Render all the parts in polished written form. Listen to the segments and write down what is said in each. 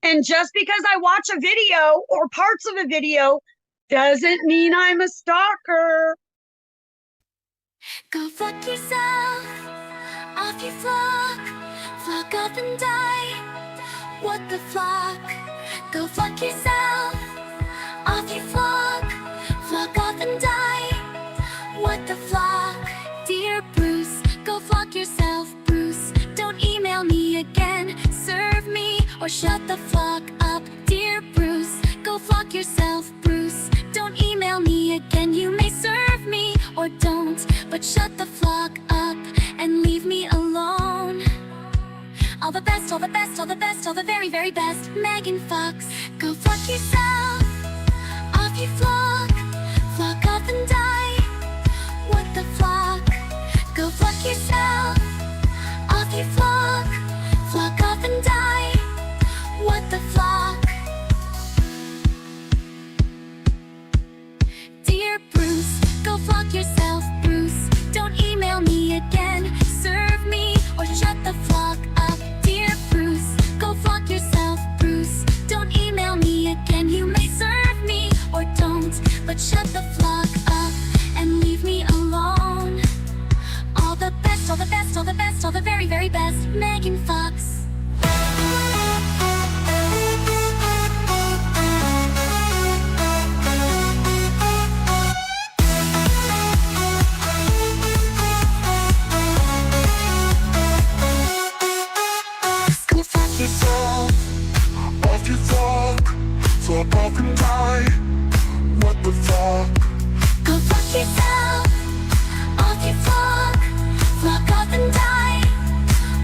And just because I watch a video or parts of a video doesn't mean I'm a stalker. Go fuck yourself, off you flock, flock up and die. What the flock? Go fuck yourself, off you flock, flock up and die. What the flock? Dear Bruce, go flock yourself, Bruce. Don't email me again, serve me or shut the flock up. Dear Bruce, go flock yourself, Bruce. Don't email me again, you may serve me or don't, but shut the flock up and leave me alone. All the best, all the best, all the best, all the very, very best. Megan Fox, go flock yourself, off you flock, flock up and die. What the flock? Go flock yourself, off you flock, flock up and die. What the flock? Dear Bruce, go flock yourself, Bruce. Don't email me again, serve me or shut the flock up. Dear Bruce, go flock yourself, Bruce. Don't email me again, you may serve me or don't, but shut the flock up and leave me alone. All the best, all the best, all the best, all the very, very best. Megan Fox. Go fuck yourself, off you flock, flock up and die. What the fuck? Go fuck yourself, off you flock, flock up and die.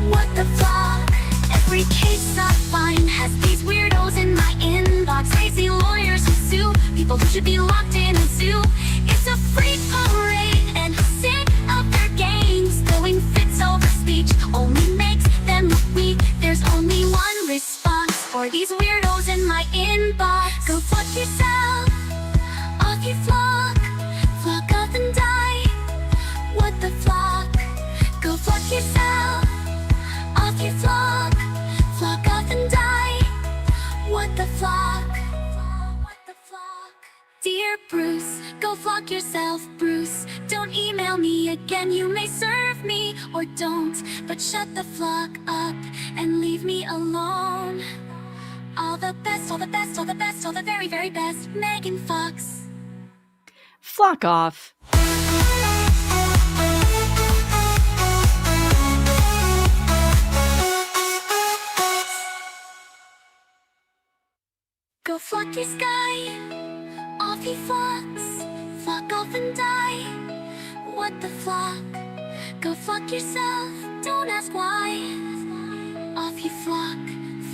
What the flock? Every case I find has these weirdos in my inbox. Crazy lawyers who sue people who should be locked in a zoo. It's a free parade and I'm sick of their games. Throwing fits over speech only makes them look weak. There's only one response for these weirdos in my inbox. Go fuck yourself, off you flock, flock up and die. What the flock? Go fuck yourself, off you flock, flock up and die. What the flock? What the flock? Dear Bruce, go flock yourself, Bruce. Don't email me again, you may serve me or don't, but shut the flock up and leave me alone. All the best, all the best, all the best, all the very, very best. Megan Fox. Flock off. Go flock your sky, off you flocks, flock off and die. What the flock? Go flock yourself, don't ask why. Off you flock,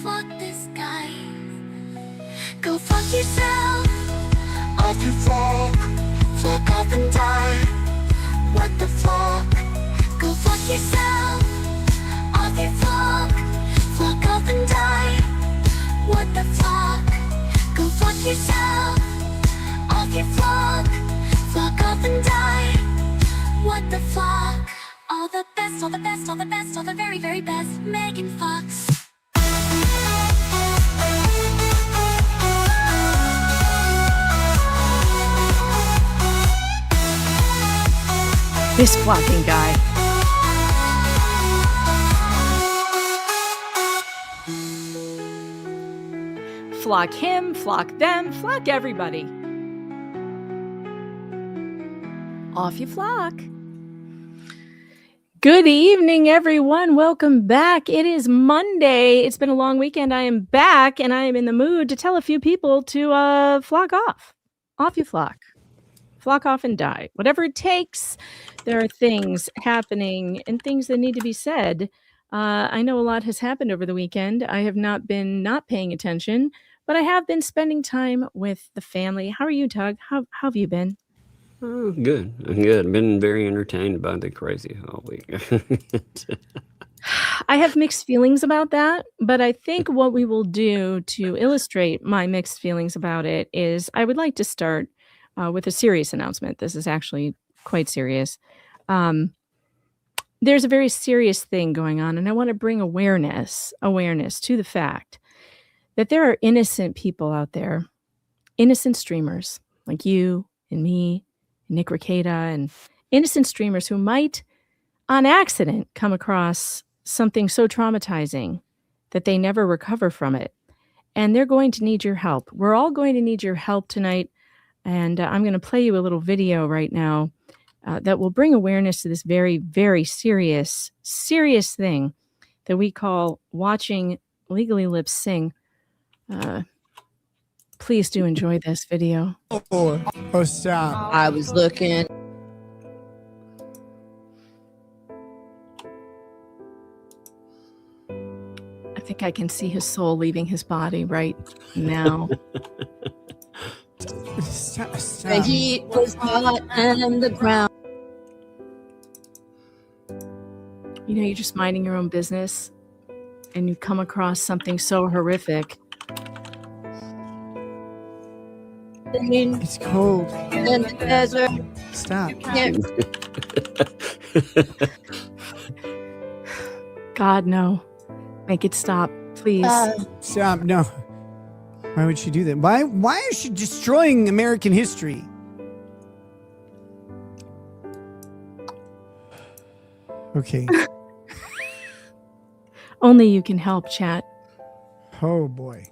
flock this guy. Go flock yourself, Off you flock, flock up and die. What the fuck? go flock yourself, off you flock, flock up and die. What the flock? Go flock yourself, off you flock, flock up and die. What the flock? All the best, all the best, all the best, all the very, very best. Megan Fox. This flocking guy. Flock him, flock them, flock everybody. Off you flock. Good evening, everyone. Welcome back. It is Monday. It's been a long weekend. I am back, and I am in the mood to tell a few people to flock off. Off you flock. Flock off and die. Whatever it takes. There are things happening and things that need to be said. I know a lot has happened over the weekend. I have not been not paying attention, but I have been spending time with the family. How are you, Tug? How have you been? Oh, good. I'm good. I've been very entertained by the crazy all week. I have mixed feelings about that, but I think what we will do to illustrate my mixed feelings about it is I would like to start with a serious announcement. This is actually quite serious. There's a very serious thing going on, and I want to bring awareness to the fact that there are innocent people out there, innocent streamers like you and me, and Nick Ricada, and innocent streamers who might, on accident, come across something so traumatizing that they never recover from it. And they're going to need your help. We're all going to need your help tonight. And I'm going to play you a little video right now that will bring awareness to this very, very serious thing that we call watching Legally Lips sing. Please do enjoy this video. Oh, stop. I was looking. I think I can see his soul leaving his body right now. Stop. The heat was hot and the ground. You know, you're just minding your own business and you come across something so horrific. It's cold. In the desert. Stop. God, no. Make it stop, please. Stop. No. Why would she do that? Why is she destroying American history? Okay. Only you can help, chat. Oh boy.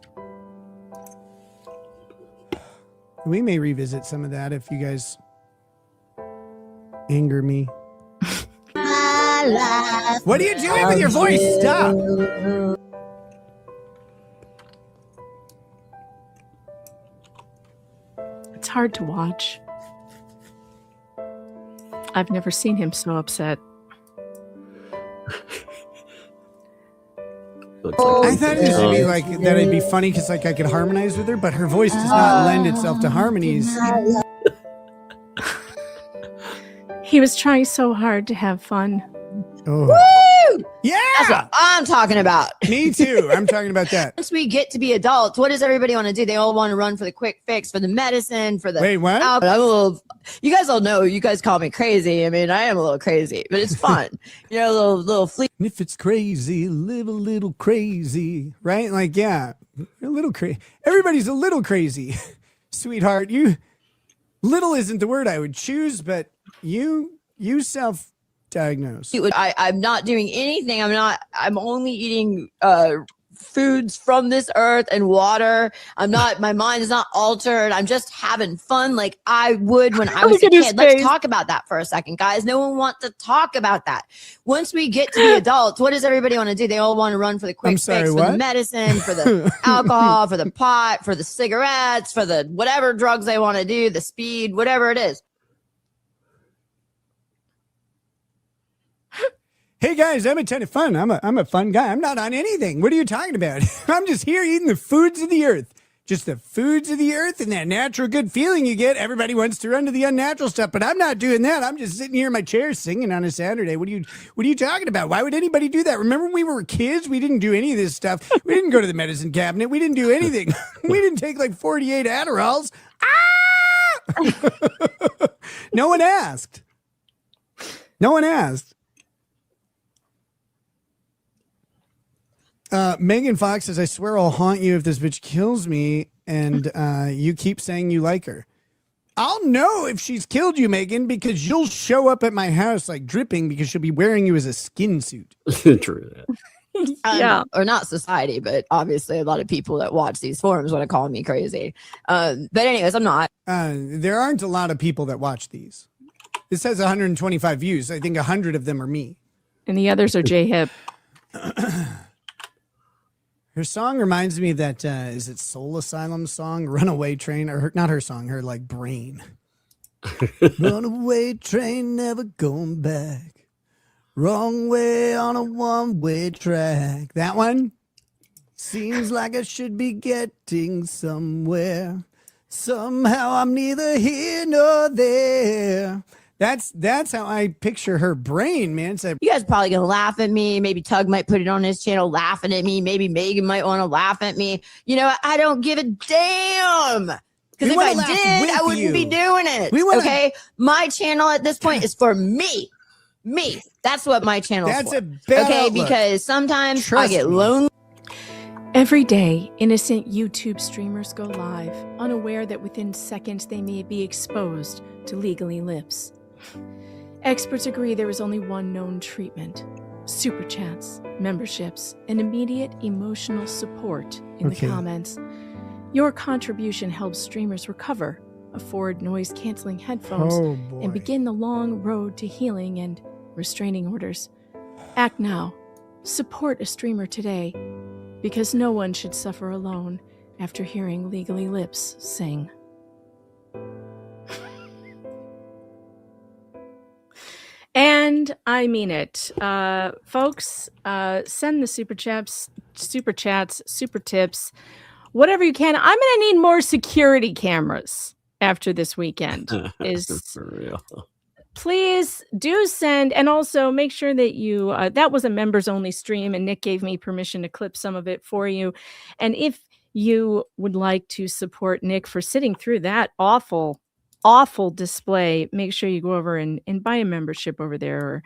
We may revisit some of that if you guys anger me. What are you doing with your voice? Stop. It's hard to watch. I've never seen him so upset. I thought this would be like that. It'd be funny because like I could harmonize with her, but her voice does not lend itself to harmonies. He was trying so hard to have fun. Oh. Woo! Yeah, That's what I'm talking about. me too. I'm talking about that. Once we get to be adults, what does everybody want to do? They all want to run for the quick fix, for the medicine, for the Wait, what? I'm a little. You guys all know. You guys call me crazy. I mean, I am a little crazy, but it's fun. You know, little fleet. And if it's crazy, live a little crazy, right? Like, yeah, a little crazy. Everybody's a little crazy, sweetheart. You little isn't the word I would choose, but you self-diagnose. I'm not doing anything. I'm only eating foods from this earth and water. My mind is not altered. I'm just having fun like I would when I was a kid. Let's talk about that for a second, guys. No one wants to talk about that. Once we get to be adults, what does everybody want to do? They all want to run for the quick fix, for the medicine, for the alcohol, for the pot, for the cigarettes, for the whatever drugs they want to do, the speed, whatever it is. Hey guys, I'm a ton of fun. I'm a fun guy. I'm not on anything. What are you talking about? I'm just here eating the foods of the earth. Just the foods of the earth and that natural good feeling you get. Everybody wants to run to the unnatural stuff, but I'm not doing that. I'm just sitting here in my chair singing on a Saturday. What are you talking about? Why would anybody do that? Remember when we were kids? We didn't do any of this stuff. We didn't go to the medicine cabinet. We didn't do anything. We didn't take like 48 Adderalls. Ah! No one asked. No one asked. Megan Fox says, I swear I'll haunt you if this bitch kills me and you keep saying you like her. I'll know if she's killed you, Megan, because you'll show up at my house like dripping because she'll be wearing you as a skin suit. True that. Yeah. Or not society, but obviously a lot of people that watch these forums want to call me crazy. But anyways, I'm not. There aren't a lot of people that watch these. This has 125 views. I think 100 of them are me. And the others are J-Hip. Her song reminds me of that, is it Soul Asylum song, Runaway Train? Or not her song, her like brain. Runaway train, never going back. Wrong way on a one-way track. That one? Seems like I should be getting somewhere. Somehow I'm neither here nor there. That's how I picture her brain, man. It's like, You guys are probably going to laugh at me. Maybe Tug might put it on his channel laughing at me. Maybe Megan might want to laugh at me. You know, I don't give a damn. Because if I did, I wouldn't be doing it. Okay? My channel at this point is for me. Me. That's what my channel is for. That's a bad outlook. Because sometimes Trust I get me. lonely. Every day, innocent YouTube streamers go live, unaware that within seconds they may be exposed to legally lips. Experts agree there is only one known treatment: super chats, memberships, and immediate emotional support in the comments. Your contribution helps streamers recover, afford noise-canceling headphones, and begin the long road to healing and restraining orders. Act now. Support a streamer today, because no one should suffer alone after hearing Legally Lips sing. And I mean it. Folks, send the super chats, super tips, whatever you can. I'm going to need more security cameras after this weekend. For real. Please do send, and also make sure that you, that was a members only stream, and Nick gave me permission to clip some of it for you. And if you would like to support Nick for sitting through that awful display, make sure you go over and buy a membership over there,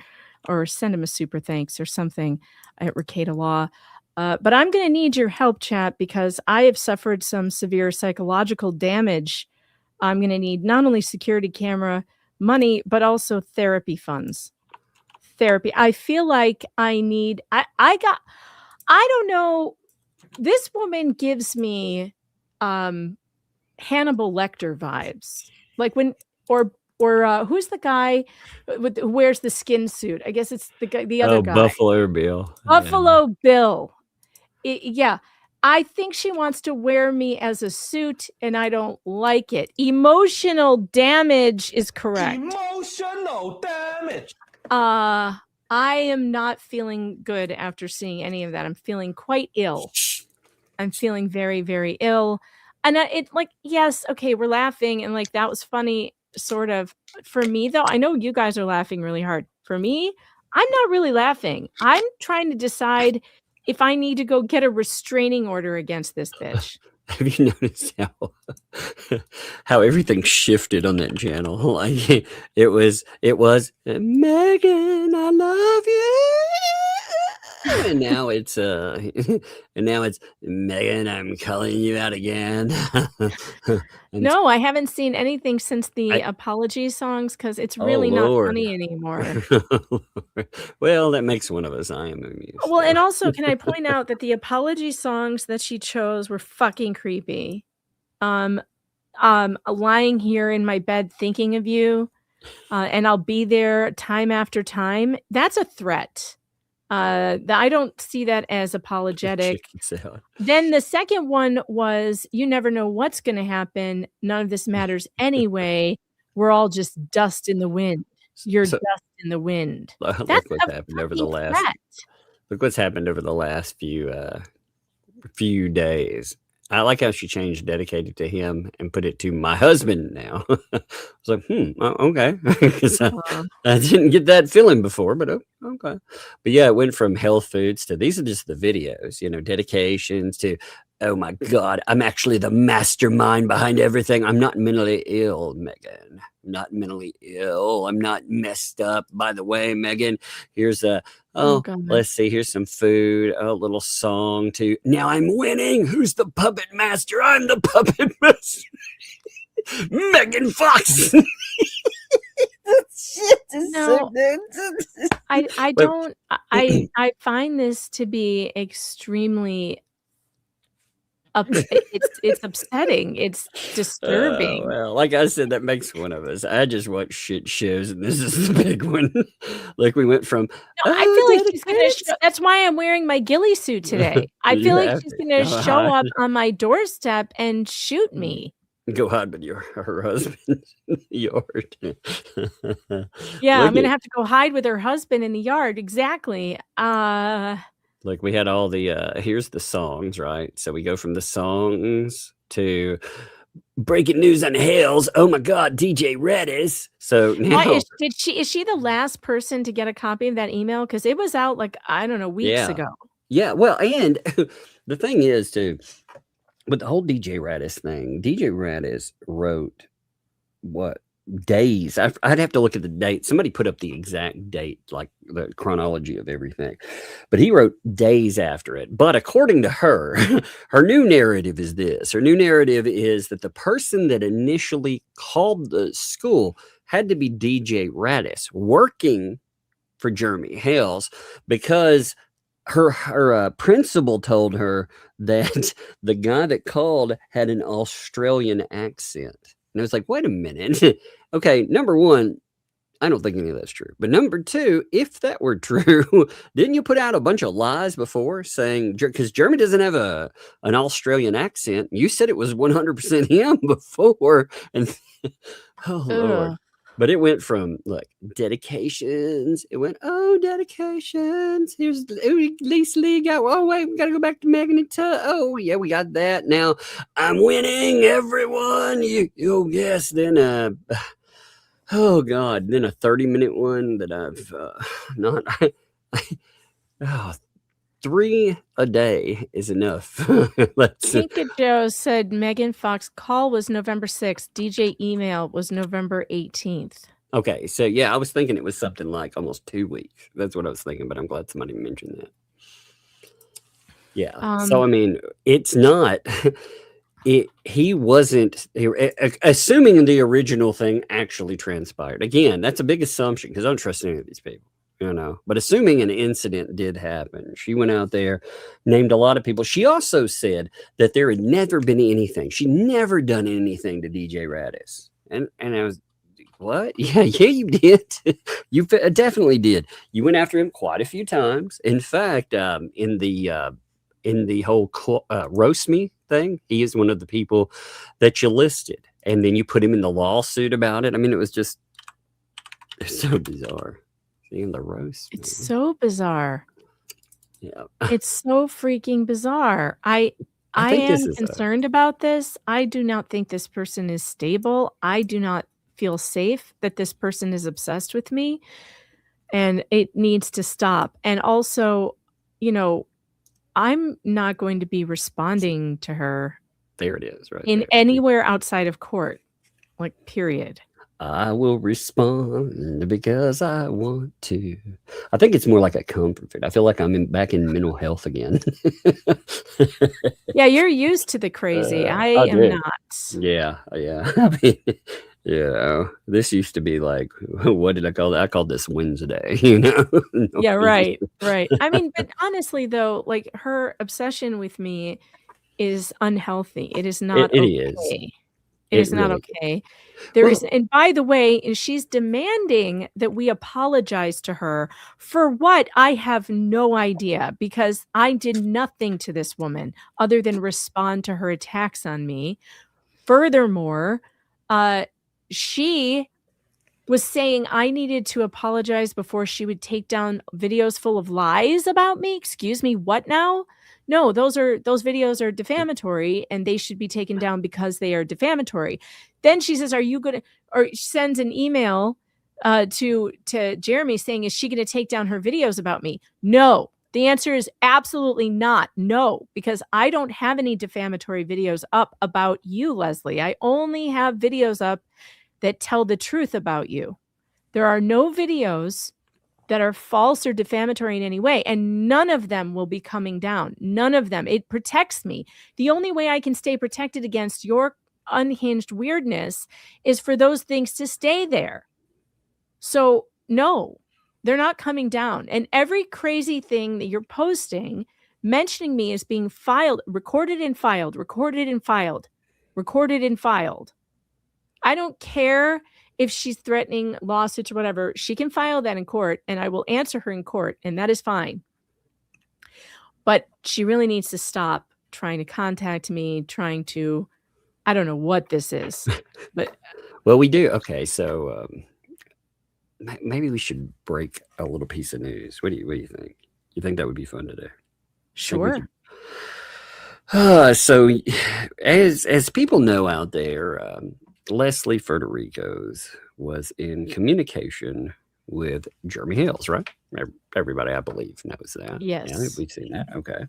or send him a super thanks or something at Ricada Law. But I'm going to need your help, chat, because I have suffered some severe psychological damage. I'm going to need not only security camera money, but also therapy funds. Therapy. I feel like I need, I don't know. This woman gives me Hannibal Lecter vibes. Like when, or who's the guy who wears the skin suit? I guess it's the other guy. Buffalo Bill. Buffalo Bill. Yeah. I think she wants to wear me as a suit, and I don't like it. Emotional damage is correct. Emotional damage. I am not feeling good after seeing any of that. I'm feeling quite ill. I'm feeling very, very ill. And it, like, yes, okay, we're laughing, and like that was funny, sort of. For me, though, I know you guys are laughing really hard. For me, I'm not really laughing. I'm trying to decide if I need to go get a restraining order against this bitch. Have you noticed how everything shifted on that channel? Like it was Megan, I love you, and now it's Megan, I'm calling you out again. No, I haven't seen anything since the apology songs, because it's really not funny anymore. Well, that makes one of us. I am amused. Well, and also, can I point out that the apology songs that she chose were fucking creepy. Lying here in my bed thinking of you, and I'll be there time after time. That's a threat. I don't see that as apologetic. Then the second one was, you never know what's going to happen. None of this matters anyway. We're all just dust in the wind. You're dust in the wind. Look what's happened over the last. Look what's happened over the last few days. I like how she changed dedicated to him and put it to my husband now. I was like, okay. Because I didn't get that feeling before, but okay. But yeah, it went from health foods to, these are just the videos, dedications to, oh my God, I'm actually the mastermind behind everything. I'm not mentally ill, Megan. I'm not mentally ill. I'm not messed up. By the way, Megan, here's let's see. Here's some food, a little song to, now I'm winning. Who's the puppet master? I'm the puppet master. Megan Fox. Shit is No. so good. I find this to be extremely it's upsetting. It's disturbing. Well, like I said, that makes one of us. I just watch shit shows, and this is the big one. Like we went from. No, I feel like she's gonna. That's why I'm wearing my ghillie suit today. I feel like she's gonna show up on my doorstep and shoot me. Go hide with her husband in the yard. Yeah, I'm gonna have to go hide with her husband in the yard. Exactly. Like we had all the here's the songs, right? So we go from the songs to breaking news on Hales. Oh my God, DJ Redis. So now is she the last person to get a copy of that email? Because it was out like, I don't know, weeks ago. Yeah, well, and the thing is too, with the whole DJ Radis thing, DJ Radis wrote what days. I'd have to look at the date. Somebody put up the exact date, like the chronology of everything. But he wrote days after it. But according to her, her new narrative is this. Her new narrative is that the person that initially called the school had to be DJ Radis, working for Jeremy Hales, because her principal told her that the guy that called had an Australian accent. And I was like, wait a minute. Okay, number one, I don't think any of that's true. But number two, if that were true, didn't you put out a bunch of lies before saying, because Jeremy doesn't have an Australian accent. You said it was 100% him before. And oh, Lord. Ugh. But it went from like dedications. It went, oh, dedications. Here's Lisa Lee got, oh, wait, we got to go back to Megan and TUG. Oh, yeah, we got that. Now I'm winning, everyone. Oh, yes. Then, oh, God. Then a 30-minute one that I've not, oh, 3 a day is enough. Let's Tinka Joe said Megan Fox call was November 6th. DJ email was November 18th. Okay, so yeah, I was thinking it was something like almost 2 weeks. That's what I was thinking, but I'm glad somebody mentioned that. Yeah. So I mean, it's not. He wasn't assuming the original thing actually transpired. Again, that's a big assumption because I don't trust any of these people. But assuming an incident did happen, she went out there, named a lot of people. She also said that there had never been anything. She never done anything to DJ Radis. And I was, what? Yeah, you did. You definitely did. You went after him quite a few times. In fact, in the whole roast me thing, he is one of the people that you listed. And then you put him in the lawsuit about it. I mean, it's so bizarre. In the roast. It's so bizarre. Yeah. It's so freaking bizarre. I am concerned about this. I do not think this person is stable. I do not feel safe that this person is obsessed with me, and it needs to stop. And also, I'm not going to be responding to her. There it is, right? In anywhere outside of court, like, period. I will respond because I want to. I think it's more like a comfort food. I feel like I'm back in mental health again. Yeah, you're used to the crazy. I am not. Yeah. I mean, this used to be like, what did I call it? I called this Wednesday, Yeah, right. I mean, but honestly, though, like, her obsession with me is unhealthy. It is not okay. It is not okay. And by the way, she's demanding that we apologize to her for what? I have no idea, because I did nothing to this woman other than respond to her attacks on me. Furthermore, she was saying I needed to apologize before she would take down videos full of lies about me. Excuse me, what now? No, those videos are defamatory and they should be taken down because they are defamatory. Then she says, are you going to, or she sends an email to Jeremy saying, is she going to take down her videos about me? No, the answer is absolutely not. No, because I don't have any defamatory videos up about you, Leslie. I only have videos up that tell the truth about you. There are no videos that are false or defamatory in any way, and none of them will be coming down. None of them. It protects me. The only way I can stay protected against your unhinged weirdness is for those things to stay there. So no, they're not coming down. And every crazy thing that you're posting, mentioning me as being filed, recorded and filed, recorded and filed, recorded and filed. I don't care if she's threatening lawsuits or whatever. She can file that in court and I will answer her in court, and that is fine. But she really needs to stop trying to contact me, trying to, I don't know what this is. But well, we do. Okay, so maybe we should break a little piece of news. What do you think? You think that would be fun to do? Sure. So as people know out there, Leslie Federico's was in communication with Jeremy Hales, right? Everybody, I believe, knows that. Yes. Yeah, we've seen that. Okay.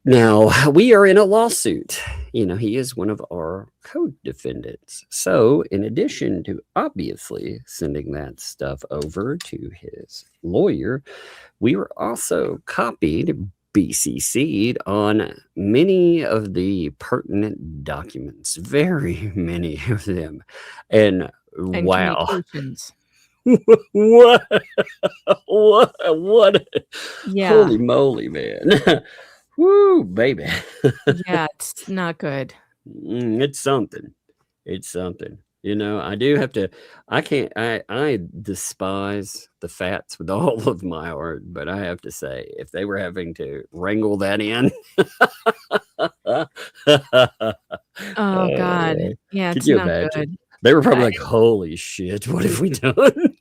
Now, we are in a lawsuit. He is one of our co-defendants. So, in addition to obviously sending that stuff over to his lawyer, we were also copied, BCC'd on many of the pertinent documents, very many of them. And wow. communications. What? What? Yeah. Holy moly, man. Woo, baby. Yeah, it's not good. It's something. It's something. I do have to, I despise the fats with all of my heart, but I have to say, if they were having to wrangle that in. Oh, God. Yeah, Could it's you not imagine? good. They were probably like, holy shit, what have we done?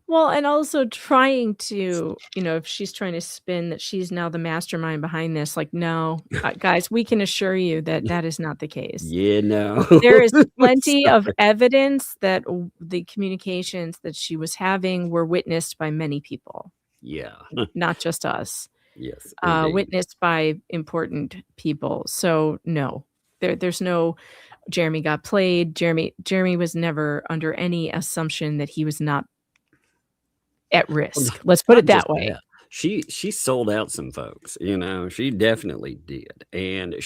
Well, and also trying to, if she's trying to spin that she's now the mastermind behind this, like, no, guys, we can assure you that that is not the case. Yeah, no. There is plenty of evidence that the communications that she was having were witnessed by many people. Yeah. Not just us. Yes. Witnessed by important people. So no, there's no Jeremy got played. Jeremy was never under any assumption that he was not at risk. Let's put it that way. She sold out some folks, she definitely did. And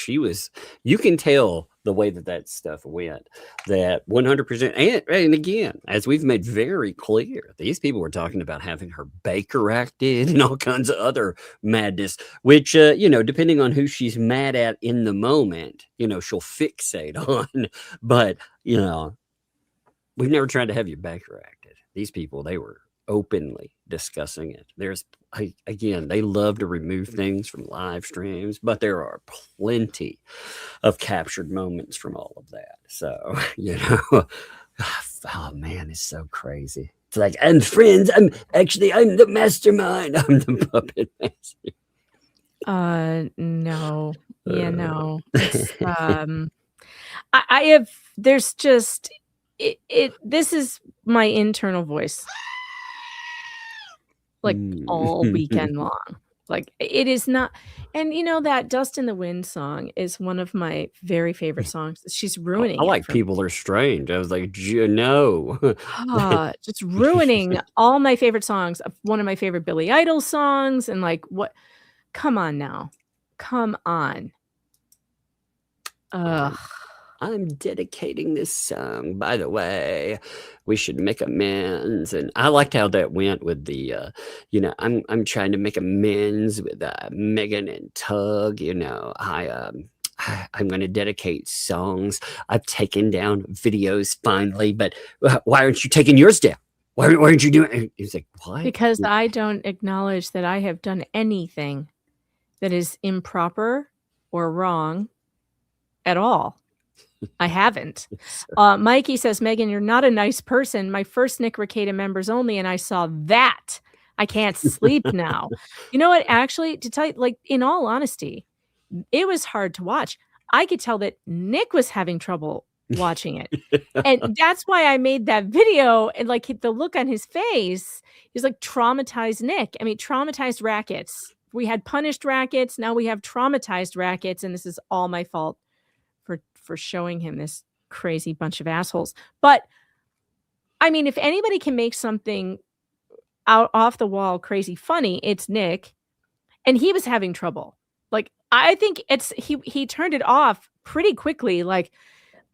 you can tell the way that stuff went, that 100%. And again, as we've made very clear, these people were talking about having her Baker acted and all kinds of other madness, which, depending on who she's mad at in the moment, she'll fixate on. But, we've never tried to have you Baker acted. These people, they were openly discussing it. Again, they love to remove things from live streams, but there are plenty of captured moments from all of that. So, oh man, it's so crazy. It's like, and friends, I'm the mastermind. I'm the puppet master. No. Yeah, no. I have, there's just, this is my internal voice. Like all weekend long. Like it is not, and that Dust in the Wind song is one of my very favorite songs. She's ruining I like it People Are Strange. I was like, no. just ruining all my favorite songs. One of my favorite Billy Idol songs, and like what? Come on now, come on. Ugh. I'm dedicating this song, by the way. We should make amends. And I liked how that went with the, I'm trying to make amends with Megan and TUG. I'm going to dedicate songs. I've taken down videos finally, but why aren't you taking yours down? Why aren't you doing it? He's like, what? Because I don't acknowledge that I have done anything that is improper or wrong at all. I haven't. Mikey says, Megan, you're not a nice person. My first Nick Ricada members only, and I saw that. I can't sleep now. You know what? Actually, to tell you, like, in all honesty, it was hard to watch. I could tell that Nick was having trouble watching it. And that's why I made that video. And like the look on his face, he's like traumatized Nick. I mean, traumatized rackets. We had punished rackets. Now we have traumatized rackets. And this is all my fault for showing him this crazy bunch of assholes. But I mean, if anybody can make something out off the wall crazy funny, it's Nick. And he was having trouble. Like, I think he turned it off pretty quickly. Like,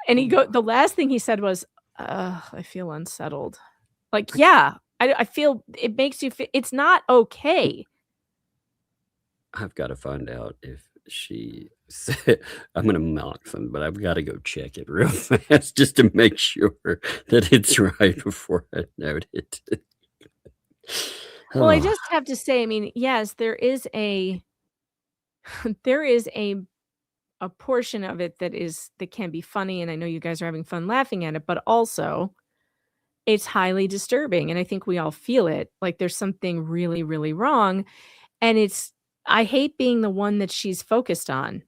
and the last thing he said was, I feel unsettled. Like, yeah, I feel it makes you feel it's not okay. I've got to find out if she said, I'm going to mock them, but I've got to go check it real fast just to make sure that it's right before I note it. Well, I just have to say, I mean, yes, there is a portion of it that can be funny, and I know you guys are having fun laughing at it, but also it's highly disturbing, and I think we all feel it. Like there's something really, really wrong, and I hate being the one that she's focused on.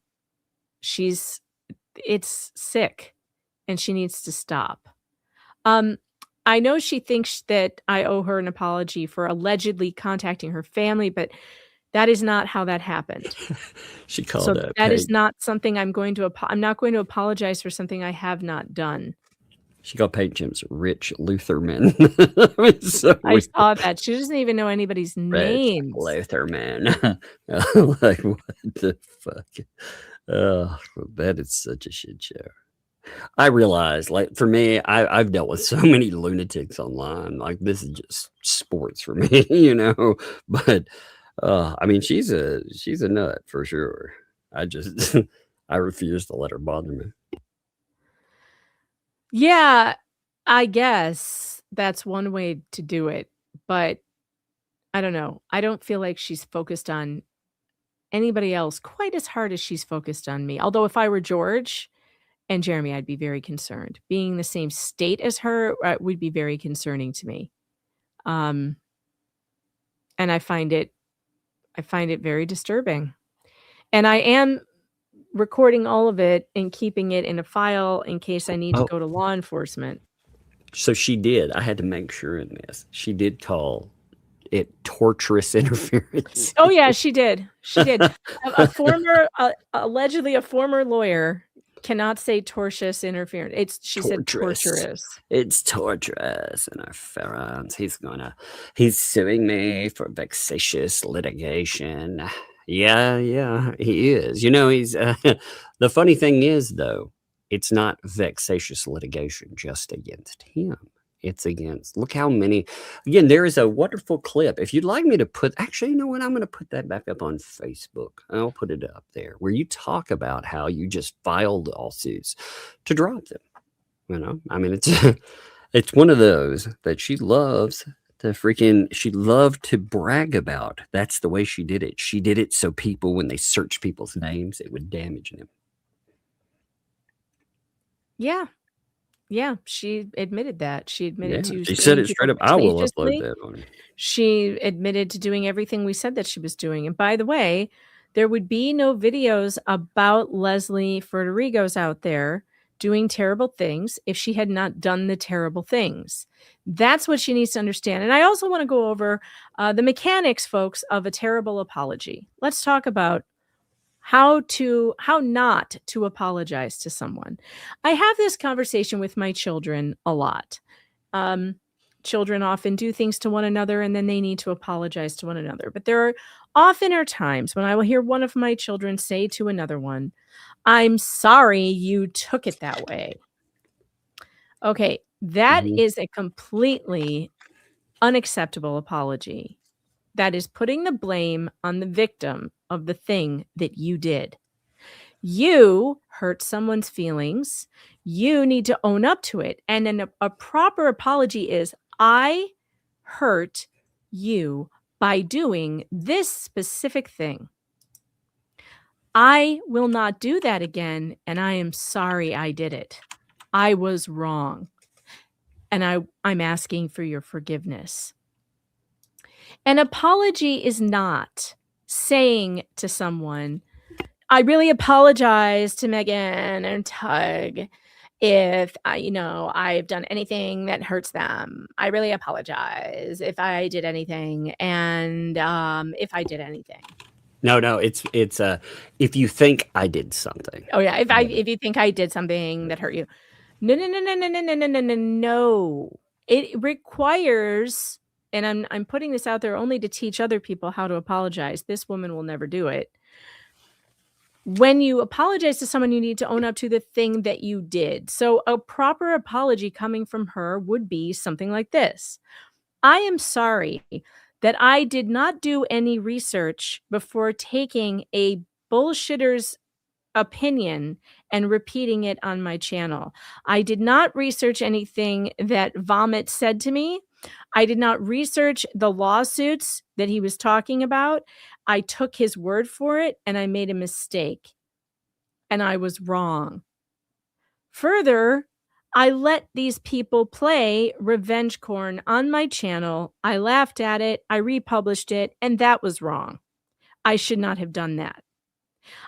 It's sick, and she needs to stop. I know she thinks that I owe her an apology for allegedly contacting her family, but That is not how that happened. She called So that that is not something I'm not going to apologize for something I have not done. She called paint chips Rich Lutherman. So I saw that. She doesn't even know anybody's names. Lutherman. Like, what the fuck? Oh, that is such a shit show. I realize, like, for me, I've dealt with so many lunatics online. Like, this is just sports for me, you know. But I mean, she's a nut for sure. I just I refuse to let her bother me. Yeah, I guess that's one way to do it, but I don't know. I don't feel like she's focused on anybody else quite as hard as she's focused on me. Although if I were George and Jeremy, I'd be very concerned. Being the same state as her would be very concerning to me. And I find it very disturbing. And I am recording all of it and keeping it in a file in case I need to go to law enforcement. So she did. I had to make sure in this. She did call it torturous interference. Oh yeah, she did. She did. Allegedly a former lawyer cannot say tortious interference. She said torturous. It's torturous interference. He's suing me for vexatious litigation. Yeah, he is. You know, he's the funny thing is, though, it's not vexatious litigation just against him. It's against, look how many, again, there is a wonderful clip. If you'd like me to actually, you know what? I'm going to put that back up on Facebook. I'll put it up there where you talk about how you just filed lawsuits to drop them. You know, I mean, it's one of those that she loves she loved to brag about. That's the way she did it. She did it so people, when they search people's names, it would damage them. Yeah, she admitted that. She admitted to. She said it straight up. I will upload that on. She admitted to doing everything we said that she was doing. And by the way, there would be no videos about Leslie Federigo's out there doing terrible things if she had not done the terrible things. That's what she needs to understand. And I also want to go over the mechanics, folks, of a terrible apology. Let's talk about how not to apologize to someone. I have this conversation with my children a lot. Children often do things to one another and then they need to apologize to one another. But there are times when I will hear one of my children say to another one, "I'm sorry you took it that way." Okay, that is a completely unacceptable apology. That is putting the blame on the victim of the thing that you did. You hurt someone's feelings. You need to own up to it. And then a proper apology is, I hurt you by doing this specific thing. I will not do that again, and I am sorry I did it. I was wrong, and I'm asking for your forgiveness. An apology is not saying to someone, I really apologize to Megan and TUG if I've done anything that hurts them. I really apologize if I did anything, and if I did anything. No, it's if you think I did something. Oh yeah, if you think I did something that hurt you. No. It requires, and I'm putting this out there only to teach other people how to apologize. This woman will never do it. When you apologize to someone, you need to own up to the thing that you did. So a proper apology coming from her would be something like this. I am sorry that I did not do any research before taking a bullshitter's opinion and repeating it on my channel. I did not research anything that Vomit said to me. I did not research the lawsuits that he was talking about. I took his word for it and I made a mistake. And I was wrong. Further, I let these people play revenge corn on my channel. I laughed at it. I republished it. And that was wrong. I should not have done that.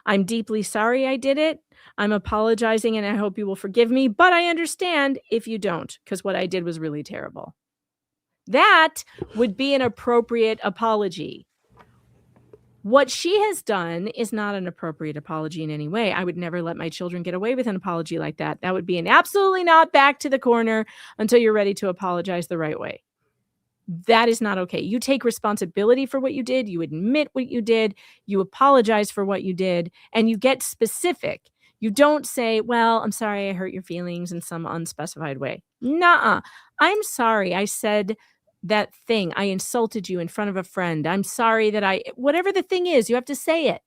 I'm deeply sorry I did it. I'm apologizing and I hope you will forgive me. But I understand if you don't, because what I did was really terrible. That would be an appropriate apology. What she has done is not an appropriate apology in any way. I would never let my children get away with an apology like that. That would be an absolutely not back to the corner until you're ready to apologize the right way. That is not okay. You take responsibility for what you did. You admit what you did. You apologize for what you did, and you get specific. You don't say, well, I'm sorry I hurt your feelings in some unspecified way. Nuh-uh. I'm sorry I said that thing. I insulted you in front of a friend. I'm sorry that whatever the thing is, you have to say it.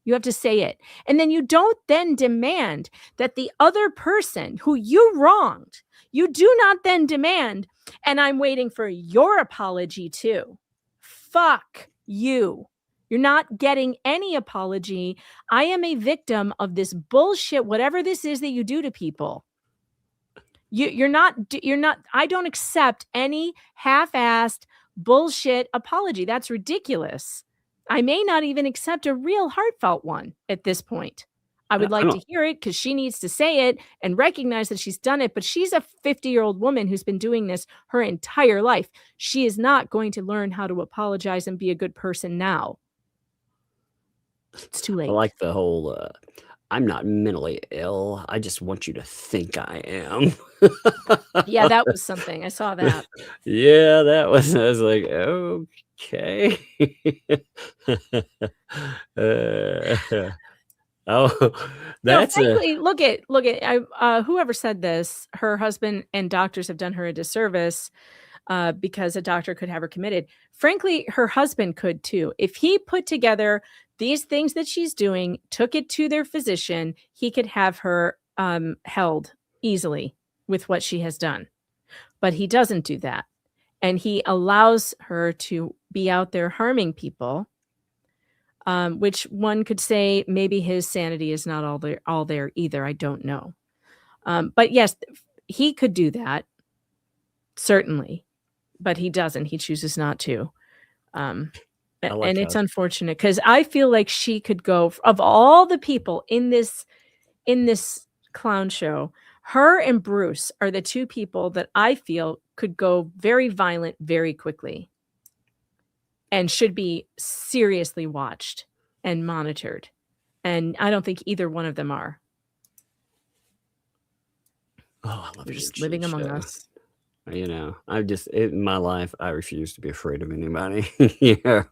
You have to say it. And then you don't then demand that the other person who you wronged, you do not then demand, and I'm waiting for your apology too. Fuck you. You're not getting any apology. I am a victim of this bullshit, whatever this is that you do to people. You're not, I don't accept any half-assed bullshit apology. That's ridiculous. I may not even accept a real heartfelt one at this point. I would like to hear it because she needs to say it and recognize that she's done it. But she's a 50-year-old woman who's been doing this her entire life. She is not going to learn how to apologize and be a good person now. It's too late. I like the whole, I'm not mentally ill. I just want you to think I am. Yeah, that was something. I saw that. Yeah, I was like, okay. That's frankly, look at whoever said this. Her husband and doctors have done her a disservice because a doctor could have her committed. Frankly, her husband could too. If he put together these things that she's doing, took it to their physician, he could have her held easily with what she has done. But he doesn't do that. And he allows her to be out there harming people, which one could say maybe his sanity is not all there either. I don't know. But yes, he could do that, certainly. But he doesn't. He chooses not to. And it's unfortunate because I feel like she could go, of all the people in this clown show, her and Bruce are the two people that I feel could go very violent very quickly and should be seriously watched and monitored. And I don't think either one of them are. Oh, I love They're just living among us. You know, in my life, I refuse to be afraid of anybody. You know,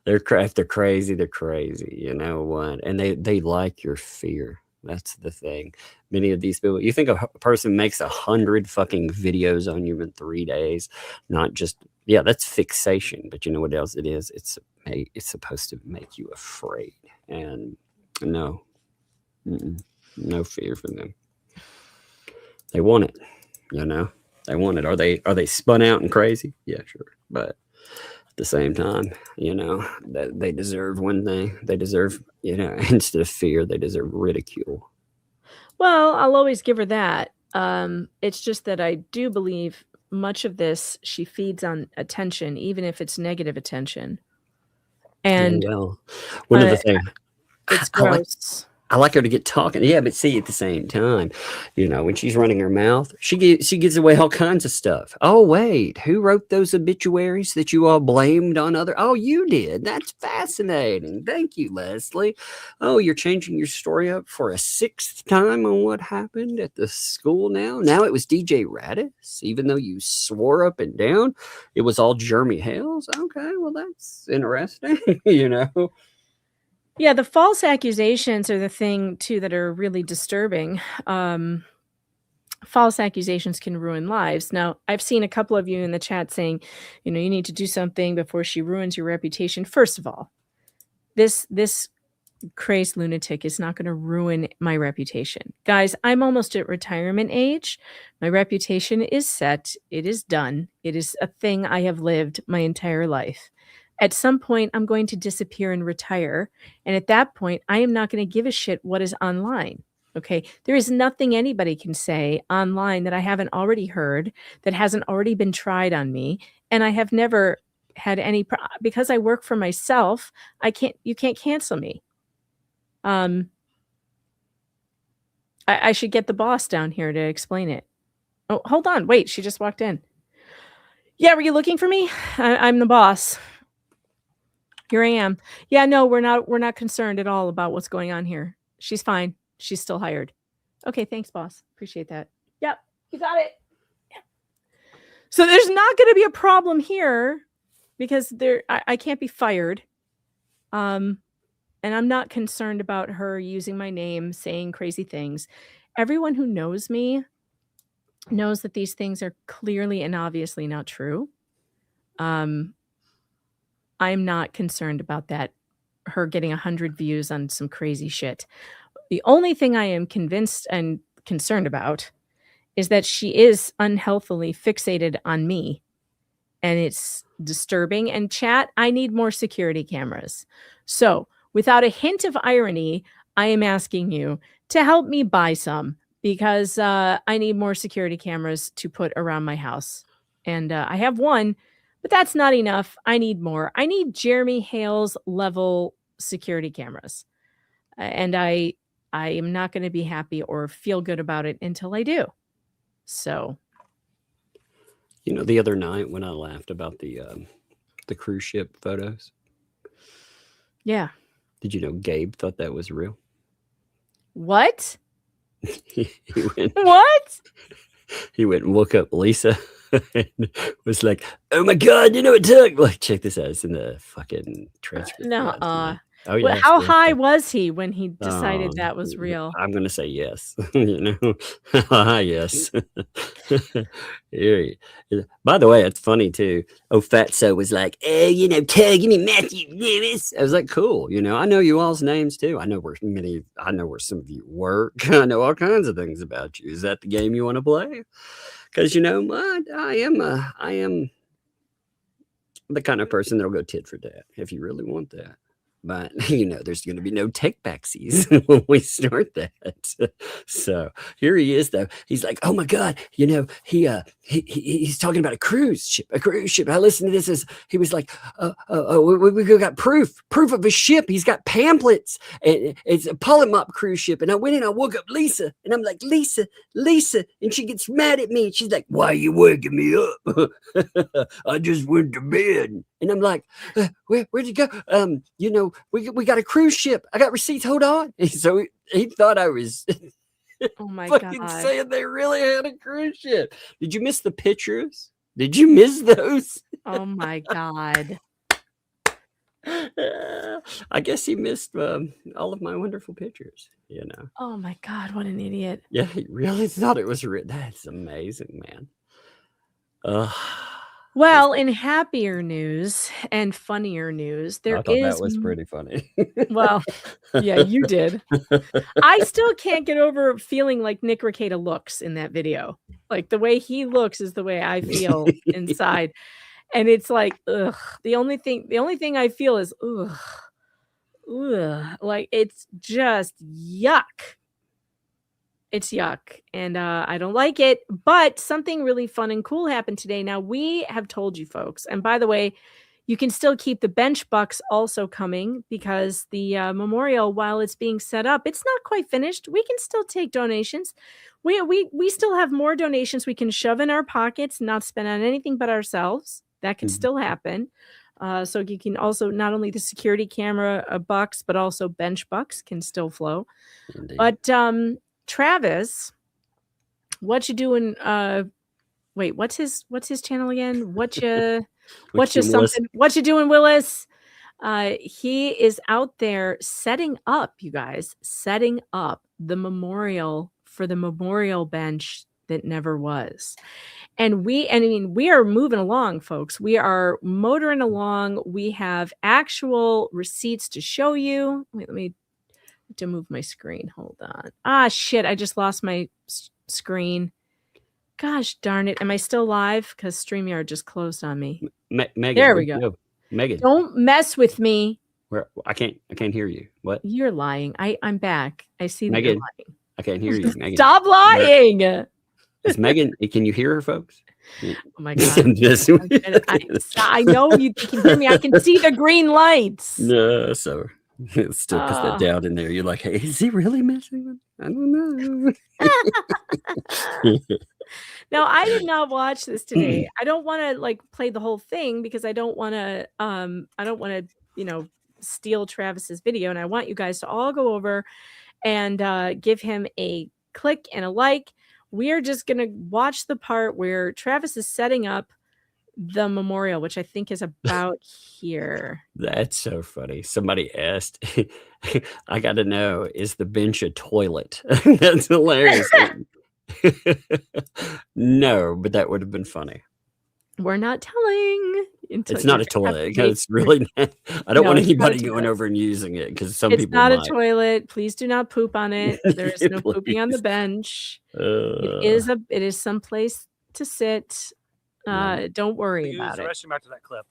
they're crazy. They're crazy. You know what? And they like your fear. That's the thing. Many of these people, you think a person makes 100 fucking videos on you in 3 days, not just, yeah, that's fixation. But you know what else it is? It's supposed to make you afraid. And no fear for them. They want it, you know. They want it. Are they spun out and crazy? Yeah, sure. But at the same time, you know, that they deserve one thing. They deserve, you know, instead of fear, they deserve ridicule. Well, I'll always give her that. It's just that I do believe much of this, she feeds on attention, even if it's negative attention. And well, one of the things, it's gross. I like her to get talking. Yeah, but see, at the same time, you know, when she's running her mouth, she gives away all kinds of stuff. Oh, wait, who wrote those obituaries that you all blamed on other? Oh, you did. That's fascinating. Thank you, Leslie. Oh, you're changing your story up for a 6th time on what happened at the school now? Now it was DJ Radis, even though you swore up and down it was all Jeremy Hales? Okay, well, that's interesting, you know? Yeah, the false accusations are the thing, too, that are really disturbing. False accusations can ruin lives. Now, I've seen a couple of you in the chat saying, you know, you need to do something before she ruins your reputation. First of all, this crazed lunatic is not going to ruin my reputation. Guys, I'm almost at retirement age. My reputation is set. It is done. It is a thing I have lived my entire life. At some point, I'm going to disappear and retire. And at that point, I am not going to give a shit what is online. Okay. There is nothing anybody can say online that I haven't already heard, that hasn't already been tried on me. And I have never had any, because I work for myself, you can't cancel me. I should get the boss down here to explain it. Oh, hold on. Wait, she just walked in. Yeah. Were you looking for me? I'm the boss. Here I am. Yeah, no, we're not concerned at all about what's going on here. She's fine. She's still hired. Okay, thanks, boss. Appreciate that. Yep, you got it. Yep. So there's not going to be a problem here because I can't be fired. And I'm not concerned about her using my name, saying crazy things. Everyone who knows me knows that these things are clearly and obviously not true. I'm not concerned about that, her getting 100 views on some crazy shit. The only thing I am convinced and concerned about is that she is unhealthily fixated on me. And it's disturbing. And chat, I need more security cameras. So without a hint of irony, I am asking you to help me buy some because I need more security cameras to put around my house. And I have one, but that's not enough. I need more. I need Jeremy Hales level security cameras. And I am not going to be happy or feel good about it until I do. So, you know, the other night when I laughed about the cruise ship photos. Yeah. Did you know Gabe thought that was real? What? he went, What? He went and woke up Lisa and was like, "Oh my God, you know it took." Like, check this out. It's in the fucking transcript. No. Oh yeah. How high was he when he decided that was real? I'm gonna say yes. You know, yes. By the way, it's funny too. Oh, Fatso was like, "Oh, you know, Tug, you mean Matthew Lewis?" I was like, "Cool." You know, I know you all's names too. I know where some of you work. I know all kinds of things about you. Is that the game you want to play? Because you know, I am the kind of person that'll go tit for tat if you really want that. But, you know, there's going to be no take-backsies when we start that. So here he is, though. He's like, "Oh, my God, you know, he's talking about a cruise ship. I listened to this. He was like, we got proof of a ship. He's got pamphlets. And it's a Polymop cruise ship. And I went in, I woke up Lisa. And I'm like, Lisa. And she gets mad at me. And she's like, "Why are you waking me up? I just went to bed." And I'm like, where'd you go? You know, we got a cruise ship. I got receipts. Hold on. And so he thought I was oh my fucking God. saying they really had a cruise ship. Did you miss the pictures? Did you miss those? Oh my God. I guess he missed all of my wonderful pictures, you know. Oh my God, what an idiot. Yeah, he really thought it was real. That's amazing, man. Well, in happier news and funnier news, I thought that was pretty funny. Well, yeah, you did. I still can't get over feeling like Nick Rekieta looks in that video. Like the way he looks is the way I feel inside. And it's like, ugh. The only thing I feel is ugh. Like it's just yuck. It's yuck. And I don't like it. But something really fun and cool happened today. Now, we have told you folks. And by the way, you can still keep the bench bucks also coming because the memorial, while it's being set up, it's not quite finished. We can still take donations. We still have more donations we can shove in our pockets, not spend on anything but ourselves. That can still happen. So you can also, not only the security camera bucks, but also bench bucks can still flow. Indeed. But Travis, what you doing? Wait, what's his channel again? What you doing, Willis? He is out there setting up, you guys, setting up the memorial for the memorial bench that never was. And we are moving along, folks. We are motoring along. We have actual receipts to show you. Wait, let me to move my screen. Hold on. Ah, shit. I just lost my screen. Gosh darn it. Am I still live? Because StreamYard just closed on me. Megan, there we go. Megan. Don't mess with me. I can't hear you. What? You're lying. I'm back. I see that Megan, you're lying. I can't hear you, Megan. Stop lying. Is Megan, can you hear her, folks? Oh my God. I know you can hear me. I can see the green lights. No, so it's still because that doubt in there. You're like, hey, is he really messing with me? I don't know. Now, I did not watch this today. I don't want to like play the whole thing because I don't want to steal Travis's video, and I want you guys to all go over and give him a click and a like. We are just going to watch the part where Travis is setting up the memorial, which I think is about here. That's so funny. Somebody asked, I got to know, is the bench a toilet? That's hilarious. No, but that would have been funny. We're not telling. It's not a toilet because it's really not, I don't want anybody going over and using it because some people might. It's not a toilet. Please do not poop on it. There is no pooping on the bench. It is some place to sit. Don't worry about it. Restroom after that clip.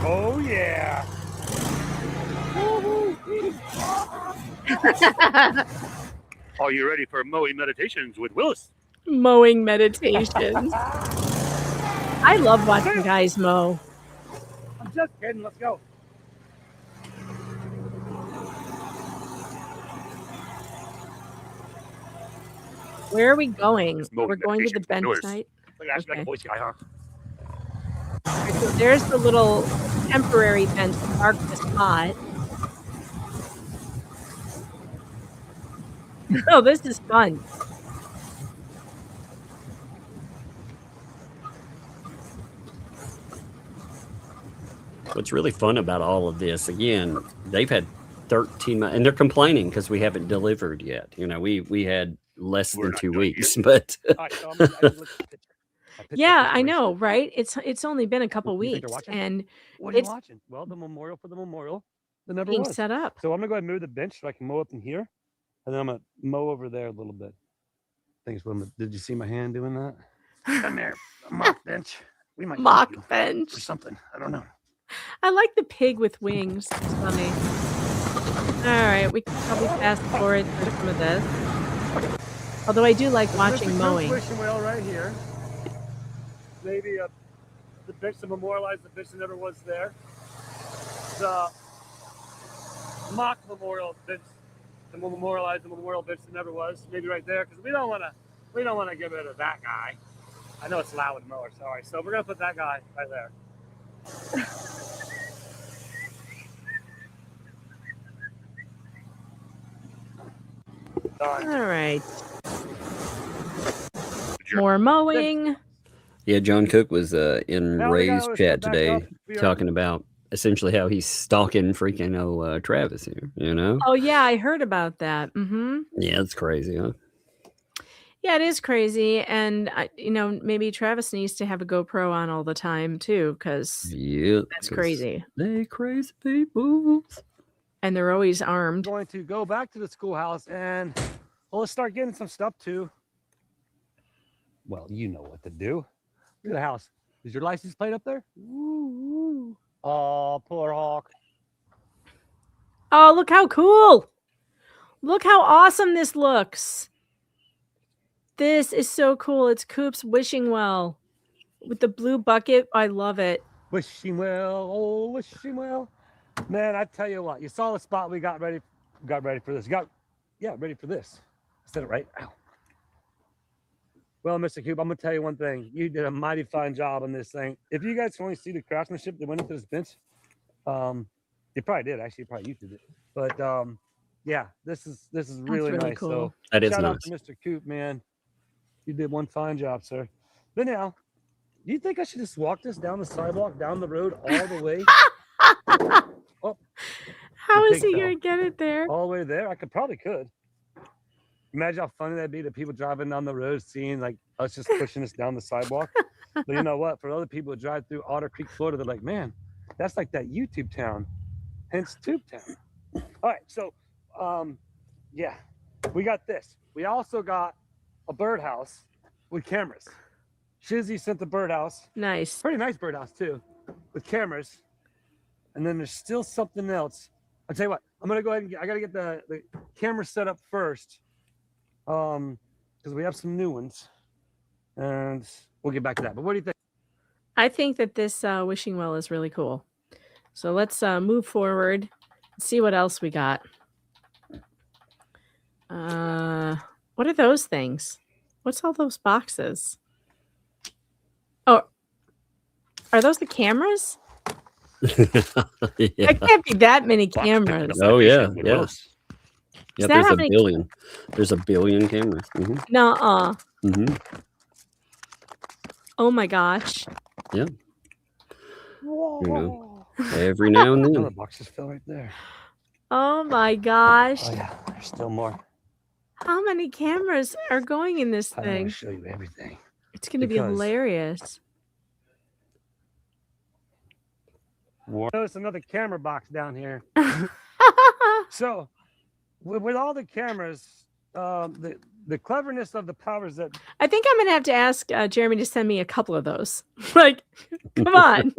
Oh yeah. Are you ready for mowing meditations with Willis? Mowing meditations. I love watching guys mow. I'm just kidding. Let's go. Where are we going? It's mowing We're going to the meditation bench with Willis. site. Look at like a voice guy, huh? So there's the little temporary bench to mark the spot. Oh, this is fun. What's really fun about all of this, again, they've had 13 months, and they're complaining because we haven't delivered yet. We had less than 2 weeks, but yeah, I know, right? It's only been a couple weeks, and what are you watching? Well, the memorial for the memorial. That never being was set up. So I'm gonna go ahead and move the bench so I can mow up in here, and then I'm gonna mow over there a little bit. Thanks, Wilma. Did you see my hand doing that? Come there, a mock bench. We might Mock use you bench. for something. I don't know. I like the pig with wings. It's funny. All right, we can probably fast forward through some of this. Although I do like watching mowing. Wishing well right here. Maybe the bench to memorialize the bench that never was there. The mock memorial bench to memorialize the memorial bench that never was. Maybe right there, because we don't want to get rid of that guy. I know it's loud with the mower. Sorry. So we're gonna put that guy right there. All right. More mowing. yeah, John Cook was in Now we Ray's gotta chat step back today up. We are- talking about essentially how he's stalking freaking Travis here, Oh yeah, I heard about that. Yeah, it's crazy, huh? Yeah, it is crazy, and maybe Travis needs to have a GoPro on all the time too, because Yeah, that's 'cause crazy. They crazy people. And they're always armed. Going to go back to the schoolhouse and let's start getting some stuff too. Well, you know what to do. Look at the house. Is your license plate up there? Ooh. Oh, poor Hawk. Oh, look how cool! Look how awesome this looks. This is so cool. It's Coop's wishing well with the blue bucket. I love it. Wishing well, oh, wishing well. Man, I tell you what, you saw the spot we got ready for this. Ready for this. I said it right. Ow. Well, Mr. Coop, I'm gonna tell you one thing. You did a mighty fine job on this thing. If you guys can only see the craftsmanship that went into this bench, you probably did. Actually, you did it. But yeah, this is really nice. cool. So That is shout out nice. to Mr. Coop, man. You did one fine job, sir. But now, do you think I should just walk this down the sidewalk, down the road, all the way? Oh, How the is pig he going fell. to get it there? All the way there? I could. Imagine how funny that'd be to people driving down the road, seeing like us just pushing us down the sidewalk. But you know what? For other people who drive through Otter Creek, Florida, they're like, man, that's like that YouTube town, hence Tube Town. All right, so yeah, we got this. We also got a birdhouse with cameras. Shizzy sent the birdhouse. Nice. Pretty nice birdhouse too, with cameras. And then there's still something else. I'll tell you what, I'm gonna go ahead and I gotta get the camera set up first. Because we have some new ones. And we'll get back to that. But what do you think? I think that this wishing well is really cool. So let's move forward and see what else we got. What are those things? What's all those boxes? Oh, Are those the cameras? Yeah. There can't be that many cameras. Oh yeah, yeah. Yeah, that there's how a many- billion. There's a billion cameras. Nuh-uh. Mm-hmm. Oh my gosh. Yeah. Whoa. You know, every now and Another then. box just fell right there. Oh my gosh. Oh yeah, there's still more. How many cameras are going in this I want thing? to show you everything. It's going to be because- hilarious. Notice another camera box down here. So, with all the cameras, the cleverness of the powers that I think I'm going to have to ask Jeremy to send me a couple of those. Like, come on.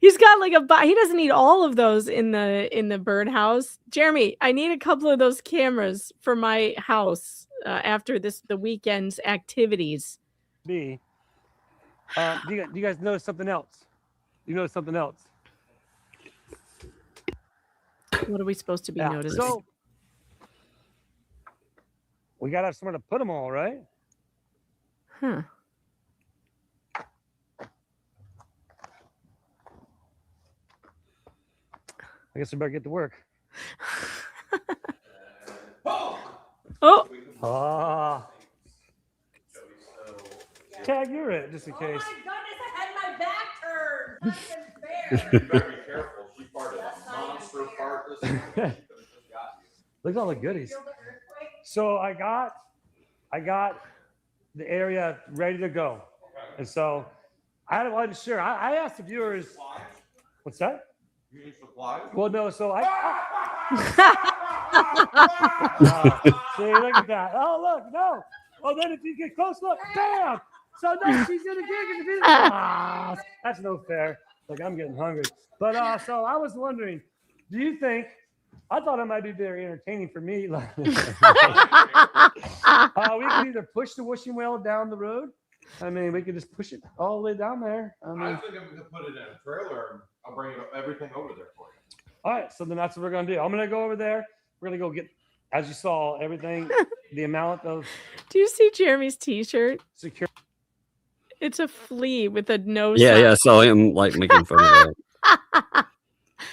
He's got like he doesn't need all of those in the birdhouse. Jeremy, I need a couple of those cameras for my house after the weekend's activities. be. Do you guys notice something else? You notice something else? What are we supposed to be noticing? So we gotta have somewhere to put them all, right? Huh. I guess we better get to work. Oh, Ah. Tag, you're it, just in case. goodness, I had my back turned. You better be careful. She farted a monster fart this morning. Look at all the goodies. So I got the area ready to go. And so I wasn't sure. I asked the viewers. What's that? You need supplies? Well, no, so I see, look at that. Oh, look, no. Oh, then if you get close, look, bam. So no, she's in the gig. Ah, that's no fair. Like, I'm getting hungry. But so I was wondering, do you think? I thought it might be very entertaining for me. We can either push the wishing well down the road. I mean, we could just push it all the way down there. I I mean, think I'm gonna put it in a trailer and I'll bring everything over there for you. all right, so then that's what we're gonna do. I'm gonna go over there. We're gonna go get, as you saw, everything, the amount of Do you see Jeremy's t-shirt? security. It's a flea with a nose. Yeah, yeah. I saw him like making fun of that.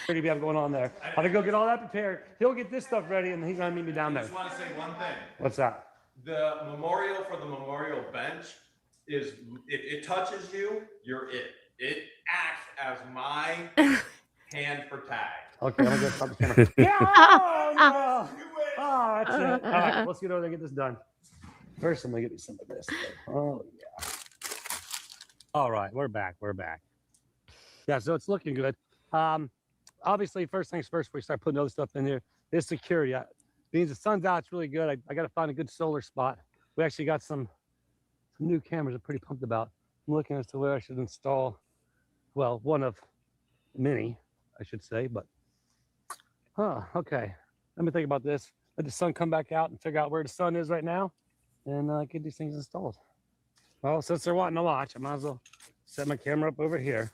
we have going on there. I'm gonna go get all that prepared. He'll get this stuff ready, and he's gonna meet me down I there. just want to say one thing. What's that? The memorial for the memorial bench is, if it touches you, you're it. It acts as my hand for tag. Okay, I'm gonna go stop the camera. Yeah! Oh, no! Oh, that's it. All right, let's get over there and get this done. First, I'm gonna get me some of this. Oh yeah. All right, we're back. We're back. Yeah, so it's looking good. Obviously, first things first, we start putting other stuff in here. Is security. Means the sun's out, it's really good. I got to find a good solar spot. We actually got some new cameras. I'm pretty pumped about. I'm looking as to where I should install. Well, one of many, I should say. But, okay. Let me think about this. Let the sun come back out and figure out where the sun is right now, and get these things installed. Well, since they're wanting to watch, I might as well set my camera up over here.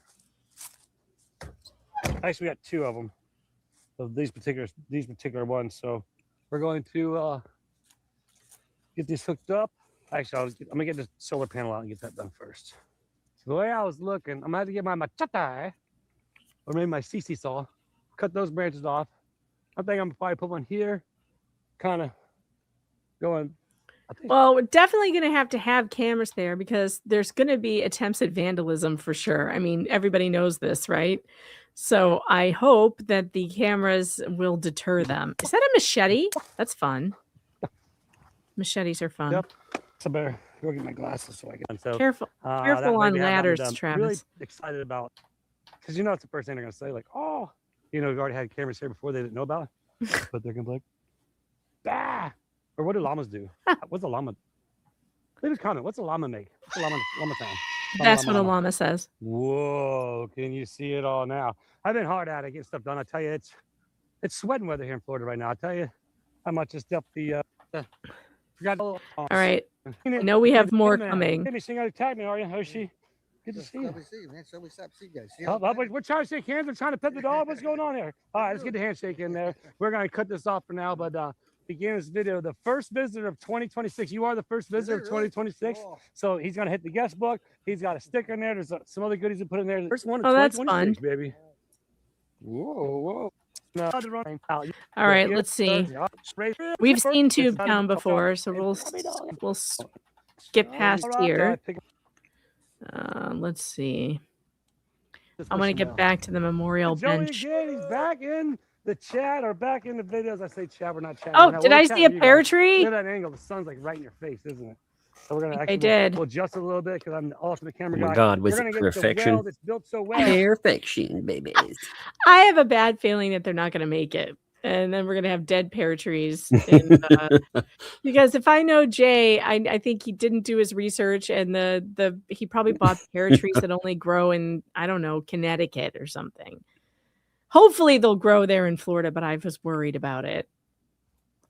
Actually, we got two of them, of these particular ones. So we're going to get these hooked up. Actually, I'm gonna get the solar panel out and get that done first. So the way I was looking, I'm gonna have to get my machete or maybe my CC saw, cut those branches off. I think I'm gonna probably put one here, kind of going. Well, we're definitely going to have cameras there because there's going to be attempts at vandalism for sure. I mean, everybody knows this, right? So I hope that the cameras will deter them. Is that a machete? That's fun. Machetes are fun. Yep. So I better go get my glasses so I can. So Careful that on maybe have that ladders, done. Travis. Really excited about, because it's the first thing they're gonna say, like, oh, we've already had cameras here before they didn't know about it, but they're gonna be like, bah. Or what do llamas do? What's a llama? Leave a comment. What's a llama make? What's a llama sound? That's what a llama says. Whoa, can you see it all now? I've been hard at it, getting stuff done. I tell you, it's sweating weather here in Florida right now. I tell you, I might just up the forgot. All right. I know we have more coming. Give me sing out tag me, are you, Hoshi? Good to see you. Man. Shall we stop? See you guys. We're trying to shake hands. We're trying to pet the dog. What's going on here? All right, let's get the handshake in there. We're gonna cut this off for now, but began this video, the first visitor of 2026. You are the first visitor of 2026. So he's gonna hit the guest book. He's got a sticker in there. There's some other goodies to put in there. First one of 2026, baby. Whoa. No, all right, let's see. We've seen Tube Town before, so we'll skip past here. Let's see. I want to get back to the memorial bench. Again, he's back in the chat or back in the videos. I say chat, we're not chatting. Oh, did I see a pear tree? Look at that angle. The sun's like right in your face, isn't it? So we're gonna actually we'll adjust it a little bit because I'm the ultimate camera guy. Oh my God, was it perfection? That's built so well. Perfection, babies. I have a bad feeling that they're not going to make it. And then we're going to have dead pear trees. And, because if I know Jay, I think he didn't do his research and he probably bought pear trees that only grow in, I don't know, Connecticut or something. Hopefully they'll grow there in Florida, but I was worried about it.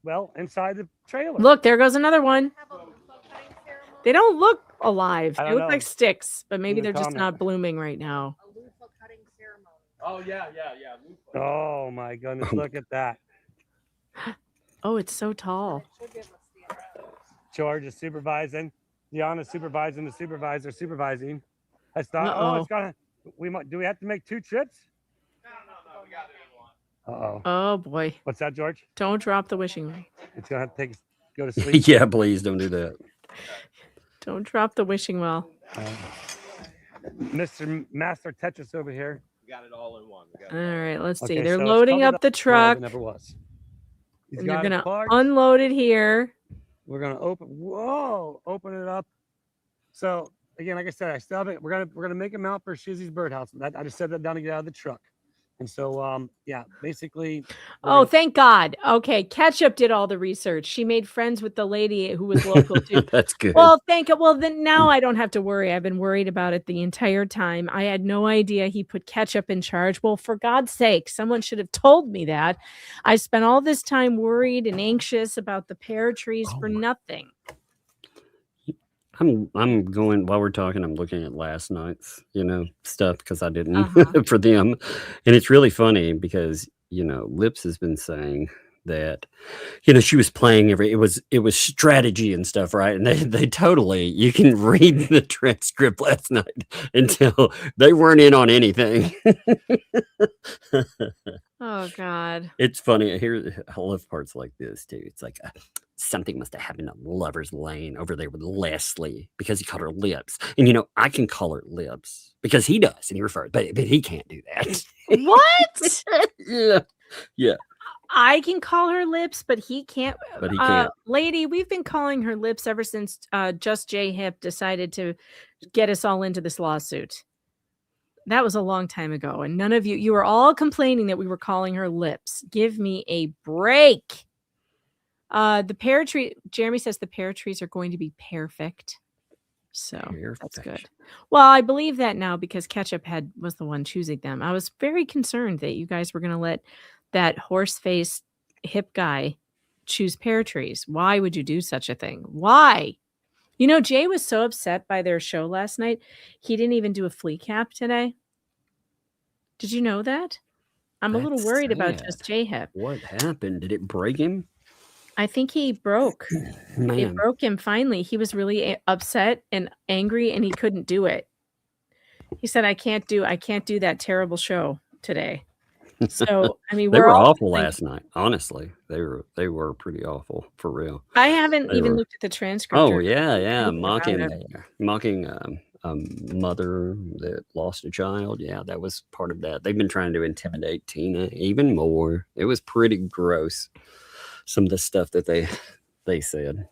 Well, inside the trailer. Look, there goes another one. They don't look alive. They look like sticks, but maybe they're just not blooming right now. Oh yeah. Oh my goodness, look at that. Oh, it's so tall. George is supervising. Deanna's supervising. The supervisor supervising. That's not. It's gonna. Do we have to make 2 trips? No. We got to do 1. Uh-oh. Oh boy. What's that, George? Don't drop the wishing well. It's gonna have to go to sleep. Yeah, please don't do that. Don't drop the wishing well. Mr. Master Tetris over here. We got it all in one. All right, let's see. Okay, They're so loading up the truck. Never was. And they're gonna unload it here. We're gonna open it up. So again, like I said, I still have it. We're gonna make a mount for Shizzy's birdhouse. I just set that down to get out of the truck. And so, yeah, basically. Oh, thank God. Okay, Ketchup did all the research. She made friends with the lady who was local too. That's good. Well, thank you. Well, then now I don't have to worry. I've been worried about it the entire time. I had no idea he put Ketchup in charge. Well, for God's sake, someone should have told me that. I spent all this time worried and anxious about the pear trees for nothing. I'm going while we're talking. I'm looking at last night's, stuff because I didn't for them, and it's really funny because Lips has been saying that she was playing it was strategy and stuff, right? And they totally, you can read the transcript last night until they weren't in on anything. Oh God, it's funny. I love parts like this too. It's like something must have happened on Lover's Lane over there with Leslie because he called her Lips, and I can call her Lips because he does, and he refers, but he can't do that. What? Yeah. I can call her Lips, but he can't. But he can't. Lady, we've been calling her Lips ever since Just J Hip decided to get us all into this lawsuit. That was a long time ago, and none of you were all complaining that we were calling her Lips. Give me a break. The pear tree, Jeremy says the pear trees are going to be perfect. So that's good. Well, I believe that now because Ketchup was the one choosing them. I was very concerned that you guys were going to let that horse-faced hip guy choose pear trees. Why would you do such a thing? Why? Jay was so upset by their show last night. He didn't even do a flea cap today. Did you know that? I'm a little worried about Just J Hip. What happened? Did it break him? I think he broke. Man. It broke him finally. He was really upset and angry and he couldn't do it. He said, I can't do that terrible show today. So, I mean, they were awful last night. Honestly, they were pretty awful for real. I haven't even looked at the transcript. Oh yeah, mocking a mother that lost a child. Yeah, that was part of that. They've been trying to intimidate Tina even more. It was pretty gross. Some of the stuff that they said.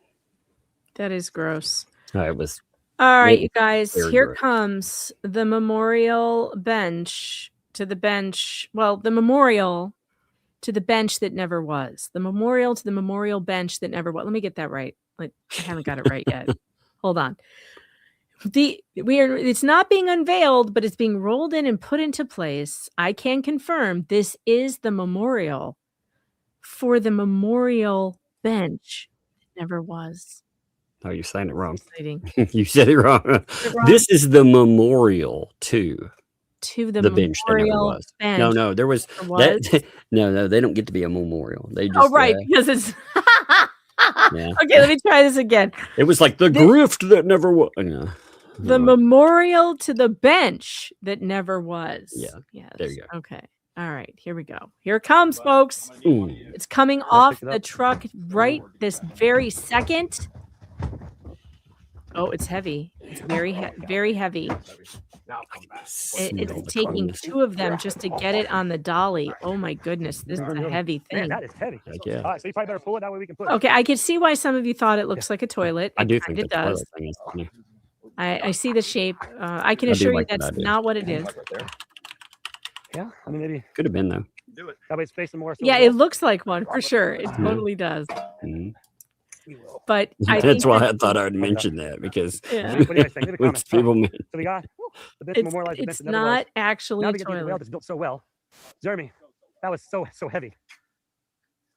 That is gross. It was. All right, you guys. Here comes the memorial bench to the bench. Well, the memorial to the bench that never was. The memorial to the memorial bench that never was. Let me get that right. I haven't got it right yet. Hold on. It's not being unveiled, but it's being rolled in and put into place. I can confirm this is the memorial for the memorial bench. It never was. Oh, you're saying it wrong. Exciting. You said it wrong. This is the memorial to to the bench that never memorial was. bench. No, there was There was? that. No, they don't get to be a memorial. They just Oh, right, because it's yeah. okay. Let me try this again. It was like the grift that never was. No. The memorial to the bench that never was. Yeah. Yes. There you go. Okay. All right. Here we go. Here it comes, folks. Ooh. It's coming off the truck right this very second. Oh, it's heavy. It's very heavy. It's taking 2 of them just to get it on the dolly. Oh my goodness, this is a heavy thing. Man, that is heavy. Yeah. All right, so you probably better pull it that way we can put it. Okay, I can see why some of you thought it looks like a toilet. I do think it does. Thing is funny. I see the shape. I can I do assure you like that that's idea. not what it is. Yeah, I mean maybe Could have been though. do it. That way it's facing more. Yeah, it looks like one for sure. It totally does. Mhm. But I That's think why that- I thought I would mention that because Yeah. What do you guys think? Leave a when comment. people mean, So we got the bench it's, memorialized. The bench it's that never was. not actually Now a we get the rail toilet. that's built so well. Jeremy, that was so heavy.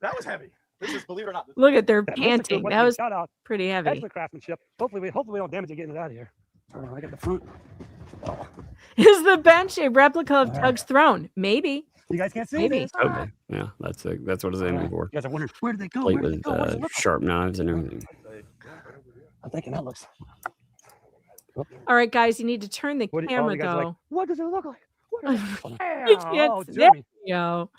That was heavy. This is, believe it or not, Look at their That looks like panting. what That we was shout out. pretty heavy. Excellent craftsmanship. Hopefully we don't damage it getting it out of here. I got the fruit. Is the bench a replica of Tug's throne? Maybe. You guys can't see Maybe. this. okay, yeah, that's what it's aiming for. You guys are wondering where did they go? Plate Where did they with go? What does it look like? sharp knives and everything. I'm thinking that looks. All right, guys, you need to turn the What do you- camera you guys are like, though. what does it look like? What does it look like? You can't Oh, see- Jeremy. Yo.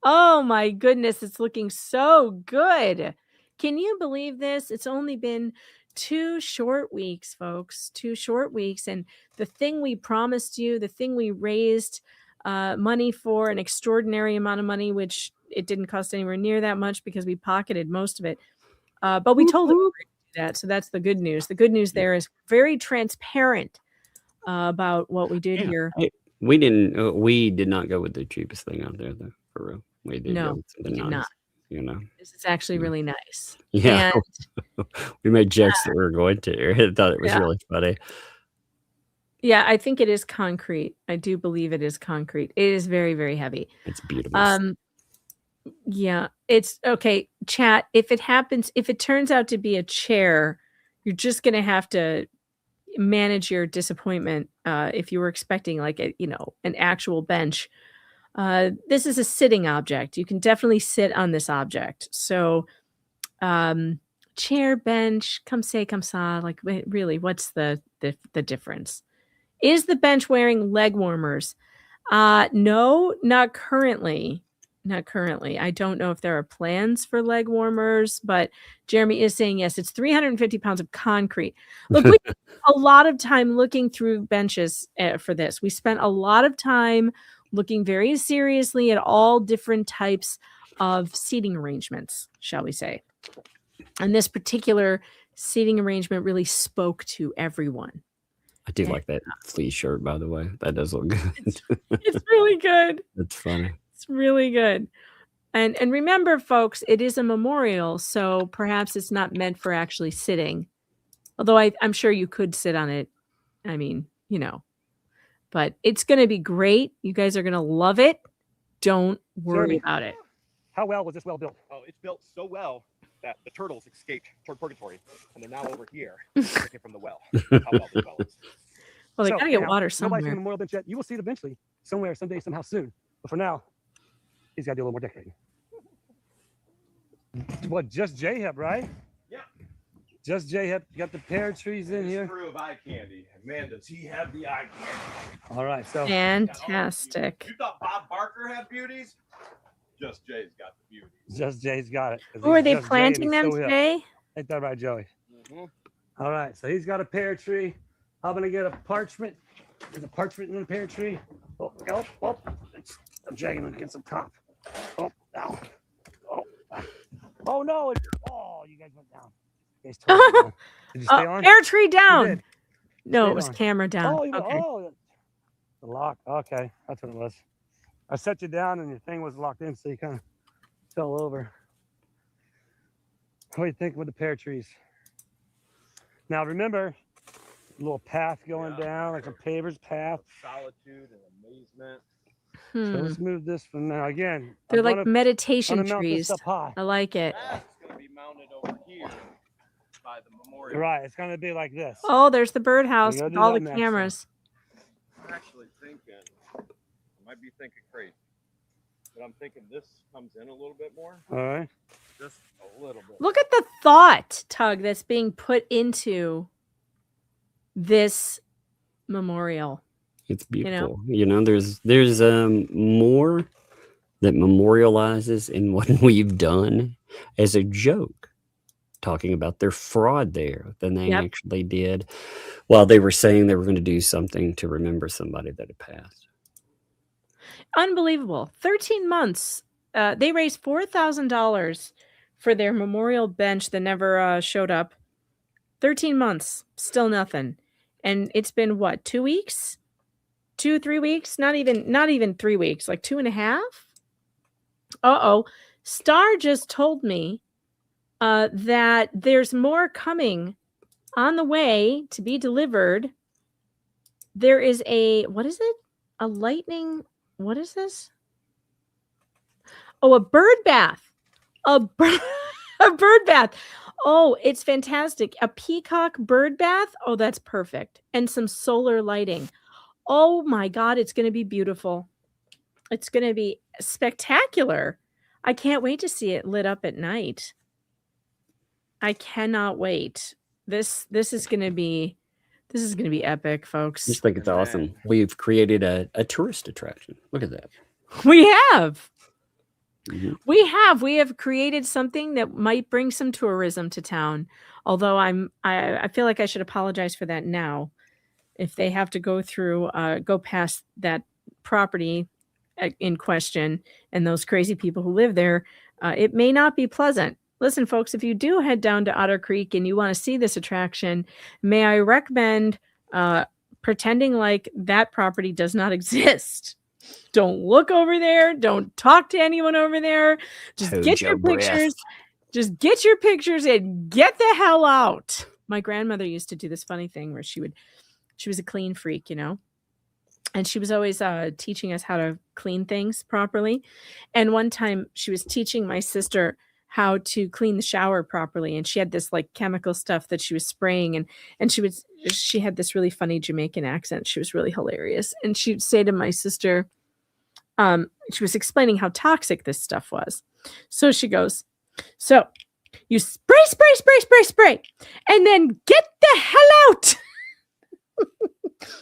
Oh my goodness, it's looking so good. Can you believe this? It's only been 2 short weeks, folks. 2 short weeks. And the thing we promised you, the thing we raised money for, an extraordinary amount of money, which it didn't cost anywhere near that much because we pocketed most of it. But we told them we were going to do that. So that's the good news. The good news there is very transparent about what we did here. We didn't. We did not go with the cheapest thing out there, though. For real, we did No, go with something we did nice. not. You know, This is actually really nice. yeah. And We made jokes that we were going to. I thought it was Yeah. really funny. yeah, I think it is concrete. I do believe it is concrete. It is very, very heavy. It's beautiful. Yeah, it's okay. Chat, if it turns out to be a chair, you're just gonna have to manage your disappointment if you were expecting like an actual bench. This is a sitting object. You can definitely sit on this object. So chair, bench, come say, come sa, like really, what's the difference? Is the bench wearing leg warmers? No, not currently. Not currently. I don't know if there are plans for leg warmers, but Jeremy is saying yes. It's 350 pounds of concrete. Look, we spent a lot of time looking through benches for this. We spent a lot of time looking very seriously at all different types of seating arrangements, shall we say. And this particular seating arrangement really spoke to everyone. I do like that fleece shirt, by the way. That does look good. It's really good. That's funny. It's really good. And remember, folks, it is a memorial, so perhaps it's not meant for actually sitting. Although I'm sure you could sit on it. I mean, but it's going to be great. You guys are going to love it. Don't worry Jeremy. about it. How well was this well built? Oh, it's built so well that the turtles escaped toward purgatory, and they're now over here drinking from the well. How well this well is. Well, they So, got to get anyhow, water Nobody's seen the somewhere. memorial bench yet. You will see it eventually, somewhere, someday, somehow, soon. But for now, he's got to do a little more decorating. What? Just J-Hep, right? Yeah. Just J-Hep. You got the pear trees in His here. crew of eye candy. Man, does he have the eye candy? All right. So Fantastic. You thought Bob Barker had beauties? Just Jay's got the beauties. Just Jay's got it. 'cause Oh, are he's they Just Jay and planting he's them so hip. today? Ain't that right, Joey? Mhm. All right. So he's got a pear tree. I'm gonna get a parchment. There's a parchment in the pear tree. Oh, I'm dragging it against the top. Oh, no. Oh no! You guys went down. You guys totally went down. Did you stay on? Air tree You down. did. No, Stayed it was on. camera down. Oh, Okay. The lock. Okay, that's what it was. I set you down and your thing was locked in, so you kind of fell over. What do you think with the pear trees? Now remember, little path going down, like a paver's path. Solitude and amazement. So Hmm. let's move this from now. Again, They're I'm like gonna meditation mount this trees. up high. I like it. That's going to be mounted over here by the memorial. Right, it's gonna be like this. Oh, there's the birdhouse gotta with do all that the next, cameras. I'm actually thinking might be thinking crazy, but I'm thinking this comes in a little bit more. All right. Just a little bit. Look at the thought, Tug, that's being put into this memorial. It's beautiful. There's more that memorializes in what we've done as a joke, talking about their fraud there than they actually did while they were saying they were going to do something to remember somebody that had passed. Unbelievable. 13 months. They raised $4,000 for their memorial bench that never showed up. 13 months, still nothing. And it's been what, 2 weeks? 2-3 weeks? Not even 3 weeks, like 2.5. Star just told me that there's more coming on the way to be delivered. There is what is it? A lightning, what is this? Oh, a bird bath. A bird bath. Oh, it's fantastic. A peacock bird bath. Oh, that's perfect. And some solar lighting. Oh my God, it's going to be beautiful. It's going to be spectacular. I can't wait to see it lit up at night. I cannot wait. This is going to be epic, folks. I just think it's awesome. We've created a tourist attraction. Look at that. We have. Mhm. We have created something that might bring some tourism to town. Although I feel like I should apologize for that now. If they have to go past that property in question and those crazy people who live there, it may not be pleasant. Listen, folks, if you do head down to Otter Creek and you want to see this attraction, may I recommend pretending like that property does not exist. Don't look over there. Don't talk to anyone over there. Just get your pictures. Just get your pictures and get the hell out. My grandmother used to do this funny thing where she was a clean freak, and she was always teaching us how to clean things properly. And one time she was teaching my sister how to clean the shower properly. And she had this like chemical stuff that she was spraying, and she had this really funny Jamaican accent. She was really hilarious. And she'd say to my sister, she was explaining how toxic this stuff was. So she goes, so you spray, and then get the hell out.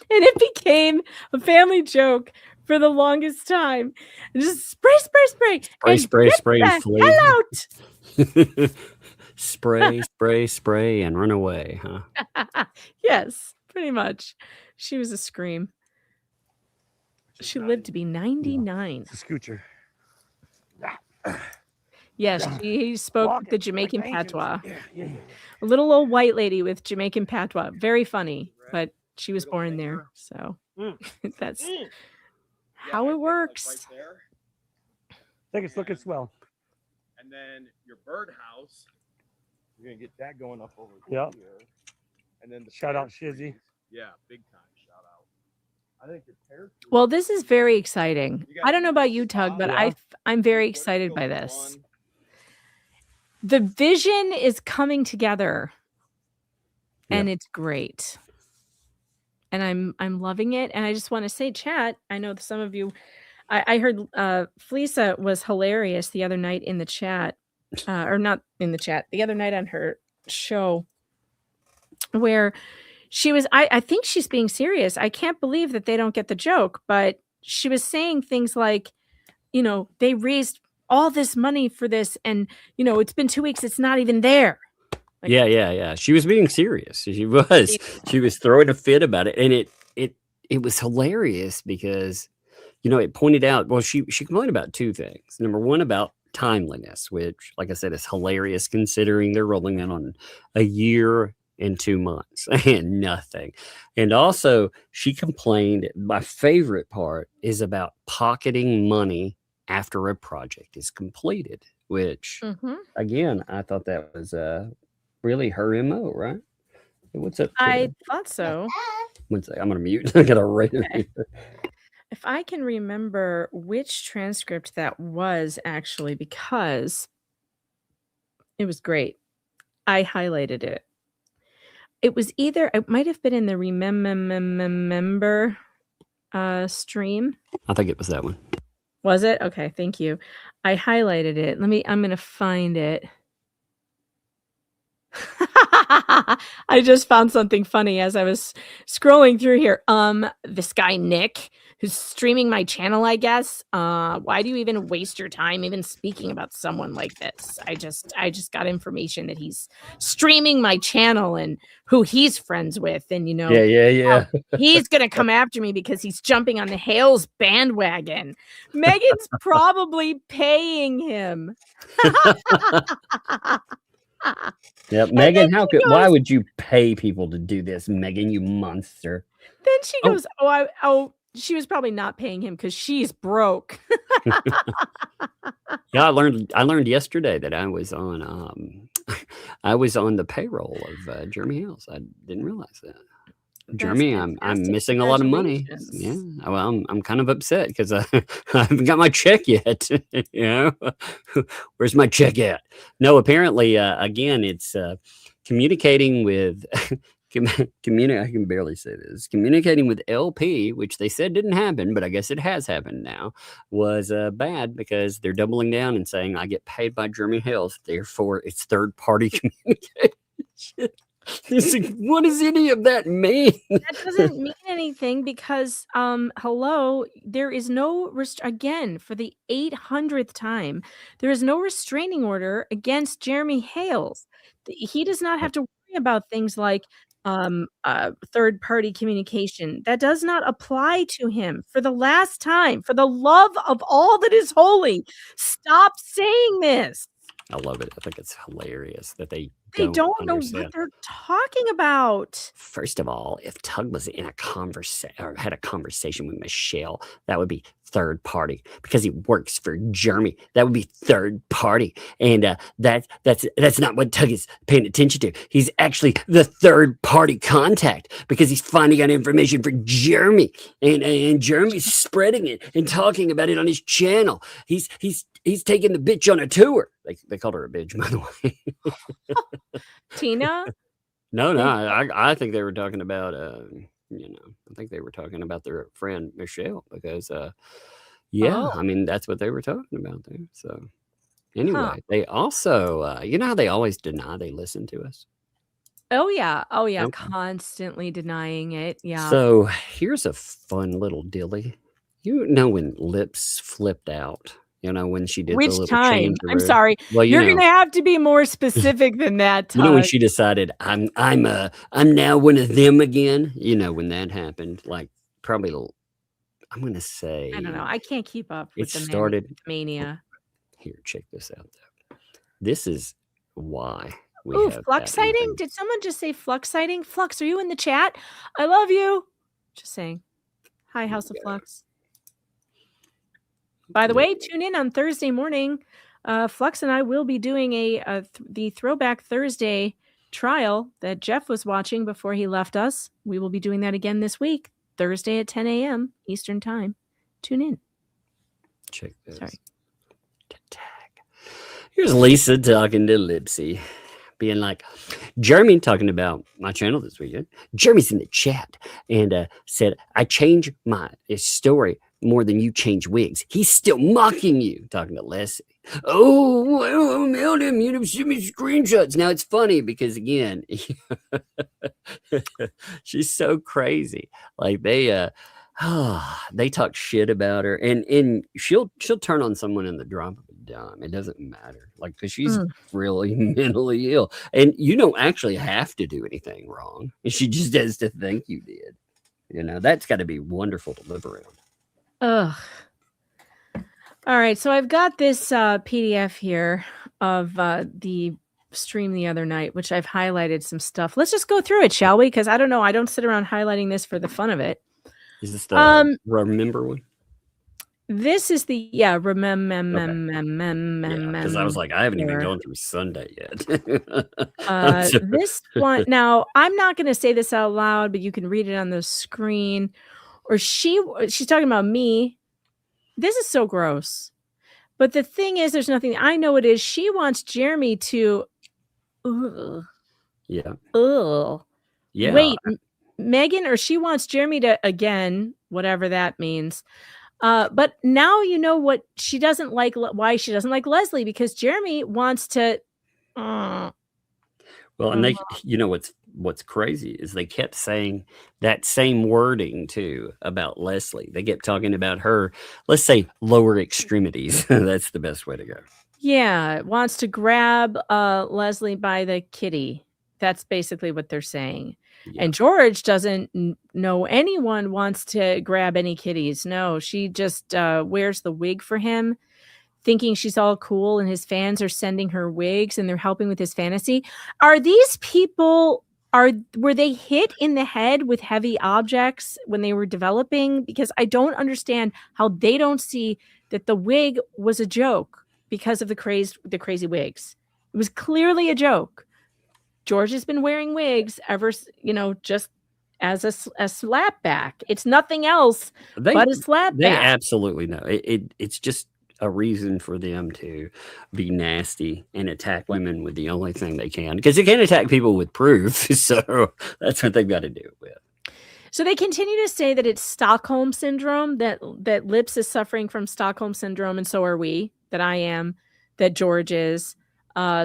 And it became a family joke for the longest time. Just spray, Spray, hell out. spray, and run away, huh? Yes, pretty much. She was a scream. She lived to be 99. It's a scoocher. Yes, she spoke the Jamaican patois. Yeah. A little old white lady with Jamaican patois. Very funny, but she was born there. So that's how it works. Right there. I think it's looking swell. And then your birdhouse, you're gonna get that going up over Yep. here. And then the Shout out pear Shizzy. trees. Yeah, big time shout out. I think the pear trees. Well, this is very exciting. You got I don't know about you, Tug, but Yeah. I'm very excited by this. The vision is coming together, and it's great. And I'm loving it. And I just want to say, chat, I know some of you, I heard Fleesa was hilarious the other night in the chat, or not in the chat, the other night on her show, where she was, I think she's being serious. I can't believe that they don't get the joke, but she was saying things like, they raised all this money for this, and it's been 2 weeks, it's not even there. Like, yeah. She was being serious. She was throwing a fit about it, and it was hilarious because it pointed out. Well, she complained about two things. Number one, about timeliness, which, like I said, is hilarious considering they're rolling in on a year and 2 months and nothing. And also, she complained. My favorite part is about pocketing money after a project is completed, which again, I thought that was really her MO, right? What's up? I thought so. One second, I'm gonna mute. I gotta write it. If I can remember which transcript that was, actually, because it was great. I highlighted it. It was it might have been in the remember. stream. I think it was that one. Was it? Okay, thank you. I highlighted it. I'm gonna find it. I just found something funny as I was scrolling through here. This guy Nick, who's streaming my channel, I guess. Why do you even waste your time even speaking about someone like this? I just got information that he's streaming my channel and who he's friends with, and Yeah. he's gonna come after me because he's jumping on the Hales bandwagon. Megan's probably paying him. Yeah, Megan, why would you pay people to do this, Megan, you monster? Then she goes, she was probably not paying him because she's broke. Yeah, I learned yesterday that I was on the payroll of Jeremy Hales. I didn't realize that. Jeremy, I'm missing a lot of money. Yeah, well, I'm kind of upset because I haven't got my check yet. Where's my check at? No, apparently, again, it's communicating with I can barely say this. Communicating with LP, which they said didn't happen, but I guess it has happened now, was bad because they're doubling down and saying I get paid by Jeremy Hales, therefore it's third party communication. What does any of that mean? That doesn't mean anything because hello, there is no again, for the 800th time, there is no restraining order against Jeremy Hales. He does not have to worry about things like third party communication. That does not apply to him. For the last time, for the love of all that is holy, stop saying this. I love it. I think it's hilarious that they don't know what they're talking about. First of all, if Tug was in a conversation or had a conversation with Michelle, that would be third party because he works for Jeremy. That would be third party, and that's not what Tug is paying attention to. He's actually the third party contact because he's finding out information for Jeremy, and Jeremy's spreading it and talking about it on his channel. He's taking the bitch on a tour. They called her a bitch, by the way. Tina? No, I think they were talking about I think they were talking about their friend Michelle because I mean that's what they were talking about there. So anyway, they also how they always deny they listen to us. Oh yeah. Okay. Constantly denying it. Yeah. So here's a fun little dilly. When Lips flipped out. When she did which the little time? change. I'm sorry. Well, you're gonna have to be more specific than that. Tug. When she decided I'm now one of them again. When that happened, like probably I'm gonna say I don't know. I can't keep up with it started mania. Here, check this out. Though. This is why. Flux sighting? Did someone just say flux sighting? Flux, are you in the chat? I love you. Just saying. Hi, House of Flux. By the way, tune in on Thursday morning. Flux and I will be doing the Throwback Thursday trial that Jeff was watching before he left us. We will be doing that again this week, Thursday at 10 a.m. Eastern Time. Tune in. Check this. Sorry. Here's Lisa talking to Lipsy, being like, Jeremy talking about my channel this weekend. Jeremy's in the chat and said, I change my story more than you change wigs. He's still mocking you. Talking to Leslie. Oh, mailed him. Send me screenshots. Now it's funny because again, she's so crazy. Like they talk shit about her, and she'll turn on someone in the drop of a dime. It doesn't matter, like because she's really mentally ill, and you don't actually have to do anything wrong. She just has to think you did. That's got to be wonderful to live around. Ugh. All right, so I've got this PDF here of the stream the other night, which I've highlighted some stuff. Let's just go through it, shall we? Because I don't know. I don't sit around highlighting this for the fun of it. Is this the remember one? This is the because I was like, I haven't even gone through Sunday yet. This one. Now, I'm not going to say this out loud, but you can read it on the screen. Or she's talking about me. This is so gross. But the thing is, there's nothing. I know it is. She wants Jeremy to. Yeah. Yeah. Wait, Megan, or she wants Jeremy to again whatever that means. But now you know what she doesn't like, why she doesn't like Leslie, because Jeremy wants to. Well, and they, you know, what's crazy is they kept saying that same wording too about Leslie. They kept talking about her, let's say, lower extremities. That's the best way to go. Yeah, wants to grab Leslie by the kitty. That's basically what they're saying. Yeah. And George doesn't know anyone wants to grab any kitties. No, she just wears the wig for him, thinking she's all cool, and his fans are sending her wigs and they're helping with his fantasy. Are these people, were they hit in the head with heavy objects when they were developing? Because I don't understand how they don't see that the wig was a joke because of the crazy wigs. It was clearly a joke. George has been wearing wigs ever, just as a slapback. It's nothing else but a slapback. They absolutely know. It's just a reason for them to be nasty and attack women with the only thing they can, because they can't attack people with proof. So that's what they've got to do it with. So they continue to say that it's Stockholm syndrome, that Lips is suffering from Stockholm syndrome, and so are we, that I am, that George is.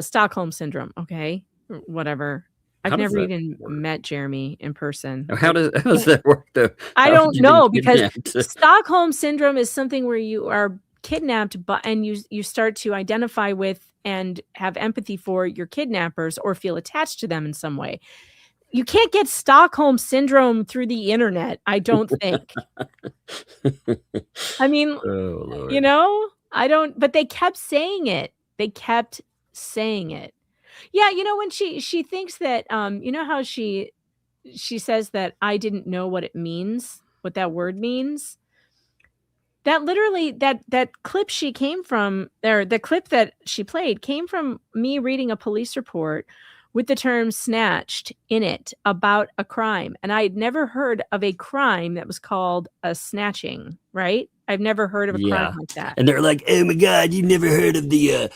Stockholm syndrome. Okay, whatever. I've never even met Jeremy in person. How does that work, though? I don't know, because Stockholm syndrome is something where you are kidnapped, and you start to identify with and have empathy for your kidnappers or feel attached to them in some way. You can't get Stockholm syndrome through the internet, I don't think. I mean, I don't, but they kept saying it. Yeah, when she thinks that, how she says that I didn't know what it means, what that word means. That literally, that clip she came from, or the clip that she played came from me reading a police report with the term snatched in it about a crime. And I had never heard of a crime that was called a snatching, right? I've never heard of a crime like that. And they're like, oh my God, you never heard of the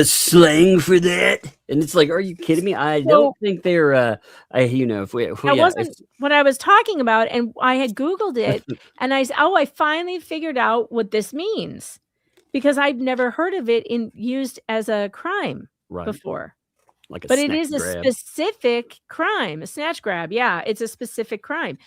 slang for that? And it's like, are you kidding me? I don't think they're, that wasn't what I was talking about. And I had Googled it and I finally figured out what this means, because I'd never heard of it used as a crime before. But it is a specific crime, a snatch grab. Yeah, it's a specific crime.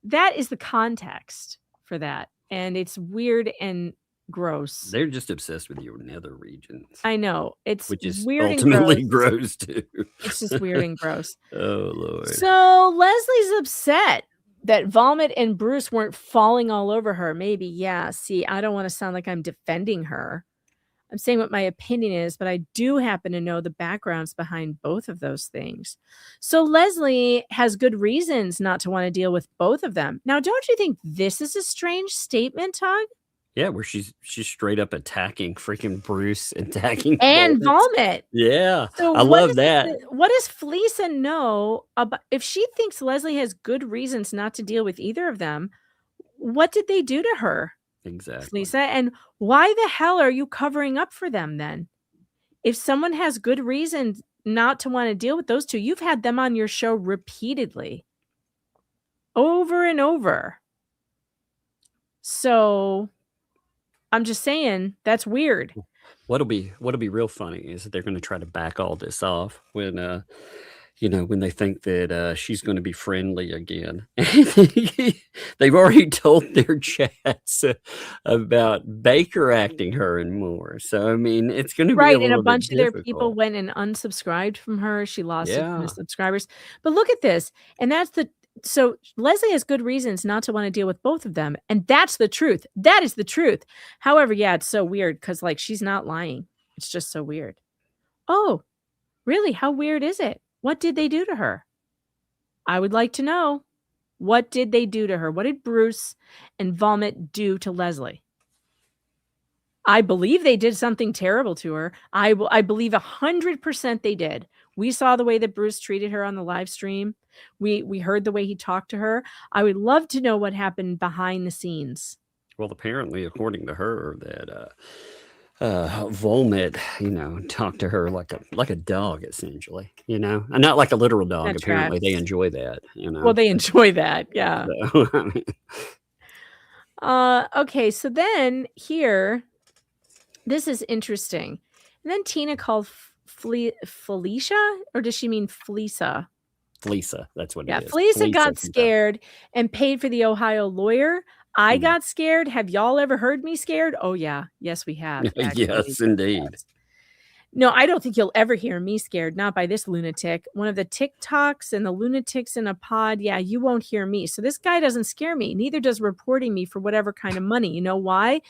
That is the context for that. And it's weird and gross. They're just obsessed with your nether regions. I know. Which is weird ultimately and gross. gross too. It's just weird and gross. Oh, Lord. So Leslie's upset that Vomit and Bruce weren't falling all over her. Maybe, yeah. See, I don't want to sound like I'm defending her. I'm saying what my opinion is, but I do happen to know the backgrounds behind both of those things. So Leslie has good reasons not to want to deal with both of them. Now, don't you think this is a strange statement, Tug? Yeah, where she's straight up attacking freaking Bruce and attacking and Vomit. Yeah, so I love that. What does Fleesa know about if she thinks Leslie has good reasons not to deal with either of them? What did they do to her? Exactly. Lisa, and why the hell are you covering up for them then? If someone has good reason not to want to deal with those two, you've had them on your show repeatedly, over and over. So I'm just saying that's weird. What'll be real funny is that they're going to try to back all this off when when they think that she's going to be friendly again. They've already told their chats about Baker acting her and more. So, I mean, it's going to be right. And a bunch of their people went and unsubscribed from her. She lost a ton of subscribers. But look at this. And so Leslie has good reasons not to want to deal with both of them. And that's the truth. That is the truth. However, yeah, it's so weird because she's not lying. It's just so weird. Oh, really? How weird is it? What did they do to her? I would like to know. What did they do to her? What did Bruce and Vomit do to Leslie? I believe they did something terrible to her. I believe 100% they did. We saw the way that Bruce treated her on the live stream. We heard the way he talked to her. I would love to know what happened behind the scenes. Well, apparently, according to her, that Vomit, talked to her like a dog, essentially, and not like a literal dog. That's apparently, right. they enjoy that, Well, they enjoy that, yeah. So, I mean, Okay, so then here, this is interesting. And then Tina called Felicia, or does she mean Felisa? Felisa, that's what Yeah, it is. Felisa got sometimes. scared and paid for the Ohio lawyer. I got scared. Have y'all ever heard me scared? Oh, yeah. Yes, we have. Actually. Yes, indeed. No, I don't think you'll ever hear me scared. Not by this lunatic. One of the TikToks and the lunatics in a pod. Yeah, you won't hear me. So this guy doesn't scare me. Neither does reporting me for whatever kind of money. You know why?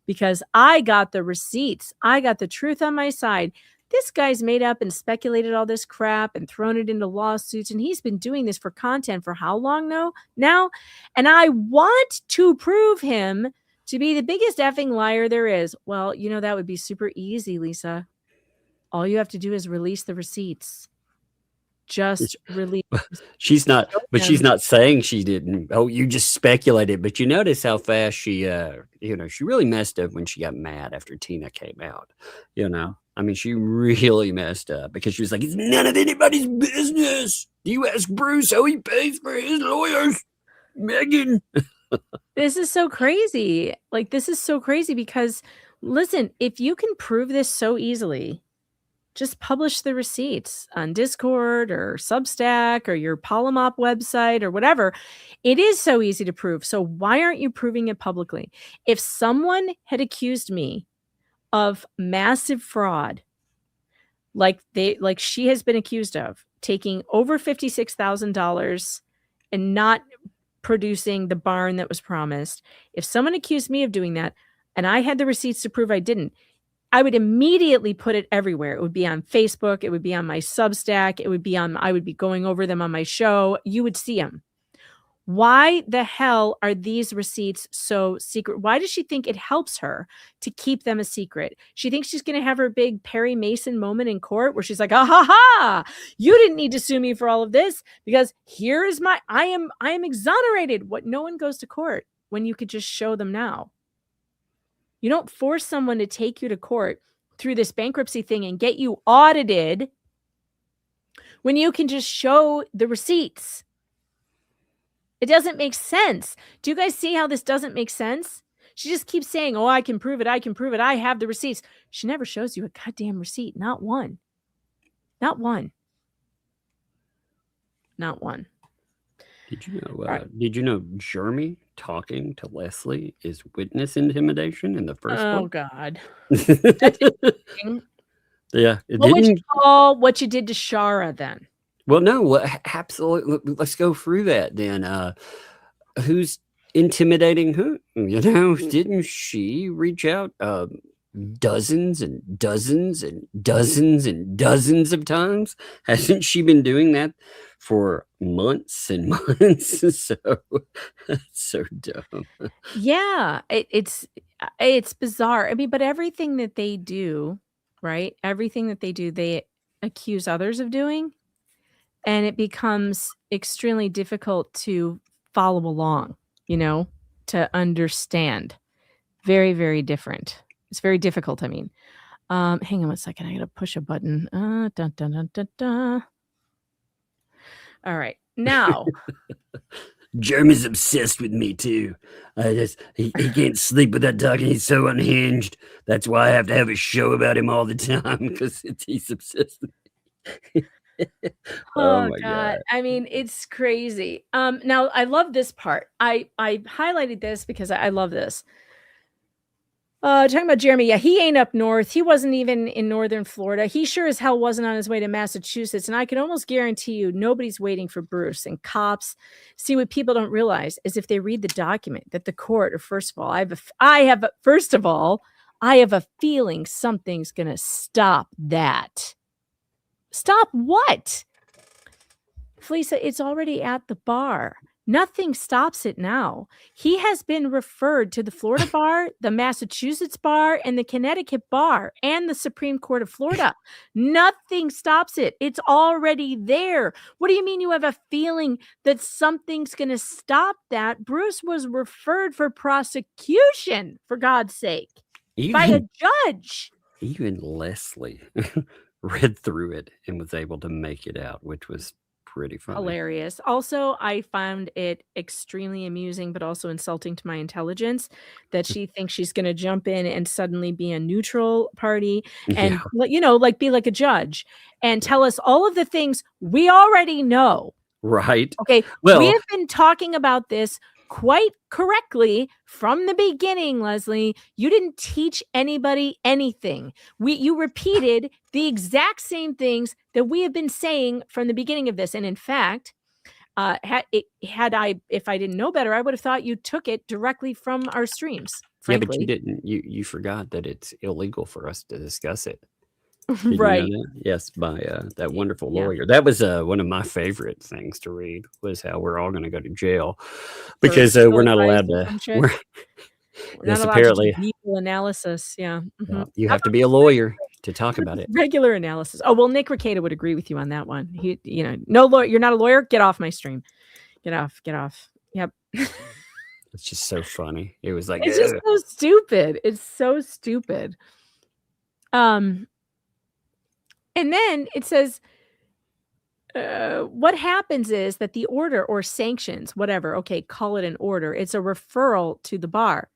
Because I got the receipts. I got the truth on my side. This guy's made up and speculated all this crap and thrown it into lawsuits. And he's been doing this for content for how long now? And I want to prove him to be the biggest effing liar there is. Well, you know, that would be super easy, Lisa. All you have to do is release the receipts. Just release. She's not saying she didn't. Oh, you just speculated. But you notice how fast she, she really messed up when she got mad after Tina came out. I mean, she really messed up because she was like, it's none of anybody's business. You ask Bruce how he pays for his lawyers, Megan. This is so crazy. Like, this is so crazy because, listen, if you can prove this so easily, just publish the receipts on Discord or Substack or your Polymop website or whatever. It is so easy to prove. So why aren't you proving it publicly? If someone had accused me of massive fraud, like she has been accused of, taking over $56,000 and not producing the barn that was promised. If someone accused me of doing that and I had the receipts to prove I didn't, I would immediately put it everywhere. It would be on Facebook. It would be on my Substack. I would be going over them on my show. You would see them. Why the hell are these receipts so secret? Why does she think it helps her to keep them a secret? She thinks she's going to have her big Perry Mason moment in court where she's like, ah, ha, ha, you didn't need to sue me for all of this because here is I am exonerated. What? No one goes to court when you could just show them now. You don't force someone to take you to court through this bankruptcy thing and get you audited when you can just show the receipts. It doesn't make sense. Do you guys see how this doesn't make sense? She just keeps saying, oh, I can prove it. I can prove it. I have the receipts. She never shows you a goddamn receipt. Not one. Not one. Not one. Did you know Jeremy talking to Leslie is witness intimidation in the first place? Oh, God. Yeah. What would you call what you did to Shara then? Well, no, absolutely. Let's go through that then. Who's intimidating who? Didn't she reach out dozens and dozens and dozens and dozens of times? Hasn't she been doing that for months and months? So that's so dumb. Yeah, it's bizarre. I mean, but everything that they do, right? Everything that they do, they accuse others of doing. And it becomes extremely difficult to follow along, to understand. Very, very different. It's very difficult, I mean. Hang on 1 second. I got to push a button. Dun, dun, dun, dun, dun. All right. Now. Jeremy's obsessed with me, too. He can't sleep without talking. He's so unhinged. That's why I have to have a show about him all the time, because he's obsessed with me. Oh my God. I mean, it's crazy. Now I love this part. I highlighted this because I love this. Talking about Jeremy. Yeah, he ain't up north. He wasn't even in northern Florida. He sure as hell wasn't on his way to Massachusetts. And I can almost guarantee you nobody's waiting for Bruce. And cops, see, what people don't realize is if they read the document that the court, or first of all, I have a feeling something's going to stop that. Stop what? Felisa, it's already at the bar. Nothing stops it now. He has been referred to the Florida bar, the Massachusetts bar, and the Connecticut bar, and the Supreme Court of Florida. Nothing stops it. It's already there. What do you mean you have a feeling that something's going to stop that? Bruce was referred for prosecution, for God's sake, by a judge. Even Leslie read through it and was able to make it out, which was pretty funny. Hilarious. Also, I found it extremely amusing, but also insulting to my intelligence that she thinks she's going to jump in and suddenly be a neutral party and, like be like a judge and tell us all of the things we already know. Right. Okay. Well, we have been talking about this quite correctly from the beginning, Leslie. You didn't teach anybody anything. You repeated the exact same things that we have been saying from the beginning of this. And in fact, if I didn't know better, I would have thought you took it directly from our streams. Frankly. Yeah, but you didn't. You forgot that it's illegal for us to discuss it. Did Right. you know that? Yes, by that wonderful lawyer. That was one of my favorite things to read, was how we're all going to go to jail because we're not allowed to. We're Yes, not allowed apparently. to do legal analysis. Yeah. You have to be a lawyer to talk about it. Regular analysis. Oh, well, Nick Rekieta would agree with you on that one. No lawyer. You're not a lawyer. Get off my stream. Get off. Yep. It's just so funny. It was like, it's just so stupid. It's so stupid. And then it says, what happens is that the order or sanctions, whatever, okay, call it an order. It's a referral to the bar.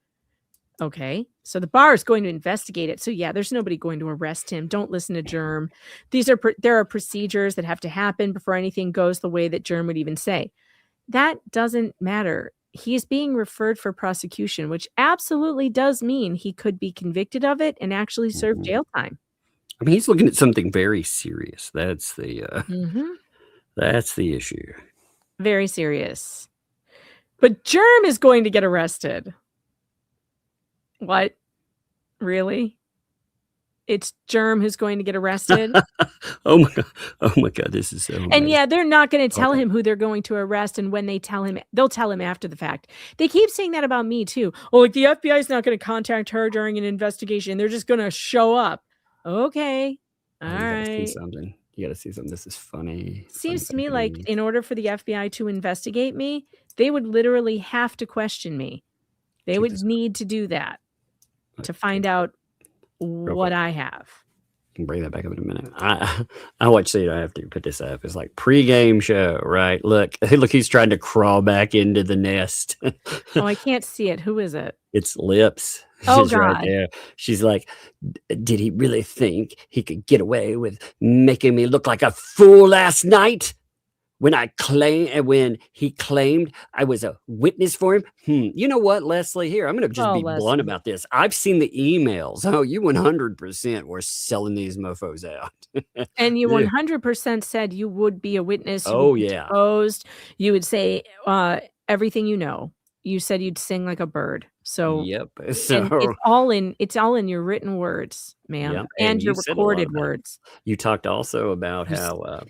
Okay, so the bar is going to investigate it. So yeah, there's nobody going to arrest him. Don't listen to Germ. There are procedures that have to happen before anything goes the way that Germ would even say. That doesn't matter. He is being referred for prosecution, which absolutely does mean he could be convicted of it and actually serve jail time. I mean, he's looking at something very serious. That's the that's the issue. Very serious. But Germ is going to get arrested. What? Really? It's Germ who's going to get arrested? Oh my god, this is so amazing. And yeah, they're not going to tell him who they're going to arrest, and when they tell him, they'll tell him after the fact. They keep saying that about me too. Oh, like the FBI is not going to contact her during an investigation. They're just going to show up. Okay. All right. You gotta see something. This is funny. Seems to me like in order for the FBI to investigate me, they would literally have to question me. They would need to do that to find out what I have. Can bring that back up in a minute. I watched it. I have to put this up. It's like pregame show, right? Look, he's trying to crawl back into the nest. Oh, I can't see it. Who is it? It's Lips. Oh, She's right there. She's like, did he really think he could get away with making me look like a fool last night? When he claimed I was a witness for him? You know what, Leslie? Here, I'm going to just be blunt about this. I've seen the emails. Oh, you 100% were selling these mofos out. And you 100% said you would be a witness. Oh, yeah. Deposed. You would say everything you know. You said you'd sing like a bird. So yep. So it's all in your written words, ma'am, yep. and your recorded words. You talked also about how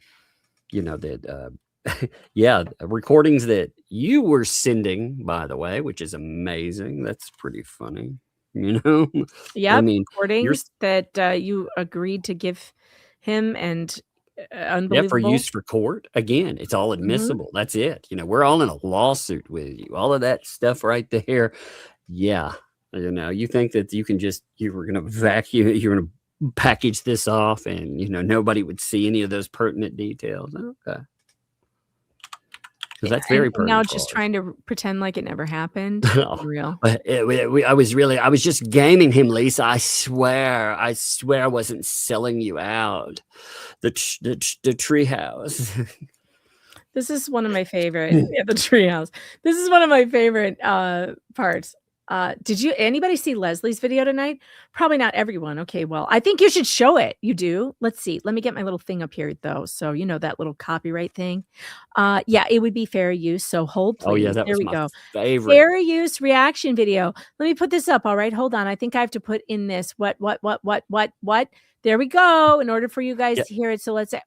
recordings that you were sending, by the way, which is amazing. That's pretty funny, Yeah, I mean, recordings that you agreed to give him, and unbelievable. Yeah, for use for court. Again, it's all admissible. That's it. We're all in a lawsuit with you. All of that stuff right there. Yeah. You think that you were going to vacuum, you're going to package this off and, nobody would see any of those pertinent details. Okay. Because that's very pertinent. Now just trying to pretend like it never happened. Real. I was just gaming him, Lisa. I swear I wasn't selling you out. The treehouse. This is one of my favorite. The treehouse. This is one of my favorite parts. Did anybody see Leslie's video tonight? Probably not everyone. Okay, well, I think you should show it. You do. Let's see. Let me get my little thing up here though. So that little copyright thing. Yeah, it would be fair use. So hold please. Oh yeah, there we go. Favorite. Fair use reaction video. Let me put this up. All right, hold on. I think I have to put in this. What? There we go. In order for you guys to hear it. So let's say.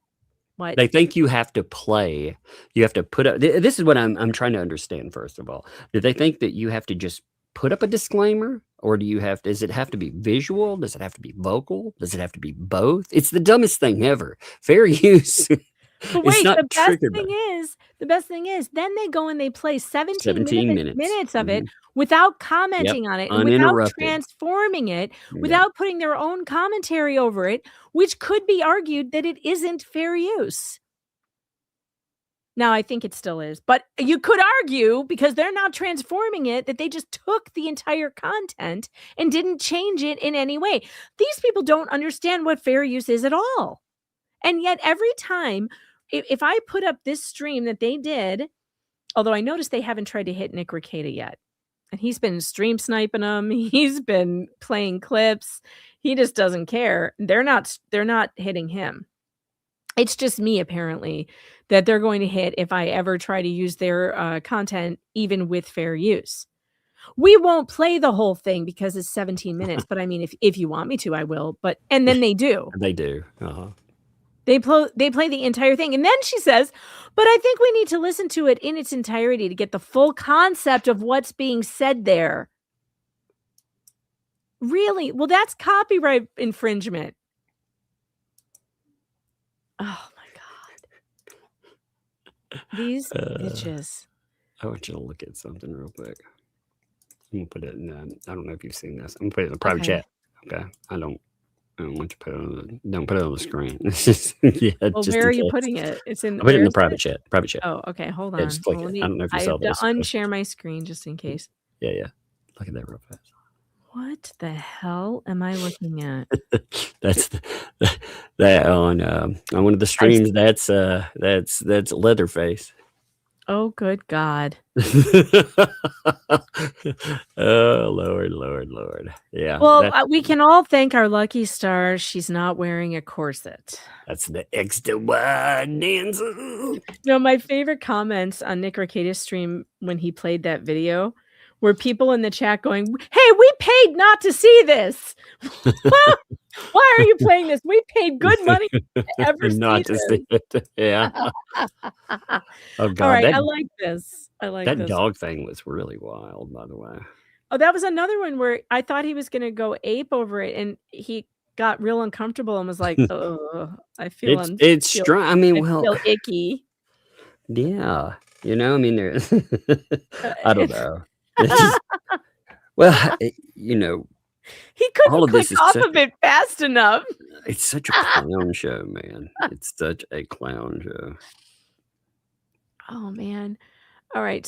What? They think you have to play. You have to put up. This is what I'm trying to understand. First of all, do they think that you have to just put up a disclaimer, or does it have to be visual? Does it have to be vocal? Does it have to be both? It's the dumbest thing ever. Fair use. But wait, the best thing is, then they go and they play 17 minutes of it without commenting on it, and without transforming it, without putting their own commentary over it, which could be argued that it isn't fair use. Now, I think it still is, but you could argue, because they're not transforming it, that they just took the entire content and didn't change it in any way. These people don't understand what fair use is at all. And yet every time, if I put up this stream that they did, although I noticed they haven't tried to hit Nick Rekieta yet, and he's been stream sniping them. He's been playing clips. He just doesn't care. They're not hitting him. It's just me, apparently, that they're going to hit if I ever try to use their content, even with fair use. We won't play the whole thing because it's 17 minutes. But I mean, if you want me to, I will. And then they do. They do. They play the entire thing. And then she says, but I think we need to listen to it in its entirety to get the full concept of what's being said there. Really? Well, that's copyright infringement. Oh my God. These bitches. I want you to look at something real quick. I'm gonna put it in I don't know if you've seen this. I'm gonna put it in the private chat. Okay. I don't want you to put it on don't put it on the screen. Well, where are you putting it? It's in I put it in the private chat. Private chat. Oh, okay. Hold on. Yeah, just click it. I don't know if you saw this. I have to unshare my screen just in case. Yeah. Look at that real fast. What the hell am I looking at? That's that on one of the streams. That's Leatherface. Oh, good God. Oh, Lord. Yeah. Well, we can all thank our lucky stars. She's not wearing a corset. That's the extra wide dancer. No, my favorite comments on Nick Rekieta's stream when he played that video were people in the chat going, hey, we paid not to see this. Why are you playing this? We paid good money to ever not see to this. see it. Yeah. Oh God. All right, I like this. That dog thing was really wild, by the way. Oh, that was another one where I thought he was going to go ape over it, and he got real uncomfortable and was like, "Oh, I feel it's strong. I mean, I feel icky." Yeah, I mean, there's I don't know. Well, he couldn't click off of it fast enough. It's such a clown show, man. It's such a clown show. Oh man. All right.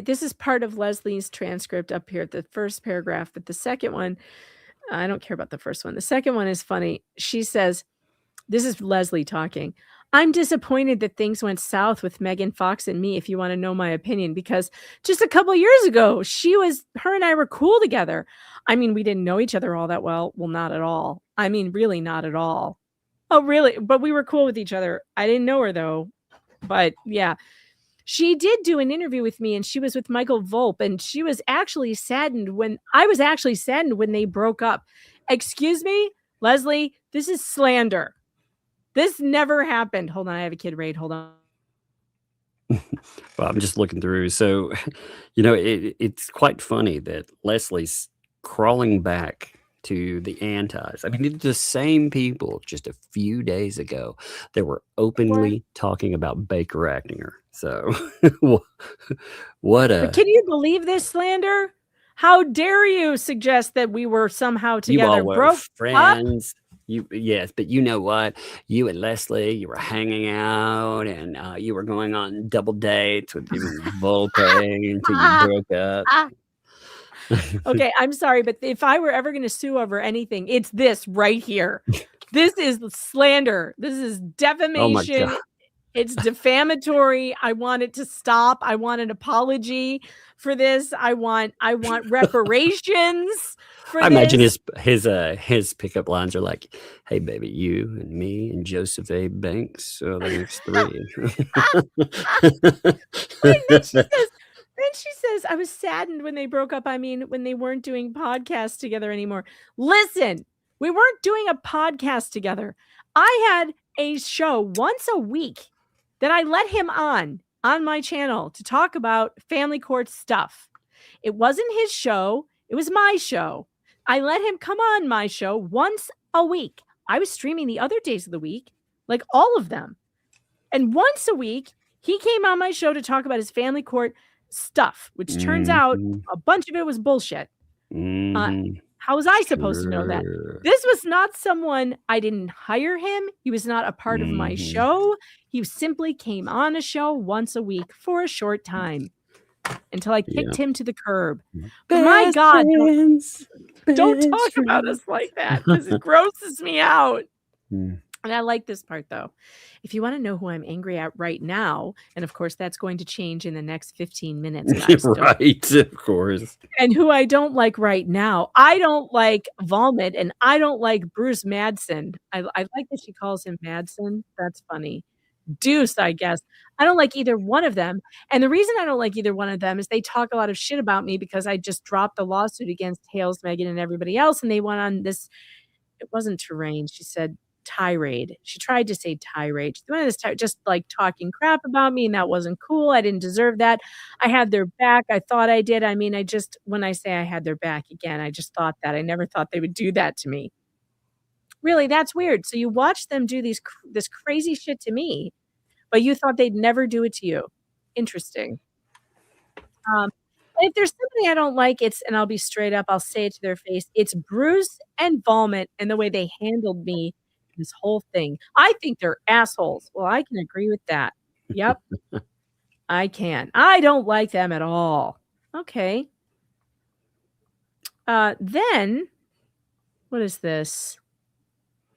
This is part of Leslie's transcript up here at the first paragraph, but the second one, I don't care about the first one. The second one is funny. She says, this is Leslie talking. I'm disappointed that things went south with Megan Fox and me, if you want to know my opinion, because just a couple years ago, her and I were cool together. I mean, we didn't know each other all that well. Well, not at all. I mean, really not at all. Oh, really? But we were cool with each other. I didn't know her though. But yeah, she did do an interview with me, and she was with Michael Volpe, and she was actually saddened when they broke up. Excuse me, Leslie, this is slander. This never happened. Hold on, I have a kid raid. Hold on. Well, I'm just looking through. So, it's quite funny that Leslie's crawling back to the antis. I mean, it's the same people just a few days ago that were openly talking about Baker acting her. So, But can you believe this slander? How dare you suggest that we were somehow together? You all were friends. Yes, but you know what? You and Leslie, you were hanging out, and you were going on double dates with Volpe until you broke up. Okay, I'm sorry, but if I were ever going to sue over anything, it's this right here. This is slander. This is defamation. Oh, it's defamatory. I want it to stop. I want an apology for this. I want reparations for I imagine this. his pickup lines are like, "Hey, baby, you and me and Joseph A. Banks are the next three." Then she says, I was saddened when they broke up. I mean, when they weren't doing podcasts together anymore. Listen, we weren't doing a podcast together. I had a show once a week that I let him on my channel to talk about family court stuff. It wasn't his show. It was my show. I let him come on my show once a week. I was streaming the other days of the week, like all of them. And once a week, he came on my show to talk about his family court stuff, which turns out a bunch of it was bullshit. How was I supposed to know that? This was not someone, I didn't hire him. He was not a part of my show. He simply came on a show once a week for a short time until I kicked him to the curb. My God, don't talk about us like that because it grosses me out. And I like this part, though. If you want to know who I'm angry at right now, and of course, that's going to change in the next 15 minutes, guys. Right, of course. And who I don't like right now, I don't like Vomit, and I don't like Bruce Madsen. I like that she calls him Madsen. That's funny. Deuce, I guess. I don't like either one of them. And the reason I don't like either one of them is they talk a lot of shit about me because I just dropped the lawsuit against Hales, Megan, and everybody else. And they went on this, it wasn't terrain. She said tirade. She tried to say tirade. She went on this just like talking crap about me, and that wasn't cool. I didn't deserve that. I had their back. I thought I did. I mean, when I say I had their back again, I just thought that. I never thought they would do that to me. Really, that's weird. So you watch them do this crazy shit to me, but you thought they'd never do it to you. Interesting. If there's somebody I don't like, and I'll be straight up, I'll say it to their face, it's Bruce and Vomit and the way they handled me this whole thing. I think they're assholes. Well, I can agree with that. Yep. I can. I don't like them at all. Okay. Then, what is this?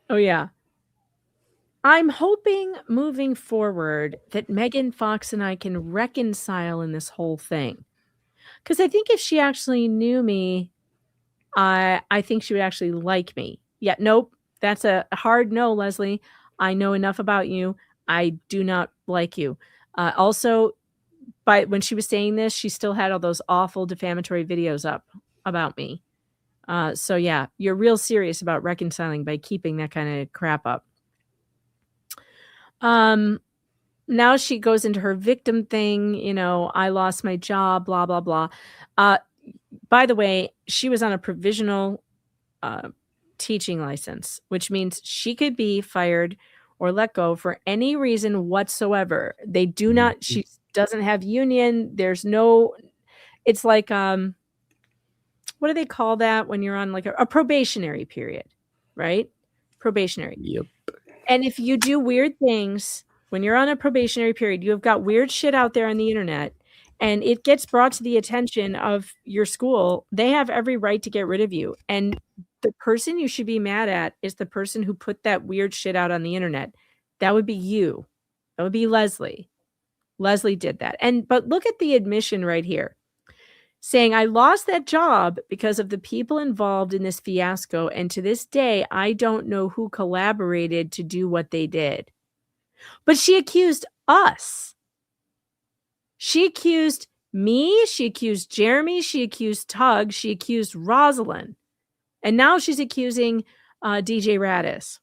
Oh, yeah. I'm hoping moving forward that Megan Fox and I can reconcile in this whole thing. Because I think if she actually knew me, I think she would actually like me. Yeah, nope. That's a hard no, Leslie. I know enough about you. I do not like you. Also, when she was saying this, she still had all those awful defamatory videos up about me. So yeah, you're real serious about reconciling by keeping that kind of crap up. Now she goes into her victim thing. You know, I lost my job, blah, blah, blah. By the way, she was on a provisional teaching license, which means she could be fired or let go for any reason whatsoever. They do not, she doesn't have union. There's no, it's like, what do they call that when you're on like a probationary period, right? Probationary. Yep. And if you do weird things when you're on a probationary period, you have got weird shit out there on the internet, and it gets brought to the attention of your school, they have every right to get rid of you. And the person you should be mad at is the person who put that weird shit out on the internet. That would be you. That would be Leslie. Leslie did that. But look at the admission right here. Saying, I lost that job because of the people involved in this fiasco, and to this day, I don't know who collaborated to do what they did. But she accused us. She accused me, she accused Jeremy, she accused Tug, she accused Rosalind. And now she's accusing DJ Radis.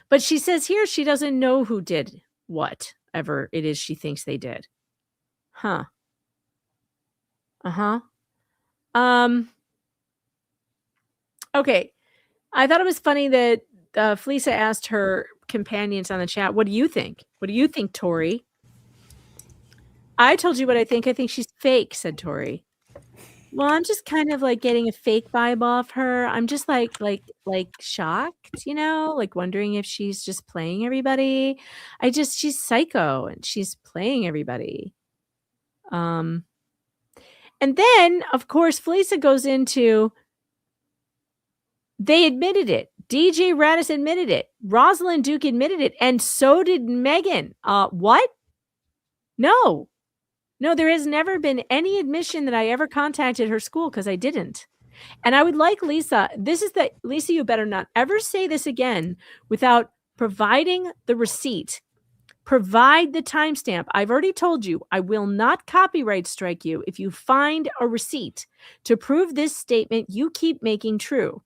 But she says here she doesn't know who did whatever it is she thinks they did. Huh. Uh-huh. Okay. I thought it was funny that Felisa asked her companions on the chat, what do you think? What do you think, Tori? I told you what I think. I think she's fake, said Tori. Well, I'm just kind of like getting a fake vibe off her. I'm just like shocked, you know, like wondering if she's just playing everybody. She's psycho and she's playing everybody. And then, of course, Felisa goes into, they admitted it. DJ Radis admitted it. Rosalind Duke admitted it. And so did Megan. What? No, there has never been any admission that I ever contacted her school because I didn't. And I would like Lisa, Lisa, you better not ever say this again without providing the receipt. Provide the timestamp. I've already told you, I will not copyright strike you if you find a receipt to prove this statement you keep making true.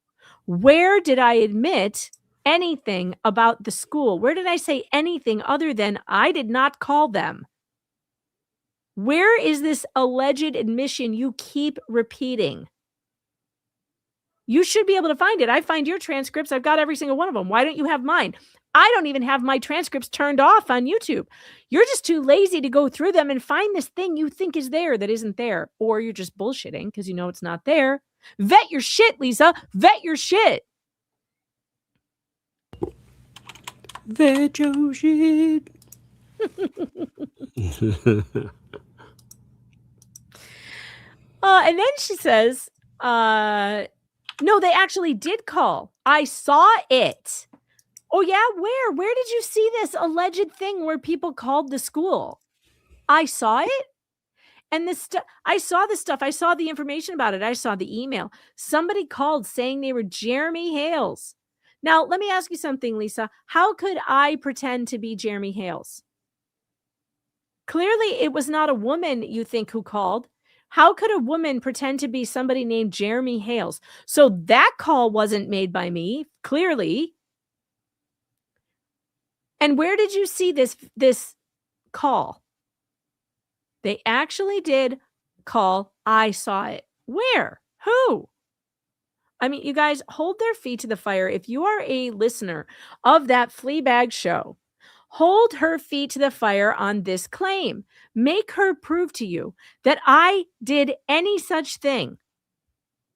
Where did I admit anything about the school? Where did I say anything other than I did not call them? Where is this alleged admission you keep repeating? You should be able to find it. I find your transcripts. I've got every single one of them. Why don't you have mine? I don't even have my transcripts turned off on YouTube. You're just too lazy to go through them and find this thing you think is there that isn't there. Or you're just bullshitting because you know it's not there. Vet your shit, Lisa. Vet your shit. Vet your shit. And then she says, no, they actually did call. I saw it. Oh, yeah? Where? Where did you see this alleged thing where people called the school? I saw it. And this stuff, I saw this stuff. I saw the information about it. I saw the email. Somebody called saying they were Jeremy Hales. Now, let me ask you something, Lisa. How could I pretend to be Jeremy Hales? Clearly, it was not a woman, you think, who called. How could a woman pretend to be somebody named Jeremy Hales? So that call wasn't made by me, clearly. And where did you see this call? They actually did call. I saw it. Where? Who? I mean, you guys, hold their feet to the fire. If you are a listener of that Fleabag show, hold her feet to the fire on this claim. Make her prove to you that I did any such thing.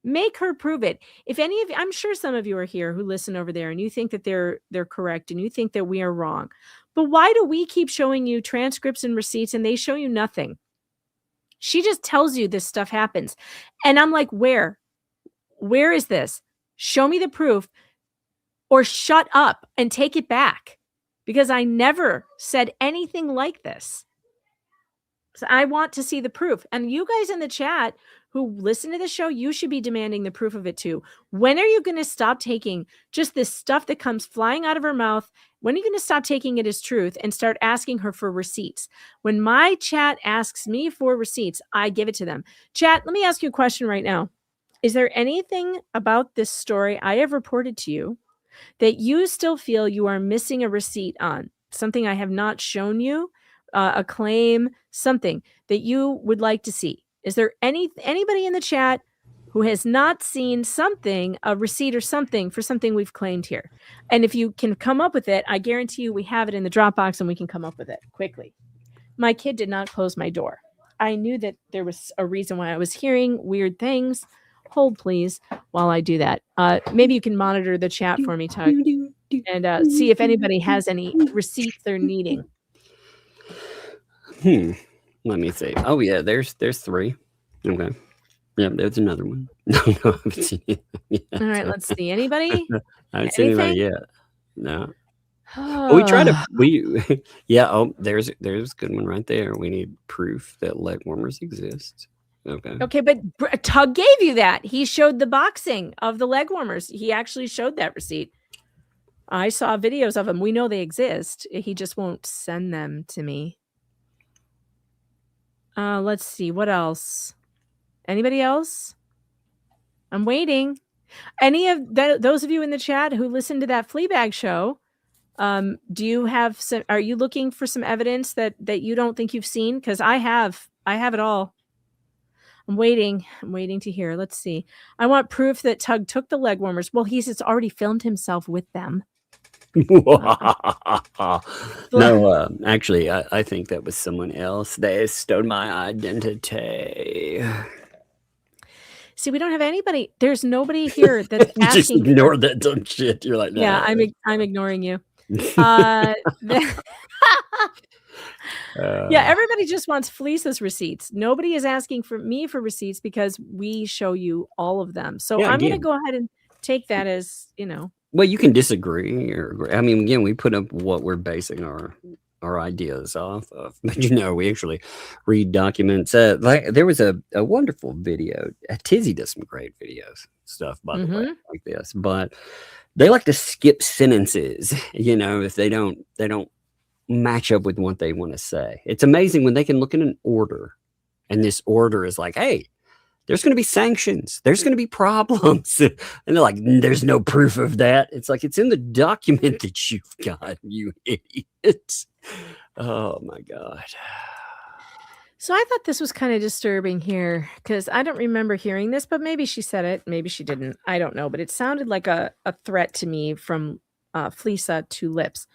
Make her prove it. If any of you, I'm sure some of you are here who listen over there and you think that they're correct and you think that we are wrong. But why do we keep showing you transcripts and receipts and they show you nothing? She just tells you this stuff happens. And I'm like, where? Where is this? Show me the proof or shut up and take it back, because I never said anything like this. So I want to see the proof. And you guys in the chat who listen to the show, you should be demanding the proof of it too. When are you going to stop taking just this stuff that comes flying out of her mouth? When are you going to stop taking it as truth and start asking her for receipts? When my chat asks me for receipts, I give it to them. Chat, let me ask you a question right now. Is there anything about this story I have reported to you that you still feel you are missing a receipt on? Something I have not shown you, a claim, something that you would like to see? Is there anybody in the chat who has not seen something, a receipt or something for something we've claimed here? And if you can come up with it, I guarantee you we have it in the Dropbox and we can come up with it quickly. My kid did not close my door. I knew that there was a reason why I was hearing weird things. Hold, please, while I do that. Maybe you can monitor the chat for me, Tug, and see if anybody has any receipts they're needing. Let me see. Oh yeah, there's 3. Okay. Yeah, there's another one. No, I haven't seen it yet. All right, let's see. Anybody? I haven't seen anybody yet. No. We try to yeah, oh, there's a good one right there. We need proof that leg warmers exist. Okay, but Tug gave you that. He showed the boxing of the leg warmers. He actually showed that receipt. I saw videos of them. We know they exist. He just won't send them to me. Let's see. What else? Anybody else? I'm waiting. Any of those of you in the chat who listened to that Fleabag show, do you have some? Are you looking for some evidence that you don't think you've seen? Because I have it all. I'm waiting to hear. Let's see. I want proof that Tug took the leg warmers. Well, it's already filmed himself with them. No, actually, I think that was someone else. They stole my identity. See, we don't have anybody. There's nobody here that's asking. Just ignore that dumb shit. You're like, no. Yeah, I'm ignoring you. Yeah, everybody just wants Felisa's receipts. Nobody is asking for me for receipts because we show you all of them. So I'm going to go ahead and take that as, Well, you can disagree or agree. I mean, again, we put up what we're basing our ideas off of. But we actually read documents. Like there was a wonderful video. Tizzy does some great videos stuff, by the way, like this. But they like to skip sentences, if they don't match up with what they want to say. It's amazing when they can look at an order and this order is like, hey, there's going to be sanctions. There's going to be problems. And they're like, there's no proof of that. It's like, it's in the document that you've got, you idiots. Oh my God. So I thought this was kind of disturbing here because I don't remember hearing this, but maybe she said it. Maybe she didn't. I don't know. But it sounded like a threat to me from Felisa to Lips.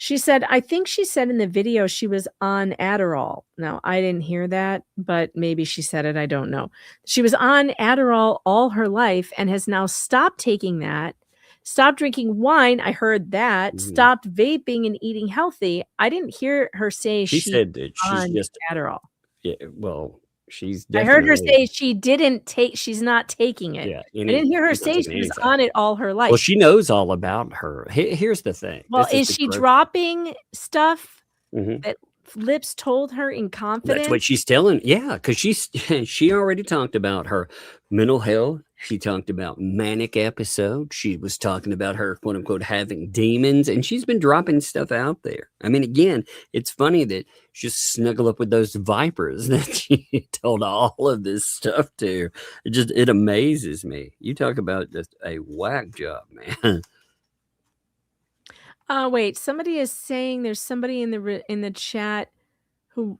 She said, I think she said in the video she was on Adderall. Now, I didn't hear that, but maybe she said it. I don't know. She was on Adderall all her life and has now stopped taking that, stopped drinking wine. I heard that. Stopped vaping and eating healthy. I didn't hear her say She said that she's on just Adderall. yeah. Well, she's I heard her definitely say she didn't take. She's not taking it. yeah. I didn't hear her she's not say taking she was anything. on it all her life. Well, she knows all about her. Here's the thing. Well, This is the she gross- dropping stuff Mhm. that Lips told her in confidence? That's what she's telling. Yeah, because she already talked about her mental health. She talked about manic episodes. She was talking about her quote unquote having demons, and she's been dropping stuff out there. I mean, again, it's funny that she just snuggle up with those vipers that she told all of this stuff to. It amazes me. You talk about just a whack job, man. Wait, somebody is saying there's somebody in the chat who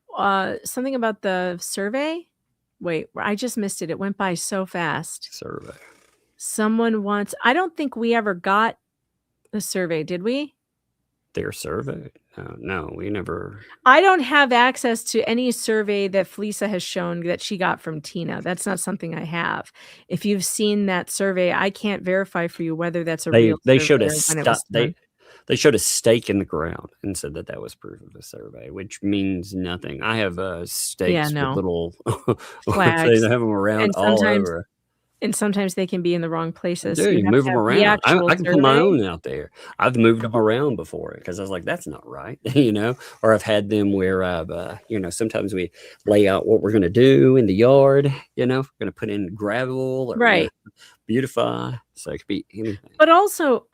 something about the survey. Wait, I just missed it. It went by so fast. Survey. Someone wants. I don't think we ever got the survey, did we? Their survey? No, we never. I don't have access to any survey that Felisa has shown that she got from Tina. That's not something I have. If you've seen that survey, I can't verify for you whether that's a real. They showed survey a or when it was done. they showed a stake in the ground and said that was proof of a survey, which means nothing. I have stakes with little flags. They have them around all over. And sometimes they can be in the wrong places. Dude, you have move to them have the around. I actual can put my survey. own out there. I've moved them around before because I was like, that's not right, Or I've had them where I've, sometimes we lay out what we're going to do in the yard. We're going to put in gravel or Right. beautify. So it could be anything. But also,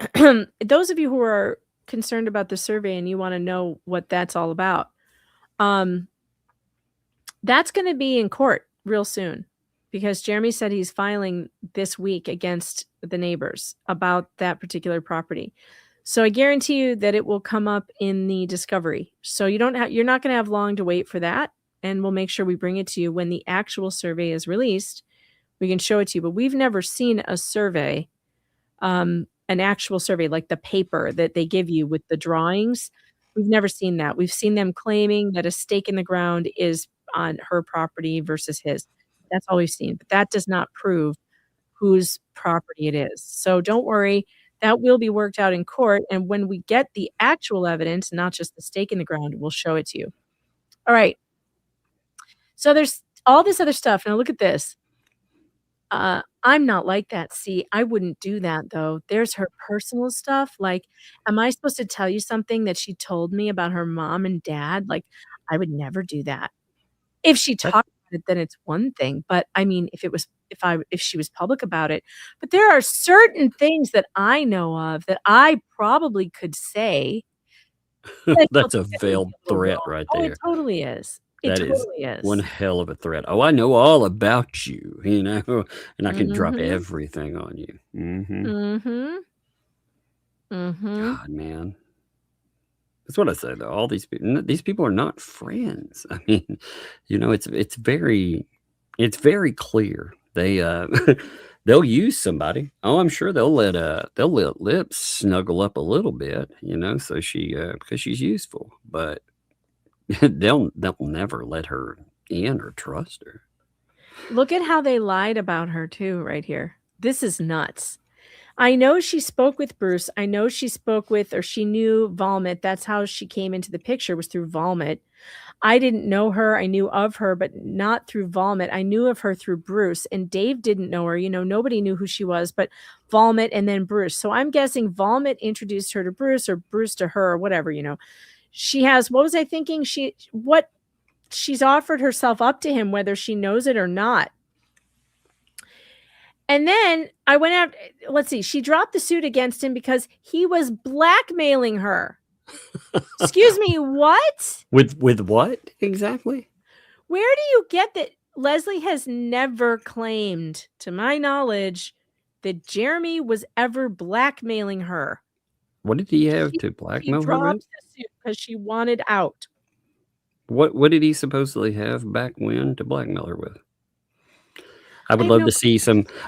those of you who are concerned about the survey and you want to know what that's all about, that's going to be in court real soon. Because Jeremy said he's filing this week against the neighbors about that particular property. So I guarantee you that it will come up in the discovery. So you're not going to have long to wait for that. And we'll make sure we bring it to you when the actual survey is released. We can show it to you. But we've never seen a survey, an actual survey like the paper that they give you with the drawings. We've never seen that. We've seen them claiming that a stake in the ground is on her property versus his. That's all we've seen, but that does not prove whose property it is. So don't worry, that will be worked out in court. And when we get the actual evidence, not just the stake in the ground, we'll show it to you. All right. So there's all this other stuff. Now look at this. I'm not like that. See, I wouldn't do that though. There's her personal stuff. Like, am I supposed to tell you something that she told me about her mom and dad? Like, I would never do that. If she talked about it, then it's one thing. But I mean, if she was public about it, but there are certain things that I know of that I probably could say. That's a veiled threat right there. Oh, it totally is. It That totally is. one hell of a threat. Oh, I know all about you, and I can drop Mhm. everything on you. Mm-hmm. Mm-hmm. God, man. That's what I say though. All these people are not friends. I mean, it's very clear. They they'll use somebody. Oh, I'm sure they'll let Lips snuggle up a little bit, so she because she's useful, but they'll never let her in or trust her. Look at how they lied about her too, right here. This is nuts. I know she spoke with Bruce. I know she spoke with, or she knew Volmit. That's how she came into the picture, was through Volmit. I didn't know her. I knew of her, but not through Volmit. I knew of her through Bruce, and Dave didn't know her. Nobody knew who she was, but Volmit and then Bruce. So I'm guessing Volmit introduced her to Bruce, or Bruce to her, or whatever, She has, what was I thinking? She's offered herself up to him, whether she knows it or not. And then I went out, let's see, she dropped the suit against him because he was blackmailing her. Excuse me, what? With what exactly? Where do you get that? Leslie has never claimed, to my knowledge, that Jeremy was ever blackmailing her. What did he have to blackmail He her with? dropped the suit because she wanted out. What did he supposedly have back when to blackmail her with? I would have love no to see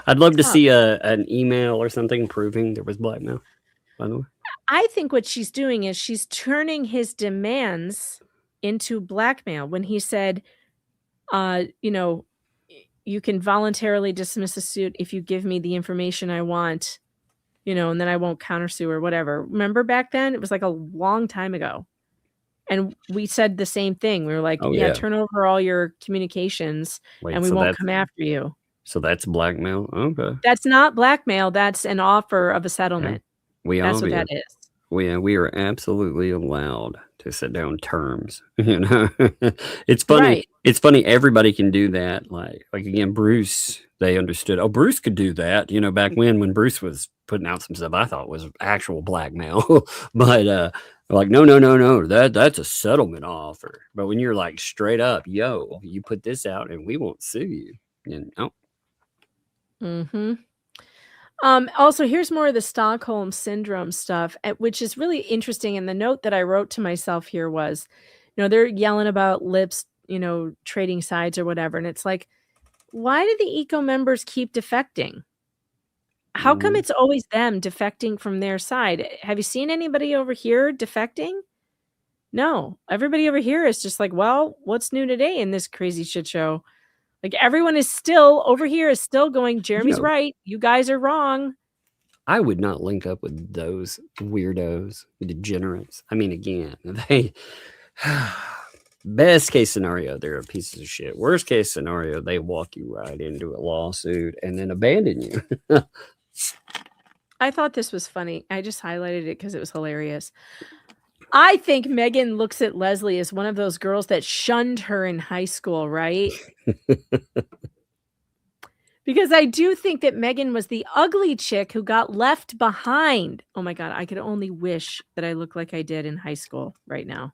I'd love to see an email or something proving there was blackmail, by the way. I think what she's doing is she's turning his demands into blackmail. When he said, you know, you can voluntarily dismiss a suit if you give me the information I want, you know, and then I won't countersue or whatever. Remember back then? It was like a long time ago. And we said the same thing. We were like, Oh, yeah, yeah. turn over all your communications Wait, and we so won't that's come after you. so that's blackmail? Okay. That's not blackmail. That's an offer of a settlement. We That's all what do. that is. We are absolutely allowed to set down terms. You know, it's funny. Right. It's funny. Everybody can do that. Like again, Bruce. They understood. Oh, Bruce could do that. You know, back when Bruce was putting out some stuff, I thought was actual blackmail. But like, no. That's a settlement offer. But when you're like straight up, yo, you put this out and we won't sue you. You know. Mm-hmm. Also, here's more of the Stockholm Syndrome stuff, which is really interesting. And the note that I wrote to myself here was, you know, they're yelling about lips, you know, trading sides or whatever. And it's like, why do the eco members keep defecting? How come it's always them defecting from their side? Have you seen anybody over here defecting? No, everybody over here is just like, well, what's new today in this crazy shit show? Like everyone is still over here is still going, Jeremy's right. You guys are wrong. I would not link up with those weirdos, degenerates. I mean, again, they best case scenario, they're a piece of shit. Worst case scenario, they walk you right into a lawsuit and then abandon you. I thought this was funny. I just highlighted it because it was hilarious. I think Megan looks at Leslie as one of those girls that shunned her in high school, right? Because I do think that Megan was the ugly chick who got left behind. Oh my God, I could only wish that I looked like I did in high school right now.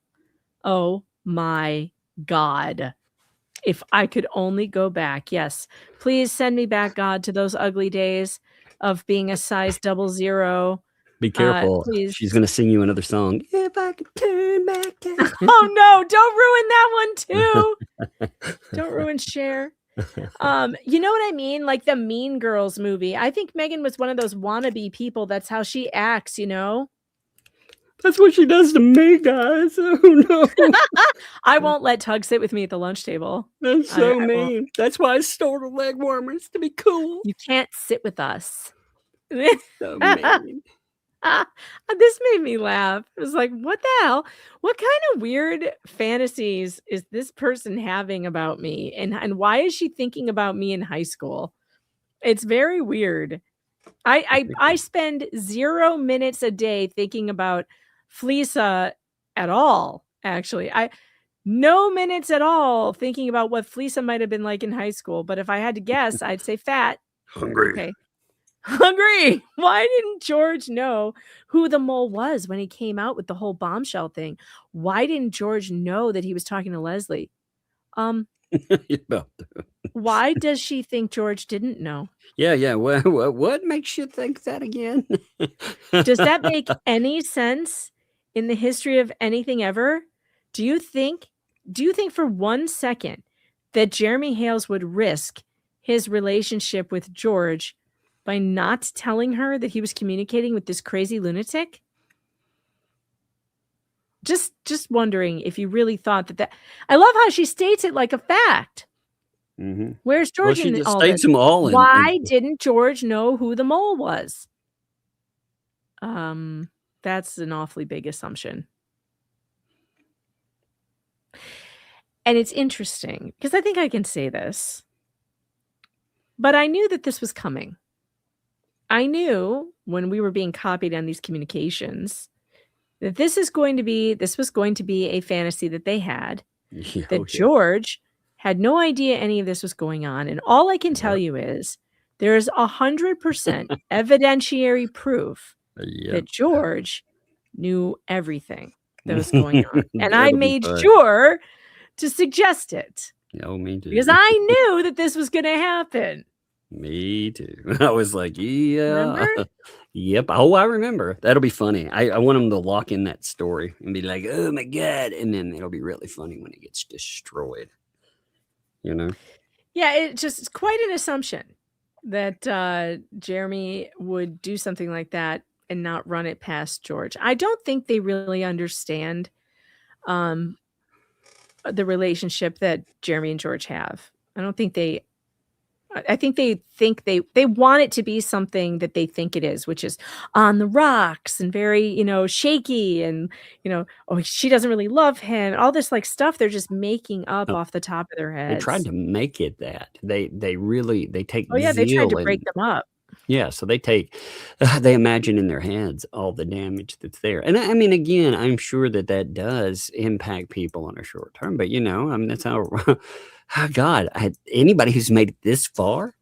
Oh my God. If I could only go back. Yes. Please send me back, God, to those ugly days of being a size 00. Be careful. Please. She's going to sing you another song. If I could turn back time. Oh no, don't ruin that one too. Don't ruin Cher. You know what I mean? Like the Mean Girls movie. I think Megan was one of those wannabe people. That's how she acts, you know? That's what she does to me, guys. Oh no. I won't let Tug sit with me at the lunch table. That's so I mean. won't. That's why I stole the leg warmers to be cool. You can't sit with us. So mean. This made me laugh. It was like, what the hell? What kind of weird fantasies is this person having about me? And why is she thinking about me in high school? It's very weird. I spend 0 minutes a day thinking about Fleesa at all, actually. No minutes at all thinking about what Fleesa might have been like in high school. But if I had to guess, I'd say fat. Hungry. Okay. Hungry. Why didn't George know who the mole was when he came out with the whole bombshell thing? Why didn't George know that he was talking to Leslie? Why does she think George didn't know? Yeah. What makes you think that again? Does that make any sense in the history of anything ever? Do you think for 1 second that Jeremy Hales would risk his relationship with George by not telling her that he was communicating with this crazy lunatic? Just wondering if you really thought that. I love how she states it like a fact. Mm-hmm. Where's George Well, she in just all states this? them all. Why didn't George know who the mole was? That's an awfully big assumption. And it's interesting because I think I can say this, but I knew that this was coming. I knew when we were being copied on these communications that this was going to be a fantasy that they had, that George had no idea any of this was going on. And all I can tell you is there is 100% evidentiary proof that George knew everything that was going on. And I made sure to suggest it. Oh, me too. Because I knew that this was going to happen. Me too. I was like, yeah. Remember? Yep. Oh, I remember. That'll be funny. I want them to lock in that story and be like, oh my God. And then it'll be really funny when it gets destroyed. You know? Yeah, it's quite an assumption that Jeremy would do something like that. and not run it past George. I don't think they really understand the relationship that Jeremy and George have. I don't think they I think they want it to be something that they think it is, which is on the rocks and very, shaky and, oh, she doesn't really love him. All this like stuff they're just making up Oh, off the top of their they tried heads. to make it that. They really take Oh yeah, they tried zeal to break and them up. yeah, so they imagine in their heads all the damage that's there. And I mean, again, I'm sure that does impact people on a short term, but I mean, that's how, God, anybody who's made it this far,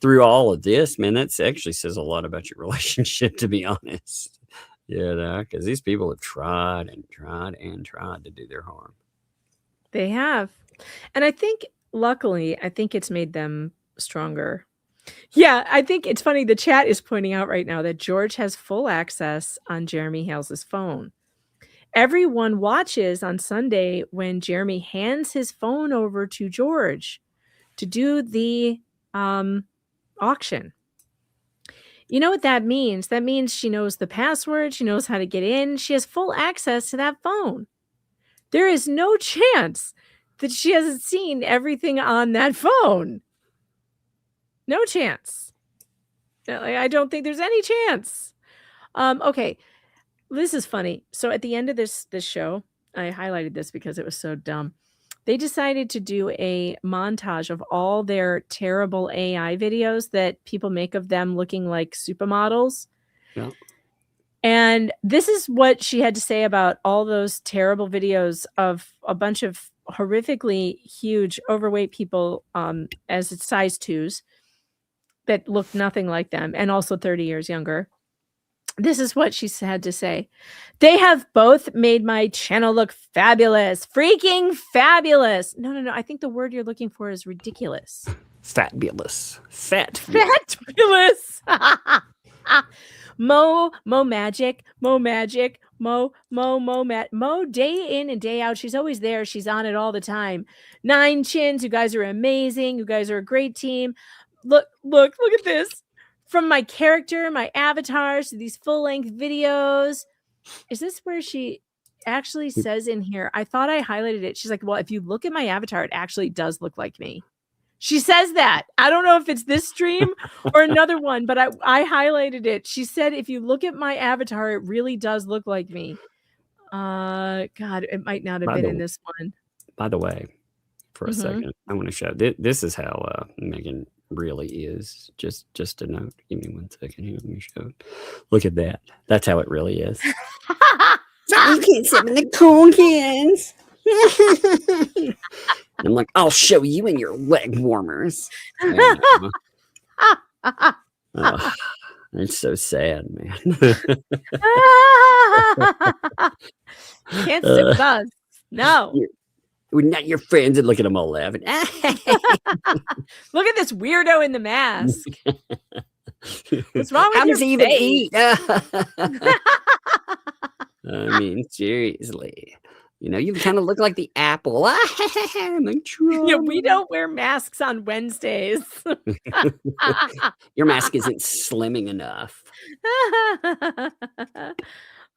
through all of this, man, that's actually says a lot about your relationship, to be honest. Because these people have tried and tried and tried to do their harm. They have. And I think, luckily, it's made them stronger. Yeah, I think it's funny. The chat is pointing out right now that George has full access on Jeremy Hales' phone. Everyone watches on Sunday when Jeremy hands his phone over to George to do the auction. You know what that means? That means she knows the password. She knows how to get in. She has full access to that phone. There is no chance that she hasn't seen everything on that phone. No chance. I don't think there's any chance. Okay. This is funny. So at the end of this show, I highlighted this because it was so dumb. They decided to do a montage of all their terrible AI videos that people make of them looking like supermodels. Yeah. And this is what she had to say about all those terrible videos of a bunch of horrifically huge, overweight people as size 2s that looked nothing like them and also 30 years younger. This is what she had to say. They have both made my channel look fabulous. Freaking fabulous. No. I think the word you're looking for is ridiculous. Fabulous. Fabulous. Mo magic. Mo day in and day out. She's always there. She's on it all the time. 9 Chins. You guys are amazing. You guys are a great team. Look at this. From my character, my avatars, to these full-length videos. Is this where she actually says in here? I thought I highlighted it. She's like, well, if you look at my avatar, it actually does look like me. She says that. I don't know if it's this stream or another one, but I highlighted it. She said, if you look at my avatar, it really does look like me. God, it might not have been in this one. By the way, for a second, I want to show this is how Megan really is. Just a note. Give me 1 second here. Let me show it. Look at that. That's how it really is. You can't sit in the cool kids. And I'm like, I'll show you in your leg warmers. It's so sad, man. Can't sit with us. No. We're not your friends, and look at them all laughing. Look at this weirdo in the mask. What's wrong with How your does he even face? eat? I mean, seriously. You kind of look like the apple. Yeah, we don't wear masks on Wednesdays. Your mask isn't slimming enough.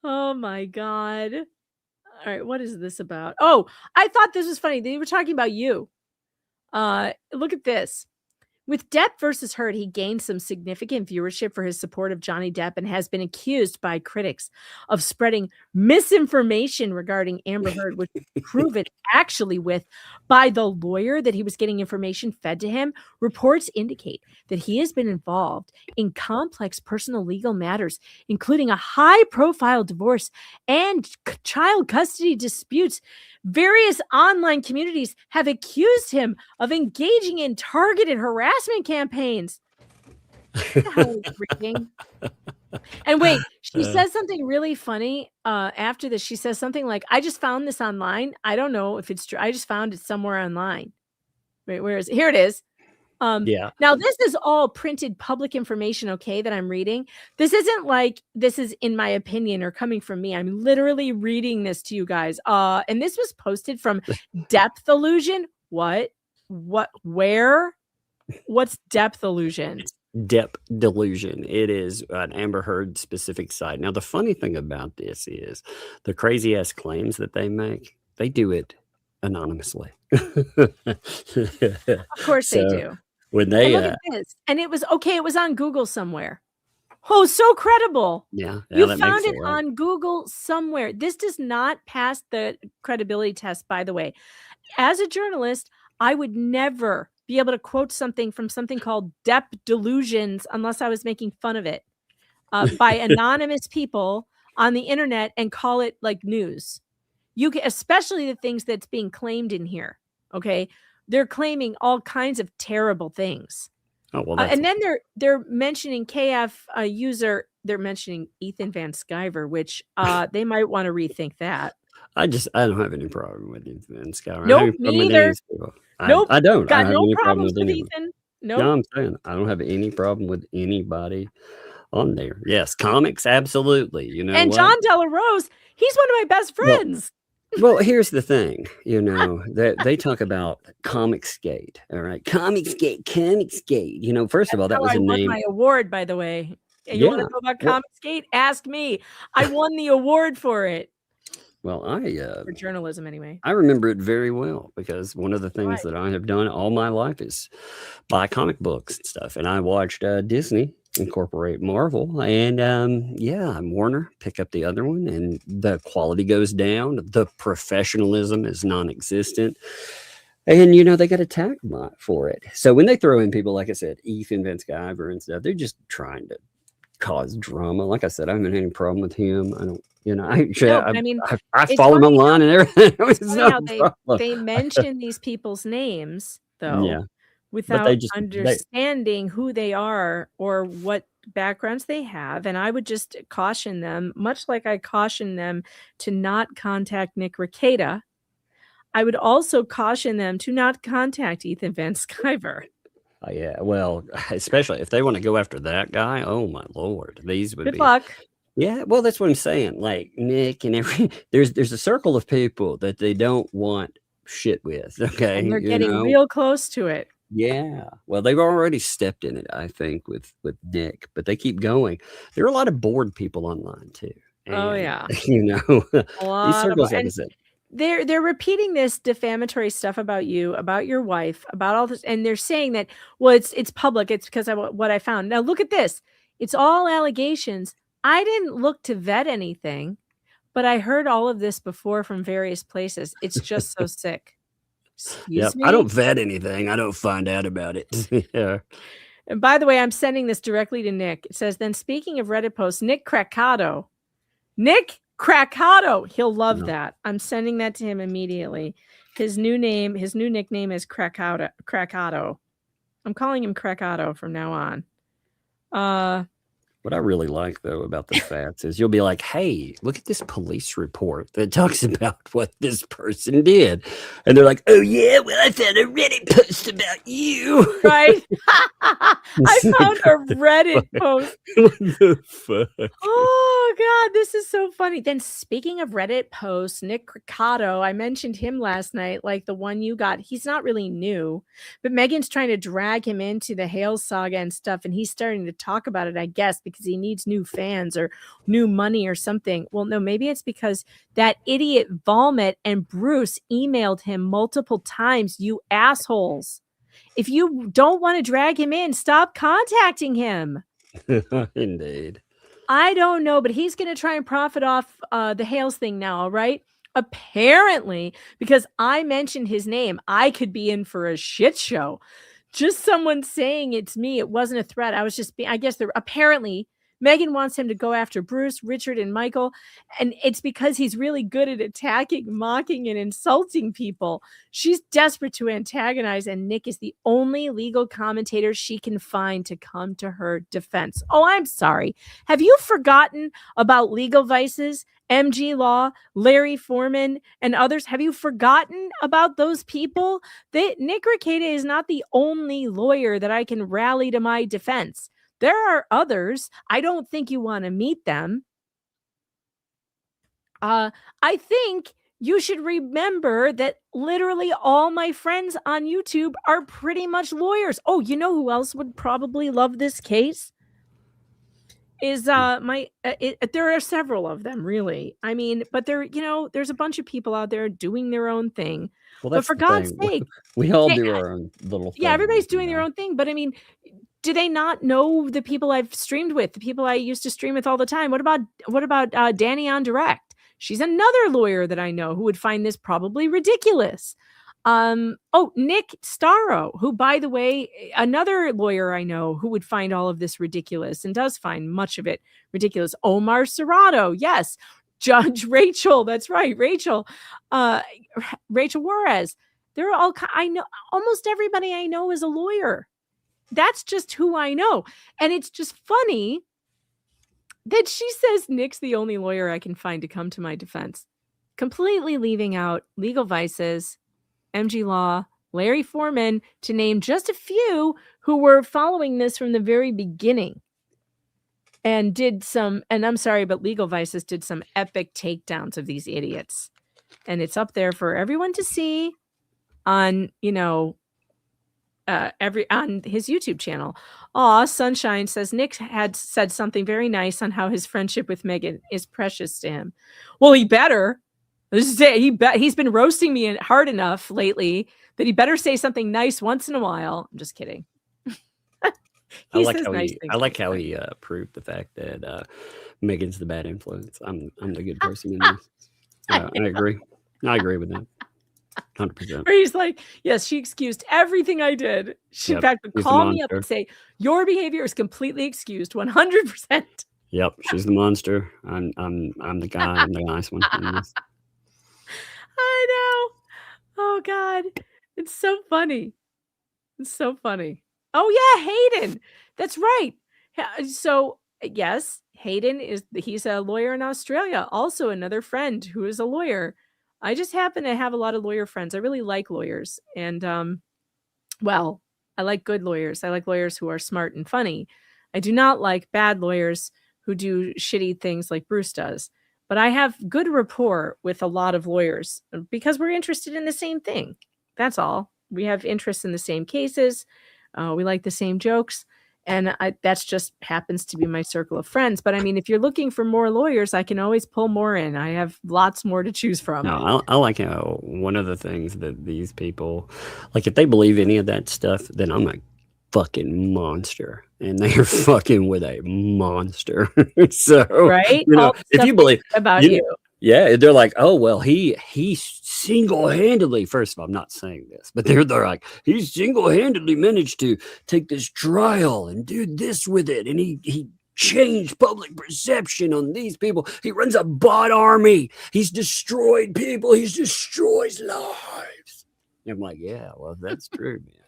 Oh my God. All right, what is this about? Oh, I thought this was funny. They were talking about you. Look at this. With Depp versus Heard, he gained some significant viewership for his support of Johnny Depp and has been accused by critics of spreading misinformation regarding Amber Heard, which was proven actually by the lawyer that he was getting information fed to him. Reports indicate that he has been involved in complex personal legal matters, including a high-profile divorce and child custody disputes. Various online communities have accused him of engaging in targeted harassment campaigns. What the hell is reading? And wait, she says something really funny after this. She says something like, I just found this online. I don't know if it's true. I just found it somewhere online. Wait, where is it? Here it is. Yeah. Now, this is all printed public information, okay, that I'm reading. This isn't like this is in my opinion or coming from me. I'm literally reading this to you guys. And this was posted from Depth Illusion. What? Where? What's Depth Illusion? depth delusion. It is an Amber Heard specific site. Now, the funny thing about this is the crazy ass claims that they make, they do it anonymously. Of course they do. When And they, look at this. And it was okay. It was on Google somewhere. Oh, so credible. yeah, You that found makes it it right. on Google somewhere. This does not pass the credibility test, by the way. As a journalist, I would never be able to quote something from something called depth delusions unless I was making fun of it by anonymous people on the internet and call it like news. You can, especially the things that's being claimed in here. Okay. They're claiming all kinds of terrible things. Oh, well, that's And then they're mentioning KF user. They're mentioning Ethan Van Sciver, which they might want to rethink that. I don't have any problem with Ethan Skyler. Nope, me either. Nope, I don't. got I have no any problem problems with with anyone. Ethan. No, Nope. I'm saying I don't have any problem with anybody on there. Yes, comics, absolutely. You know And what? John Della Rose, he's one of my best friends. Well, here's the thing, you know, that they talk about comic skate. All right, comic skate. You know, first of all, that That's was how a I won name. my award, by the way. And you want Yeah. to know about Well, Comic Skate? Ask me. I won the award for it. well, For journalism, anyway. I remember it very well because one of the things Right. that I have done all my life is buy comic books and stuff. And I watched Disney incorporate Marvel, and Warner pick up the other one, and the quality goes down. The professionalism is non-existent. And, you know, they got attacked for it. So when they throw in people, like I said, Ethan Van Sciver and stuff, they're just trying to cause drama. Like I said, I haven't had any problem with him. I don't, you know, No, but I mean, I it's follow him funny online and everything. It's funny no how problem. they mention these people's names, though, Yeah. But without they just, understanding who they are or what backgrounds they have. And I would just caution them, much like I caution them to not contact Nick Rekieta. I would also caution them to not contact Ethan Van Sciver. yeah, well, especially if they want to go after that guy. Oh my Lord, these would Good be. luck. Yeah, well, that's what I'm saying. Like Nick and there's a circle of people that they don't want shit with. Okay, And they're you getting know? real close to it. Yeah, well, they've already stepped in it, I think, with Nick, but they keep going. There are a lot of bored people online too. Oh, And, yeah. you know, A these lot of, circles, like I and said, they're repeating this defamatory stuff about you, about your wife, about all this, and they're saying that, well, it's public. It's because of what I found. Now look at this. It's all allegations. I didn't look to vet anything, but I heard all of this before from various places. It's just so sick. yep. Excuse I don't me. vet anything. I don't find out about it. Yeah. And by the way, I'm sending this directly to Nick. It says, then speaking of Reddit posts, Nick Krakauer, he'll love No. that. I'm sending that to him immediately. His new nickname is Krakauer. I'm calling him Krakauer from now on. What I really like, though, about the facts is you'll be like, hey, look at this police report that talks about what this person did. And they're like, oh, yeah, well, I found a Reddit post about you. Right? I found a Reddit post. What the fuck? Oh, God, this is so funny. Then speaking of Reddit posts, Nick Krakauer, I mentioned him last night, like the one you got. He's not really new, but Megan's trying to drag him into the Hales saga and stuff, and he's starting to talk about it, I guess, because he needs new fans or new money or something. Well, no, maybe it's because that idiot Vomit and Bruce emailed him multiple times, you assholes. If you don't want to drag him in, stop contacting him. Indeed. I don't know, but he's going to try and profit off the Hales thing now, all right? Apparently, because I mentioned his name, I could be in for a shit show. Just someone saying it's me. It wasn't a threat. I was just I guess apparently Megan wants him to go after Bruce, Richard, and Michael. And it's because he's really good at attacking, mocking, and insulting people. She's desperate to antagonize, and Nick is the only legal commentator she can find to come to her defense. Oh, I'm sorry. Have you forgotten about Legal Vices, MG Law, Larry Foreman, and others? Have you forgotten about those people? Nick Rekieta is not the only lawyer that I can rally to my defense. There are others. I don't think you want to meet them. I think you should remember that literally all my friends on YouTube are pretty much lawyers. Oh, you know who else would probably love this case? Is there are several of them, really. I mean, but there's a bunch of people out there doing their own thing. Well, But that's for the God's thing. sake, We all they- do our own little thing. yeah, everybody's doing their own thing. But I mean, do they not know the people I've streamed with, the people I used to stream with all the time? What about Danny on Direct? She's another lawyer that I know who would find this probably ridiculous. Nick Starro, who, by the way, another lawyer I know who would find all of this ridiculous and does find much of it ridiculous. Omar Serrato, yes. Judge Rachel, that's right, Rachel Juarez. They're all, I know, almost everybody I know is a lawyer. That's just who I know. And it's just funny that she says Nick's the only lawyer I can find to come to my defense, completely leaving out Legal Vices, MG Law, Larry Foreman, to name just a few who were following this from the very beginning and I'm sorry, but Legal Vices did some epic takedowns of these idiots. And it's up there for everyone to see on, on his YouTube channel. Aw, Sunshine says Nick had said something very nice on how his friendship with Megan is precious to him. Well, he better. He's been roasting me hard enough lately that he better say something nice once in a while. I'm just kidding. I like how he proved the fact that Megan's the bad influence. I'm the good person in this. I agree. I agree with that. 100%. Where he's like, yes, she excused everything I did. She, in fact, would call me up and say, your behavior is completely excused, 100%. Yep, she's the monster. I'm the guy. I'm the nice one. I know. Oh God, it's so funny. It's so funny. Oh yeah, Hayden. That's right. So yes, Hayden he's a lawyer in Australia. Also another friend who is a lawyer. I just happen to have a lot of lawyer friends. I really like lawyers. And well, I like good lawyers. I like lawyers who are smart and funny. I do not like bad lawyers who do shitty things like Bruce does. But I have good rapport with a lot of lawyers because we're interested in the same thing. That's all. We have interests in the same cases. We like the same jokes. And that's just happens to be my circle of friends. But I mean, if you're looking for more lawyers, I can always pull more in. I have lots more to choose from. No, I like how one of the things that these people, like if they believe any of that stuff, then I'm a fucking monster. And they're fucking with a monster. So, right? if you believe about you. Yeah, they're like, oh, well, he single-handedly, first of all, I'm not saying this, but they're like, he single-handedly managed to take this trial and do this with it. And he changed public perception on these people. He runs a bot army. He's destroyed people. He's destroys lives. And I'm like, yeah, well, that's true, man.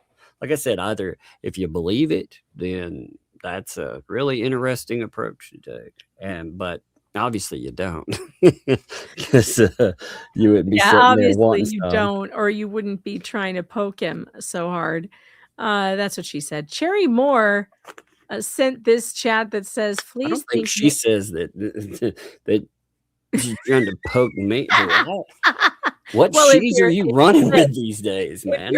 Like I said, either if you believe it, then that's a really interesting approach to take. But obviously you don't, because you wouldn't be sitting there wanting you don't, or you wouldn't be trying to poke him so hard. That's what she said. Cherry Moore sent this chat that says, please. I don't think she says that she's trying to poke me. What cheese are you running with these days, man?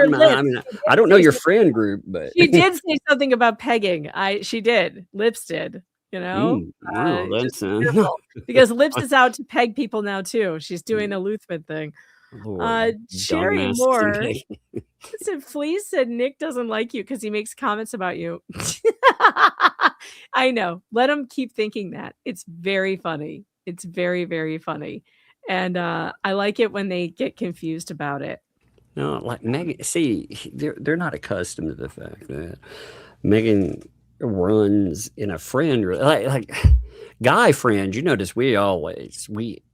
I don't know your friend group, but she did say something about pegging. She did. Lips did. That's because Lips is out to peg people now too. She's doing the Luthman thing. Cherry Moore said, "Please said Nick doesn't like you because he makes comments about you." I know. Let him keep thinking that. It's very funny. It's very, very funny, and I like it when they get confused about it. No, like Megan. See, they're not accustomed to the fact that Megan runs in a friend like guy friends. You notice we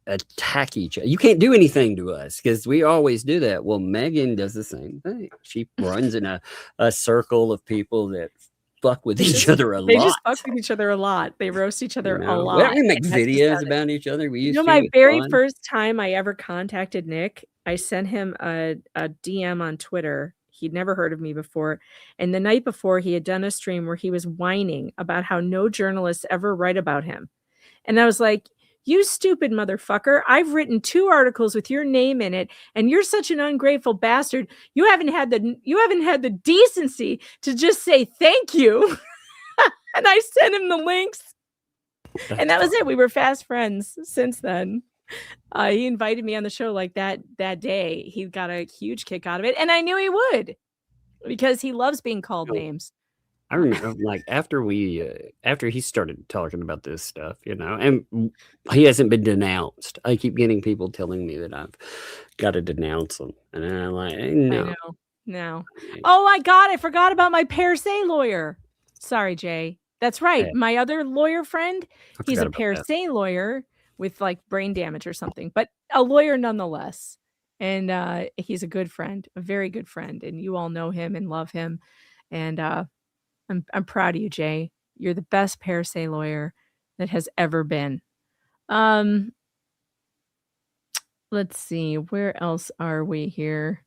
attack each other. You can't do anything to us because we always do that. Well, Megan does the same thing. She runs in a circle of people that fuck with each other a lot. They just fuck with each other a lot. They roast each other a lot. We make videos about each other. We used to. My very first time I ever contacted Nick, I sent him a DM on Twitter. He'd never heard of me before. And the night before, he had done a stream where he was whining about how no journalists ever write about him. And I was like, You stupid motherfucker. I've written 2 articles with your name in it, and you're such an ungrateful bastard. You haven't had the decency to just say thank you." And I sent him the links. And that was it. We were fast friends since then. He invited me on the show like that day. He got a huge kick out of it, and I knew he would, because he loves being called names. I remember, like, after he started talking about this stuff, and he hasn't been denounced. I keep getting people telling me that I've got to denounce him, and I'm like, no. No. Oh my God, I forgot about my per se lawyer. Sorry, Jay. That's right. Hey. My other lawyer friend, he's a about per that. se lawyer with like brain damage or something, but a lawyer nonetheless. And he's a good friend, a very good friend, and you all know him and love him. And I'm proud of you, Jay. You're the best per se lawyer that has ever been. Let's see, where else are we here?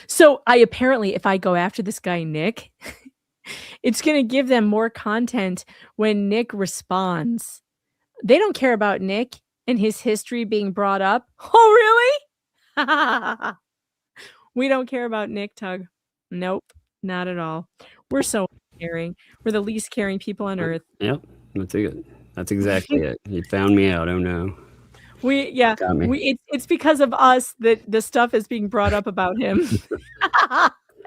So if I go after this guy Nick, it's going to give them more content when Nick responds. They don't care about Nick and his history being brought up. Oh, really? We don't care about Nick, Tug. Nope. Not at all. We're so caring. We're the least caring people on earth. Yep, that's it. That's exactly it. You found me out. Oh no. It's because of us that the stuff is being brought up about him.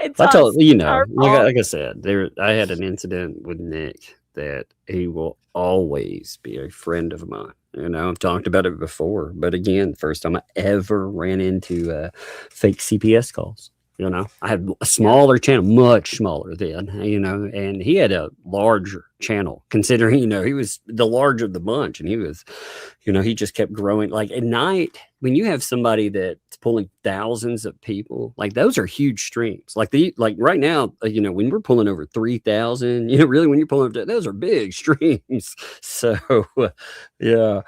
It's That's us. all. It's our fault. Like I said, I had an incident with Nick that he will always be a friend of mine. I've talked about it before, but again, first time I ever ran into fake CPS calls. I had a smaller channel, much smaller then, and he had a larger channel considering, he was the larger of the bunch, and he was, he just kept growing. Like at night, when you have somebody that's pulling thousands of people, like those are huge streams. Like right now, when we're pulling over 3,000, really when you're pulling over, those are big streams. So yeah,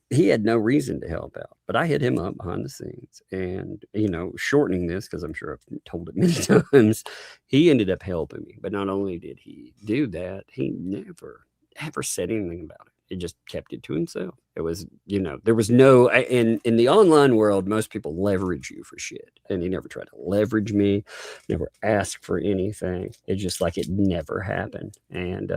he had no reason to help out, but I hit him up behind the scenes, and shortening this, because I'm sure I've told it many times, he ended up helping me. But not only did he do that, he never ever said anything about it. He just kept it to himself. It was, there was no, in the online world, most people leverage you for shit. And he never tried to leverage me, never asked for anything. It's just like it never happened. And,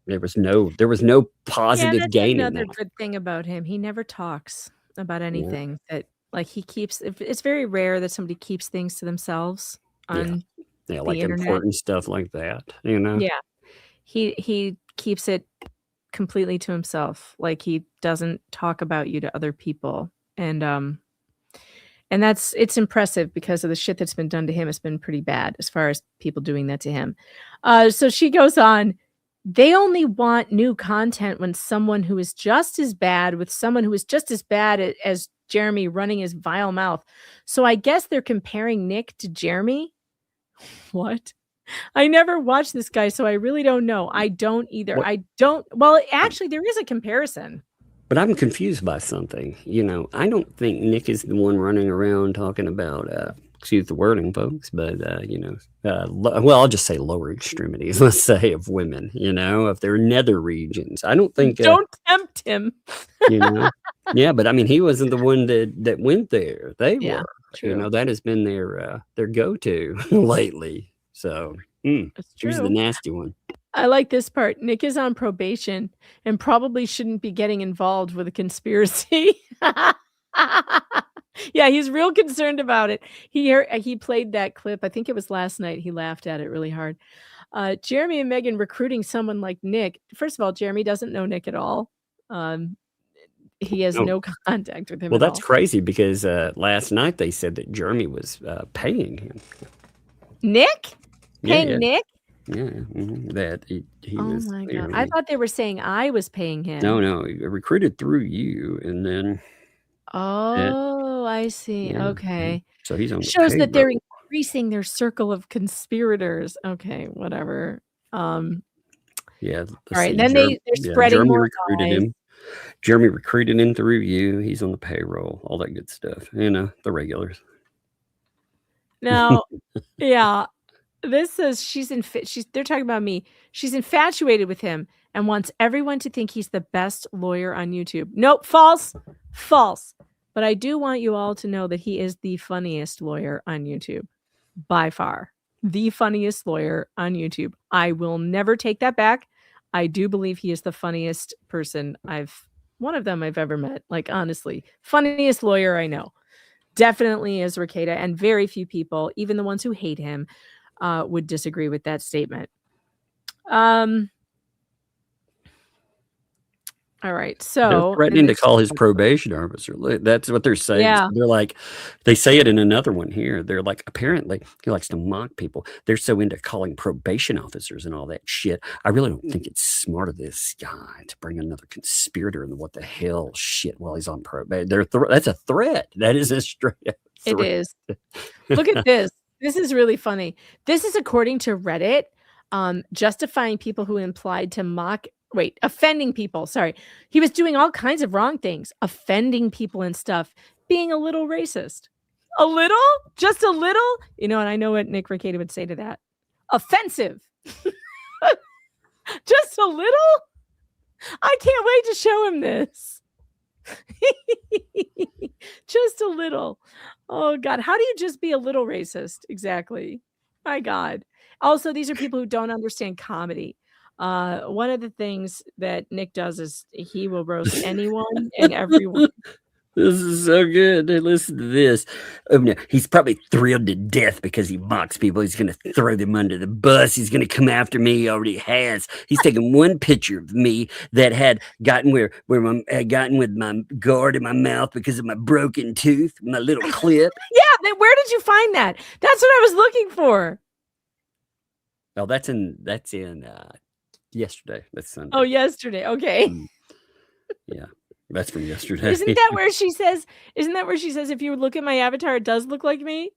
there was no positive gain in that. Another good thing about him, he never talks about anything that, like, he keeps. It's very rare that somebody keeps things to themselves on like the internet. Important stuff like that. Yeah, he keeps it completely to himself. Like, he doesn't talk about you to other people, and it's impressive because of the shit that's been done to him. It's been pretty bad as far as people doing that to him. So she goes on. They only want new content when someone who is just as bad with someone who is just as bad as Jeremy running his vile mouth. So I guess they're comparing Nick to Jeremy. What? I never watched this guy, so I really don't know. I don't either. Well, actually, there is a comparison. But I'm confused by something. I don't think Nick is the one running around talking about, excuse the wording, folks, but, I'll just say lower extremities, let's say, of women, of their nether regions. I don't think... Don't tempt him. Yeah, but I mean, he wasn't the one that went there. They were. True. That has been their go-to lately. So, here's the nasty one. I like this part. Nick is on probation and probably shouldn't be getting involved with a conspiracy. Yeah, he's real concerned about it. He played that clip. I think it was last night. He laughed at it really hard. Jeremy and Megan recruiting someone like Nick. First of all, Jeremy doesn't know Nick at all. He has no contact with him. Well, that's crazy because last night they said that Jeremy was paying him. Nick? Paying Nick? Yeah, that he was. Oh my God! I thought they were saying I was paying him. No, he recruited through you, and then. Oh, I see. Yeah. Okay. So he's on. Shows that they're increasing their circle of conspirators. Okay, whatever. Yeah. All right. Then they're spreading Jeremy more. Recruited him. Jeremy recruited him through you. He's on the payroll. All that good stuff. The regulars. Now, yeah. This says they're talking about me. She's infatuated with him and wants everyone to think he's the best lawyer on YouTube. Nope, false. False. But I do want you all to know that he is the funniest lawyer on YouTube. By far. The funniest lawyer on YouTube. I will never take that back. I do believe he is the funniest person one of them I've ever met. Like, honestly, funniest lawyer I know. Definitely is Rekieta, and very few people, even the ones who hate him, would disagree with that statement. All right, so they're threatening to call his probation officer. That's what they're saying. Yeah. They're like, they say it in another one here. They're like, apparently he likes to mock people. They're so into calling probation officers and all that shit. I really don't think it's smart of this guy to bring another conspirator into what the hell shit while he's on probation. That's a threat. That is a straight up threat. It is. Look at this. This is really funny. This is according to Reddit, justifying people who implied to offending people. Sorry. He was doing all kinds of wrong things, offending people and stuff, being a little racist. A little? Just a little? You know, and I know what Nick Rekieta would say to that. Offensive. Just a little? I can't wait to show him this. Just a little. Oh, God. How do you just be a little racist? Exactly. My God. Also, these are people who don't understand comedy. One of the things that Nick does is he will roast anyone and everyone. This is so good. Hey, listen to this. No, he's probably thrilled to death because he mocks people. He's going to throw them under the bus. He's going to come after me. He already has. He's taken one picture of me that had gotten where I gotten with my guard in my mouth because of my broken tooth, my little clip. Yeah, where did you find that? That's what I was looking for. Oh, that's in yesterday. That's Sunday. Oh, yesterday. Okay. Yeah. That's from yesterday. Isn't that where she says, if you look at my avatar, it does look like me?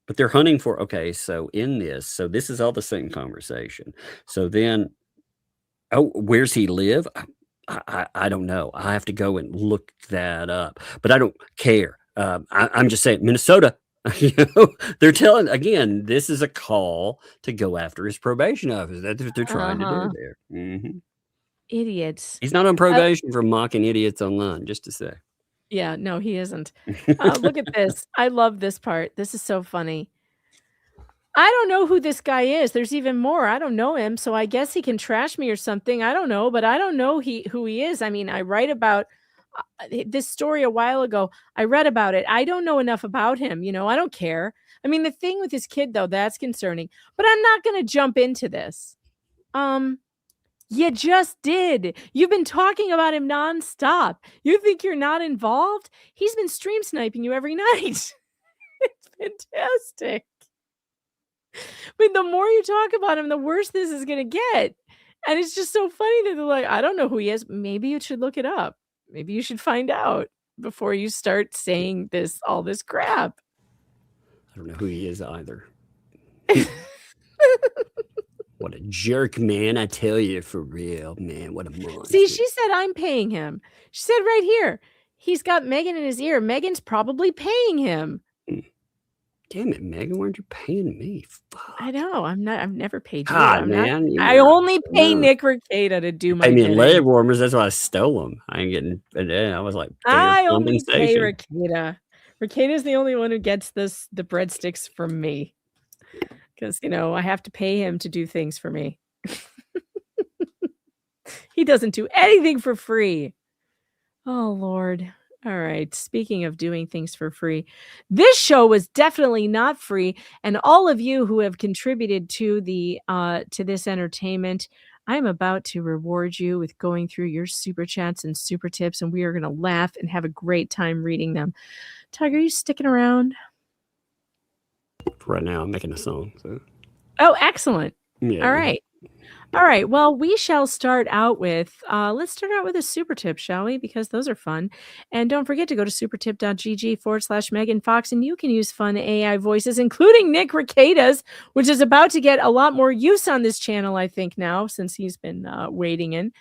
But they're hunting for, okay, so this is all the same conversation. So then, where's he live? I don't know. I have to go and look that up, but I don't care. I'm just saying, Minnesota, they're telling, again, this is a call to go after his probation office. That's what they're trying to do there. Mm-hmm. Idiots. He's not on probation for mocking idiots online, just to say. Yeah, no, he isn't. Look at this. I love this part. This is so funny. I don't know who this guy is. There's even more. I don't know him, so I guess he can trash me or something. I don't know, but I don't know who he is. I mean, I write about this story a while ago. I read about it. I don't know enough about him. I don't care. I mean, the thing with his kid, though, that's concerning. But I'm not going to jump into this. You just did. You've been talking about him nonstop. You think you're not involved? He's been stream sniping you every night. It's fantastic. But the more you talk about him, the worse this is going to get. And it's just so funny that they're like, I don't know who he is. Maybe you should look it up. Maybe you should find out before you start saying all this crap. I don't know who he is either. What a jerk, man. I tell you, for real, man. What a monster. See, she said I'm paying him. She said right here, he's got Megan in his ear. Megan's probably paying him. Damn it, Megan. Why aren't you paying me? Fuck. I know. I've never paid you. God, man. I only pay Nick Rekieta to do my I mean, bidding. leg warmers. That's why I stole them. I ain't getting. I was like, I only pay Rekieta. Rekieta's the only one who gets the breadsticks from me. Because, I have to pay him to do things for me. He doesn't do anything for free. Oh, Lord. All right. Speaking of doing things for free, this show was definitely not free. And all of you who have contributed to this entertainment, I'm about to reward you with going through your super chats and super tips, and we are going to laugh and have a great time reading them. Tug, are you sticking around? Right now, I'm making a song. So. Oh, excellent. Yeah. All right. Well, we shall start out with, let's start out with a super tip, shall we? Because those are fun. And don't forget to go to supertip.gg/Megan Fox, and you can use fun AI voices, including Nick Rekieta's, which is about to get a lot more use on this channel, I think, now, since he's been waiting in.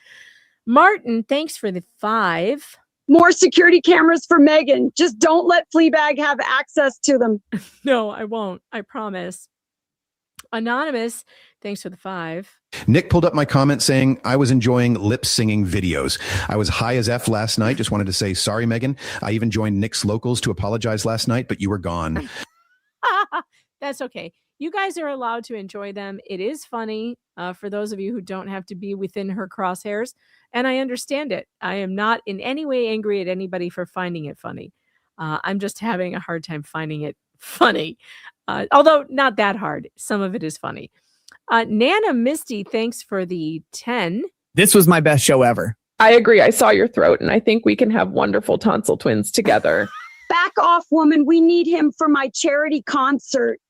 Martin, thanks for the 5. More security cameras for Megan. Just don't let Fleabag have access to them. No, I won't. I promise. Anonymous, Thanks for the 5. Nick pulled up my comment saying I was enjoying lip singing videos. I was high as F last night. Just wanted to say sorry, Megan. I even joined Nick's locals to apologize last night, but you were gone. That's okay. You guys are allowed to enjoy them. It is funny for those of you who don't have to be within her crosshairs. And I understand it. I am not in any way angry at anybody for finding it funny. I'm just having a hard time finding it funny. Although not that hard. Some of it is funny. Nana Misty, thanks for the 10. This was my best show ever. I agree. I saw your throat, and I think we can have wonderful tonsil twins together. Back off, woman. We need him for my charity concert.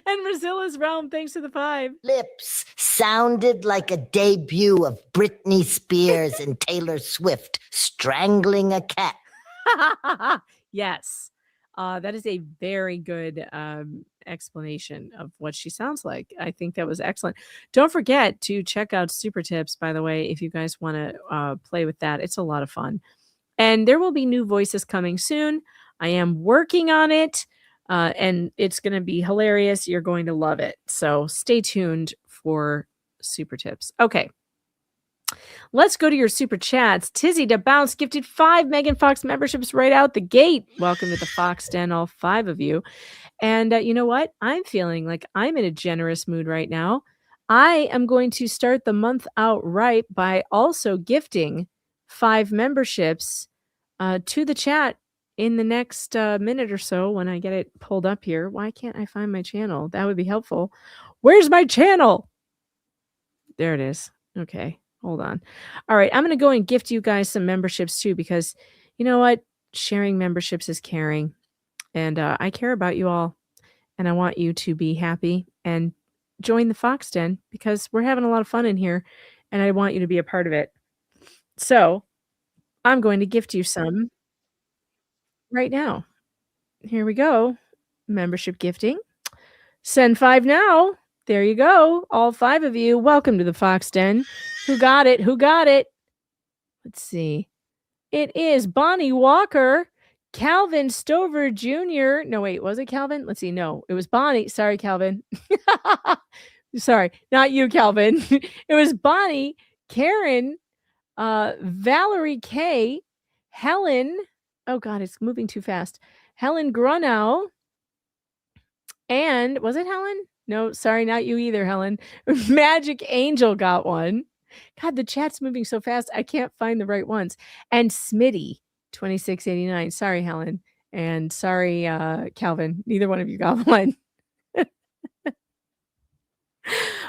And Rosilla's Realm, thanks for the 5. Lips sounded like a debut of Britney Spears and Taylor Swift strangling a cat. Yes. That is a very good explanation of what she sounds like. I think that was excellent. Don't forget to check out Super Tips, by the way, if you guys want to play with that. It's a lot of fun. And there will be new voices coming soon. I am working on it, and it's going to be hilarious. You're going to love it. So stay tuned for Super Tips. Okay. Let's go to your super chats. Tizzy to Bounce gifted 5 Megan Fox memberships right out the gate. Welcome to the Fox Den, all 5 of you. And you know what? I'm feeling like I'm in a generous mood right now. I am going to start the month out right by also gifting 5 memberships to the chat in the next minute or so when I get it pulled up here. Why can't I find my channel? That would be helpful. Where's my channel? There it is. Okay. Hold on. All right. I'm going to go and gift you guys some memberships too, because you know what? Sharing memberships is caring. And I care about you all. And I want you to be happy and join the Fox Den because we're having a lot of fun in here. And I want you to be a part of it. So I'm going to gift you some right now. Here we go. Membership gifting. Send 5 now. There you go. All 5 of you. Welcome to the Fox Den. Who got it? Who got it? Let's see. It is Bonnie Walker, Calvin Stover Jr. No, wait, was it Calvin? Let's see. No, it was Bonnie. Sorry, Calvin. Sorry, not you, Calvin. It was Bonnie, Karen, Valerie K, Helen. Oh, God, it's moving too fast. Helen Grunow. And was it Helen? No, sorry, not you either, Helen. Magic Angel got one. God, the chat's moving so fast. I can't find the right ones. And Smitty, 2689. Sorry, Helen. And sorry, Calvin. Neither one of you got one. But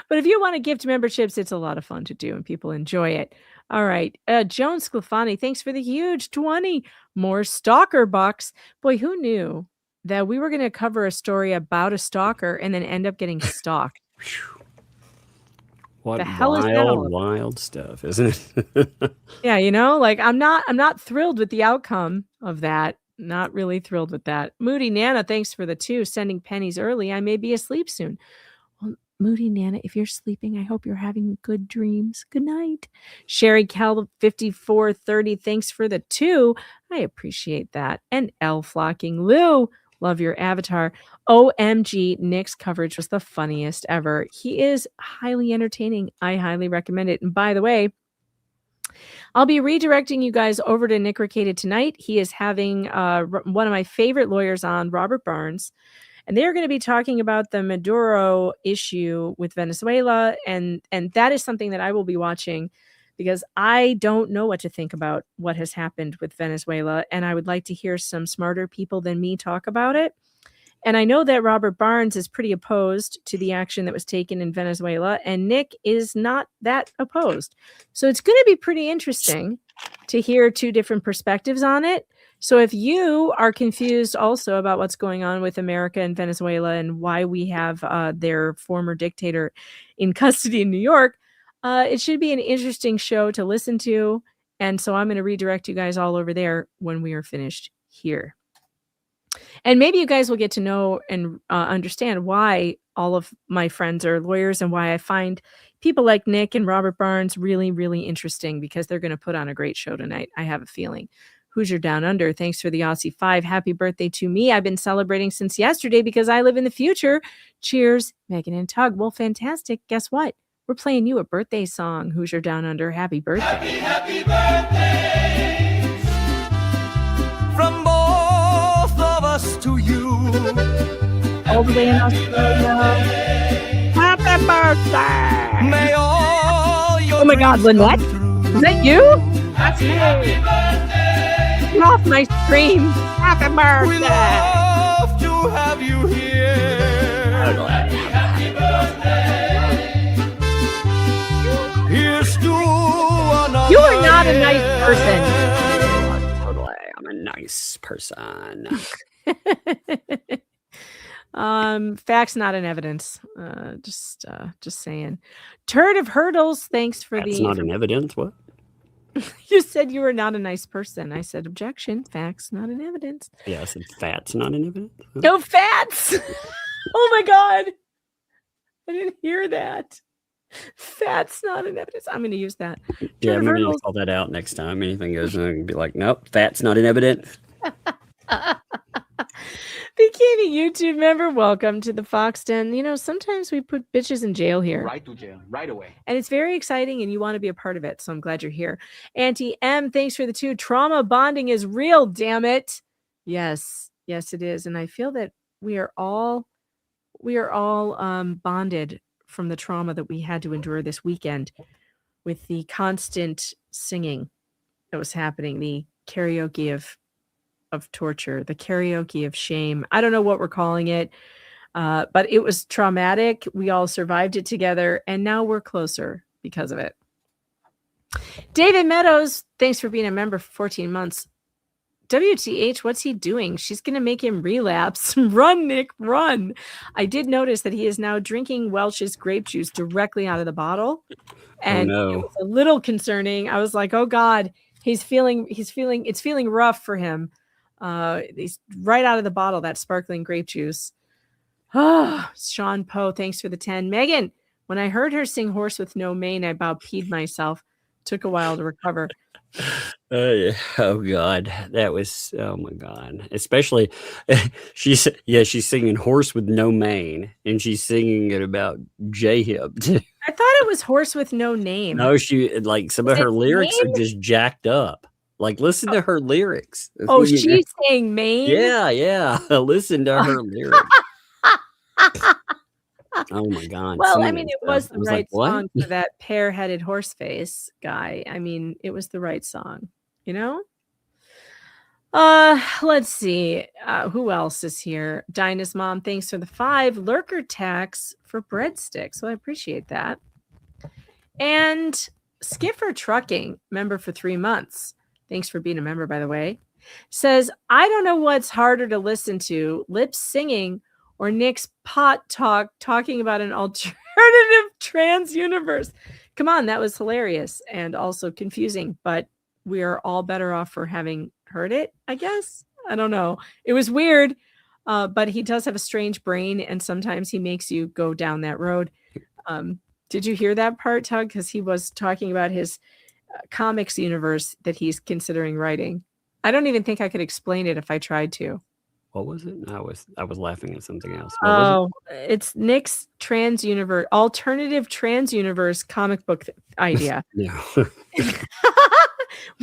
if you want to gift memberships, it's a lot of fun to do and people enjoy it. All right. Joan Sclafani, thanks for the huge 20. More Stalker bucks. Boy, who knew that we were going to cover a story about a stalker and then end up getting stalked? What the hell is that all about? Wild stuff, isn't it? Yeah, you know, like I'm not thrilled with the outcome of that. Not really thrilled with that. Moody Nana, thanks for the 2. Sending pennies early. I may be asleep soon. Well, Moody Nana, if you're sleeping, I hope you're having good dreams. Good night. Sherry Cal 5430, thanks for the 2. I appreciate that. And L Flocking Lou, love your avatar. OMG, Nick's coverage was the funniest ever. He is highly entertaining. I highly recommend it. And by the way, I'll be redirecting you guys over to Nick Recated tonight. He is having one of my favorite lawyers on, Robert Barnes, and they're going to be talking about the Maduro issue with Venezuela. And that is something that I will be watching because I don't know what to think about what has happened with Venezuela. And I would like to hear some smarter people than me talk about it. And I know that Robert Barnes is pretty opposed to the action that was taken in Venezuela, and Nick is not that opposed. So it's going to be pretty interesting to hear 2 different perspectives on it. So if you are confused also about what's going on with America and Venezuela and why we have their former dictator in custody in New York, it should be an interesting show to listen to. And so I'm going to redirect you guys all over there when we are finished here. And maybe you guys will get to know and understand why all of my friends are lawyers and why I find people like Nick and Robert Barnes really, really interesting because they're going to put on a great show tonight. I have a feeling. Hoosier Down Under, thanks for the Aussie 5. Happy birthday to me. I've been celebrating since yesterday because I live in the future. Cheers, Megan and Tug. Well, fantastic. Guess what? We're playing you a birthday song. Hoosier Down Under, happy birthday. Happy birthday from both of us to you. All the way in Australia. Happy birthday. May all your oh my God, Lynette? Is that you? That's me. Get off my stream. Happy birthday. We love to have you here. Happy birthday. Here's to another. You are not a nice person. Totally. I'm a nice person. Facts not in evidence. Just saying. Turd of Hurdles, thanks for That's the not in evidence. What? You said you were not a nice person. I said objection. Facts not in evidence. Yeah, I said fat's not in evidence. No fats. Oh my God. I didn't hear that. Fat's not in evidence. I'm going to use that. Yeah, Turd of maybe Hurdles. call that out next time. Anything goes wrong, and be like, nope, fat's not in evidence. Bikini YouTube member, welcome to the Fox Den. You know, sometimes we put bitches in jail here. Right to jail, right away. And it's very exciting and you want to be a part of it. So I'm glad you're here. Auntie M, thanks for the 2. Trauma bonding is real, damn it. Yes, it is. And I feel that we are all bonded from the trauma that we had to endure this weekend with the constant singing that was happening, the karaoke of torture, the karaoke of shame. I don't know what we're calling it, but it was traumatic. We all survived it together, and now we're closer because of it. David Meadows, thanks for being a member for 14 months. WTH, what's he doing? She's going to make him relapse. Run, Nick, run. I did notice that he is now drinking Welch's grape juice directly out of the bottle. And no. It was a little concerning. I was like, oh God, it's feeling rough for him. He's right out of the bottle, that sparkling grape juice. Oh, Sean Poe, thanks for the 10. Megan, when I heard her sing Horse with No Mane, I about peed myself. Took a while to recover. Oh God, that was, oh my God. Especially she's singing Horse with No Mane, and she's singing it about J-Hip too. I thought it was Horse with No Name. No, she like some of her lyrics Mane? are just jacked up. Like, listen to her lyrics. Oh, she's saying Maine? Yeah. Listen to her lyrics. Oh my God. Well, I mean, it was the like, right what? song for that pear-headed horse face guy. I mean, it was the right song, you know? Let's see. Who else is here? Dinah's mom, thanks for the 5. Lurker tax for breadsticks. Well, I appreciate that. And Skiffer Trucking, member for 3 months. Thanks for being a member, by the way. Says, I don't know what's harder to listen to, lip singing or Nick's pot talk talking about an alternative trans universe. Come on, that was hilarious and also confusing, but we are all better off for having heard it, I guess. I don't know. It was weird, but he does have a strange brain, and sometimes he makes you go down that road. Did you hear that part, Tug? Because he was talking about his comics universe that he's considering writing. I don't even think I could explain it if I tried to. What was it? I was laughing at something else. It's Nick's trans universe, alternative trans universe comic book idea. Yeah.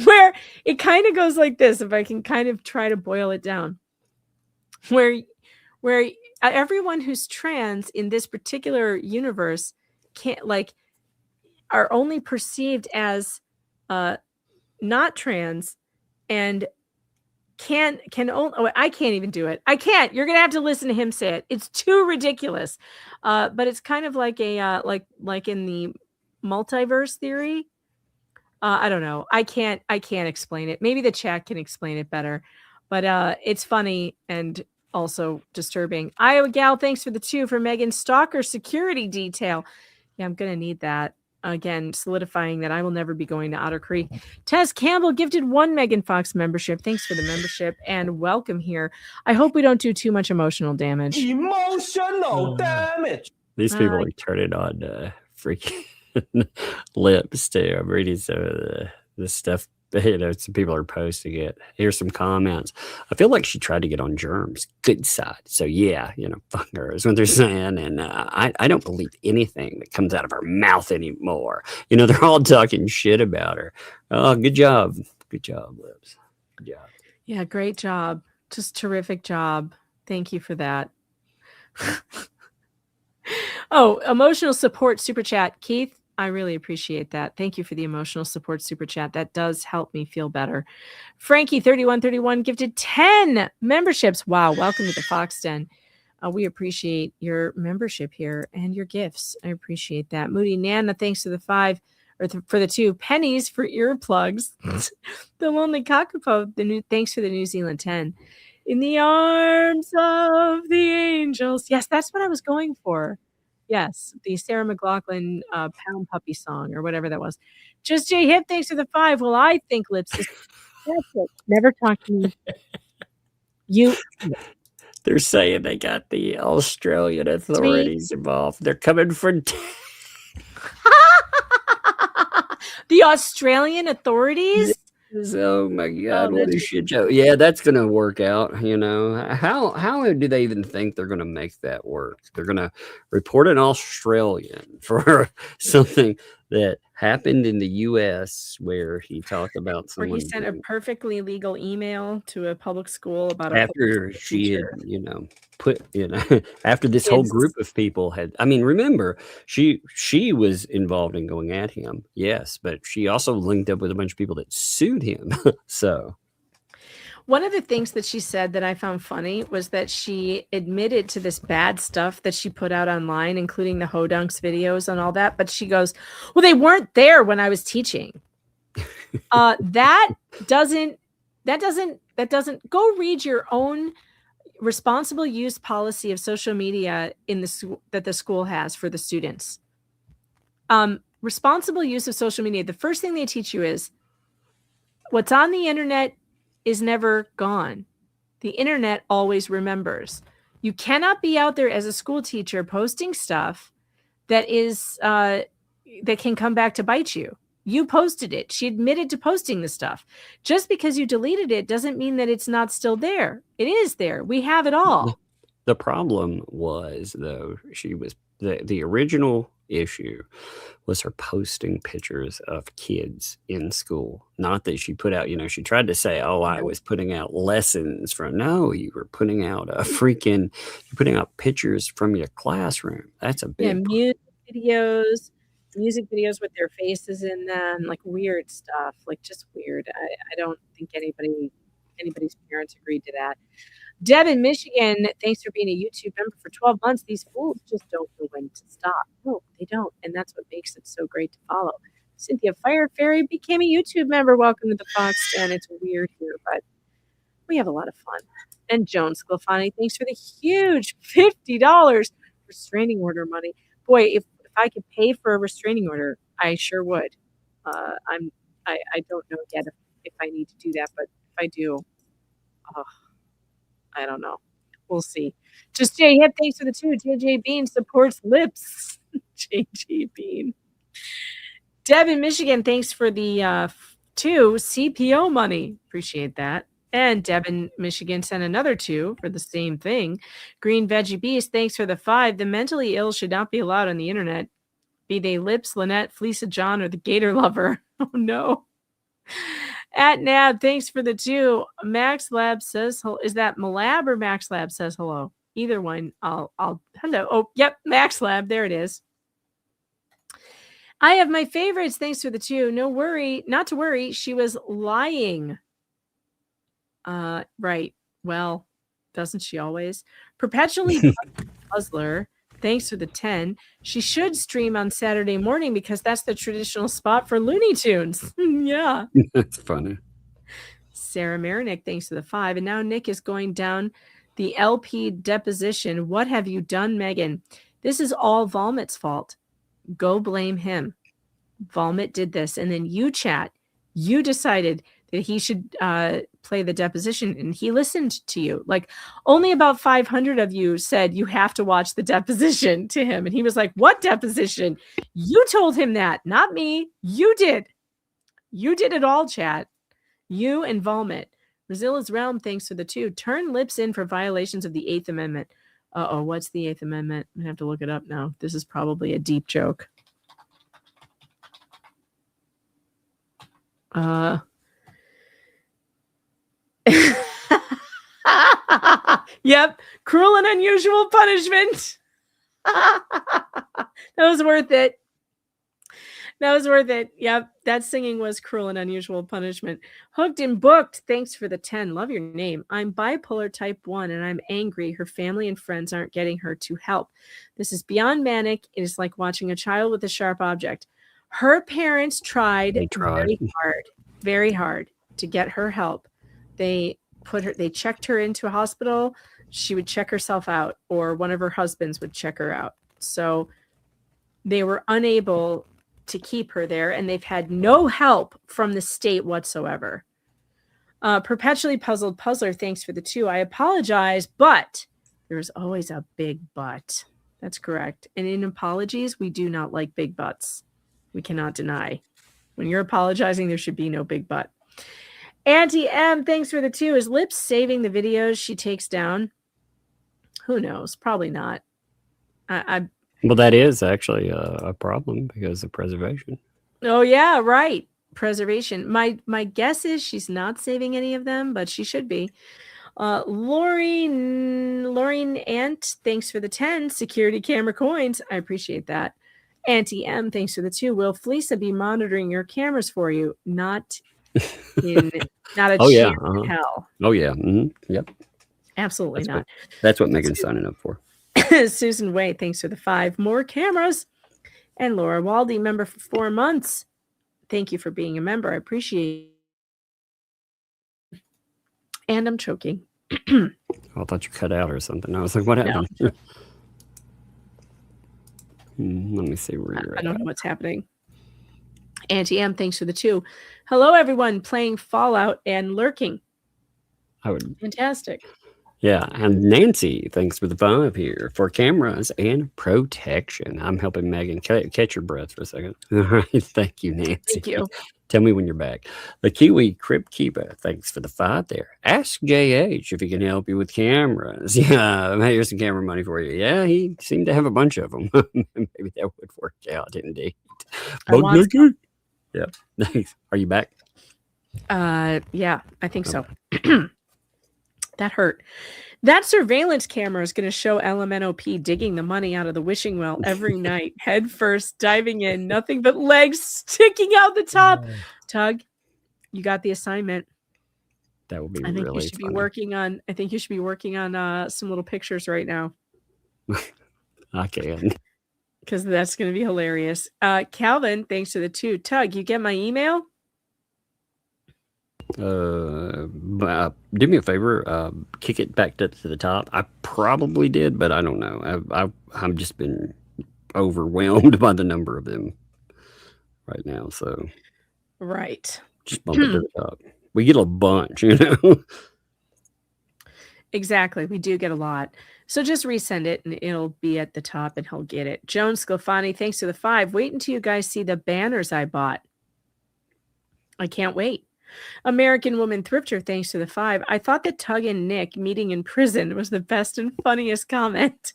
Where it kind of goes like this, if I can kind of try to boil it down. Where everyone who's trans in this particular universe are only perceived as not trans and I can't even do it. I can't. You're gonna have to listen to him say it. It's too ridiculous. But it's kind of like a like in the multiverse theory. I don't know. I can't explain it. Maybe the chat can explain it better. But it's funny and also disturbing. Iowa Gal, thanks for the 2 for Megan's Stalker security detail. Yeah, I'm gonna need that. Again, solidifying that I will never be going to Otter Creek. Tess Campbell gifted 1 Megan Fox membership. Thanks for the membership and welcome here. I hope we don't do too much emotional damage. Emotional damage. These people are turning on freaking lips too. I'm reading some of the stuff some people are posting it. Here's some comments. I feel like she tried to get on Germ's good side. So yeah, fuck her is what they're saying. And I don't believe anything that comes out of her mouth anymore. They're all talking shit about her. Oh, good job. Good job, Lips. Good job. Yeah, great job. Just terrific job. Thank you for that. Oh, emotional support super chat. Keith, I really appreciate that. Thank you for the emotional support super chat. That does help me feel better. Frankie 3131 gifted 10 memberships. Wow, welcome to the Fox Den. We appreciate your membership here and your gifts. I appreciate that. Moody Nana, thanks for the 5 or for the 2 pennies for earplugs. The Lonely Kakapo, thanks for the New Zealand 10. In the arms of the angels. Yes, that's what I was going for. Yes, the Sarah McLachlan Pound Puppy song or whatever that was. Just Jay Hip, thanks for the 5. Well, I think Lips is never talk to me. You. They're saying they got the Australian authorities involved. They're coming for the Australian authorities. Oh my God, what a shit show. Yeah, that's gonna work out. How do they even think they're gonna make that work? They're gonna report an Australian for something that happened in the US where he talked about someone where he sent a perfectly legal email to a public school about after she had, after this whole group of people had, remember, she was involved in going at him, yes, but she also linked up with a bunch of people that sued him. So one of the things that she said that I found funny was that she admitted to this bad stuff that she put out online, including the Hodunks videos and all that. But she goes, well, they weren't there when I was teaching. That doesn't go read your own responsible use policy of social media that the school has for the students. Responsible use of social media. The first thing they teach you is what's on the internet is never gone. The internet always remembers. You cannot be out there as a school teacher posting stuff that is that can come back to bite you. You posted it. She admitted to posting the stuff. Just because you deleted it doesn't mean that it's not still there. It is there. We have it all. The problem was, though, she was the original issue was her posting pictures of kids in school. Not that she put out, she tried to say, oh, I was putting out lessons from. No, you were putting out you're putting out pictures from your classroom. That's a big music videos with their faces in them, like weird stuff, like just weird. I don't think anybody's parents agreed to that. Deb in Michigan, thanks for being a YouTube member for 12 months. These fools just don't know when to stop. No, they don't. And that's what makes it so great to follow. Cynthia Fire Fairy became a YouTube member. Welcome to the Fox Den. It's weird here, but we have a lot of fun. And Joan Sclafani, thanks for the huge $50 restraining order money. Boy, if I could pay for a restraining order, I sure would. I don't know yet if I need to do that, but if I do, I don't know. We'll see. Just Jay Hip, thanks for the 2. JJ Bean supports Lips. JJ Bean. Deb in Michigan, thanks for the 2 CPO money. Appreciate that. And Deb in Michigan sent another 2 for the same thing. Green Veggie Beast, thanks for the 5. The mentally ill should not be allowed on the internet. Be they Lips, Lynette, Fleesa John, or the Gator Lover. Oh no. At Nab, thanks for the 2. Max Lab says, is that Malab or Max Lab says hello? Either one. I'll hello. Oh, yep, Max Lab. There it is. I have my favorites. Thanks for the 2. No worry, not to worry. She was lying. Right. Well, doesn't she always? Perpetually Puzzler. Thanks for the 10. She should stream on Saturday morning because that's the traditional spot for Looney Tunes. Yeah. That's funny. Sarah Marinick, thanks for the 5. And now Nick is going down the LP deposition. What have you done, Megan? This is all Volmit's fault. Go blame him. Volmit did this. And then you decided that he should play the deposition, and he listened to you. Like, only about 500 of you said you have to watch the deposition to him, and he was like, what deposition? You told him that, not me. You did it all, chat. You and Volmit. Rozilla's Realm, thanks for the 2. Turn lips in for violations of the 8th Amendment. Uh-oh, what's the 8th Amendment? I'm going to have to look it up now. This is probably a deep joke. Yep, cruel and unusual punishment. That was worth it. That was worth it. Yep, that singing was cruel and unusual punishment. Hooked and Booked, thanks for the 10. Love your name. I'm bipolar type 1 and I'm angry. Her family and friends aren't getting her to help. This is beyond manic. It is like watching a child with a sharp object. Her parents tried. Very hard to get her help. They checked her into a hospital. She would check herself out, or one of her husbands would check her out. So they were unable to keep her there, and they've had no help from the state whatsoever. Perpetually Puzzled Puzzler, thanks for the 2. I apologize, but there's always a big but. That's correct. And in apologies, we do not like big butts. We cannot deny. When you're apologizing, there should be no big but. Auntie M, thanks for the 2. Is Lips saving the videos she takes down? Who knows? Probably not. Well, that is actually a problem because of preservation. Oh, yeah, right. Preservation. My guess is she's not saving any of them, but she should be. Laureen Ant, thanks for the 10. Security camera coins. I appreciate that. Auntie M, thanks for the 2. Will Fleesa be monitoring your cameras for you? Not a chance in hell. Oh, yeah. Mm-hmm. Yep. Absolutely not. That's what Megan's signing up for. Susan Way, thanks for the 5. More cameras. And Laura Waldy, member for 4 months. Thank you for being a member. I appreciate it. And I'm choking. I thought you cut out or something. I was like, what happened? No. Let me see where you're at. I don't know what's happening. Auntie M, thanks for the 2. Hello, everyone playing Fallout and lurking. Fantastic. Yeah, and Nancy, thanks for the 5 here for cameras and protection. I'm helping Megan catch your breath for a second. All right, thank you, Nancy. Thank you. Tell me when you're back. The Kiwi Crypt Keeper, thanks for the 5 there. Ask JH if he can help you with cameras. Yeah, here's some camera money for you. Yeah, he seemed to have a bunch of them. Maybe that would work out, indeed. Yeah, thanks. Are you back? Yeah, I think so. That hurt. That surveillance camera is going to show LMNOP digging the money out of the wishing well every night, head first, diving in, nothing but legs sticking out the top. Tug, you got the assignment. That would be I think really you should funny. be working on. I think you should be working on some little pictures right now. I can. Because that's going to be hilarious. Calvin, thanks to the 2. Tug, you get my email? Do me a favor, kick it back to the top. I probably did, but I don't know. I've just been overwhelmed by the number of them right now. So right, just bump it to the top. We get a bunch, you know. Exactly, we do get a lot. So just resend it, and it'll be at the top, and he'll get it. Joan Sclafani, thanks to the 5. Wait until you guys see the banners I bought. I can't wait. American Woman Thrifter, thanks to the 5. I thought that Tug and Nick meeting in prison was the best and funniest comment.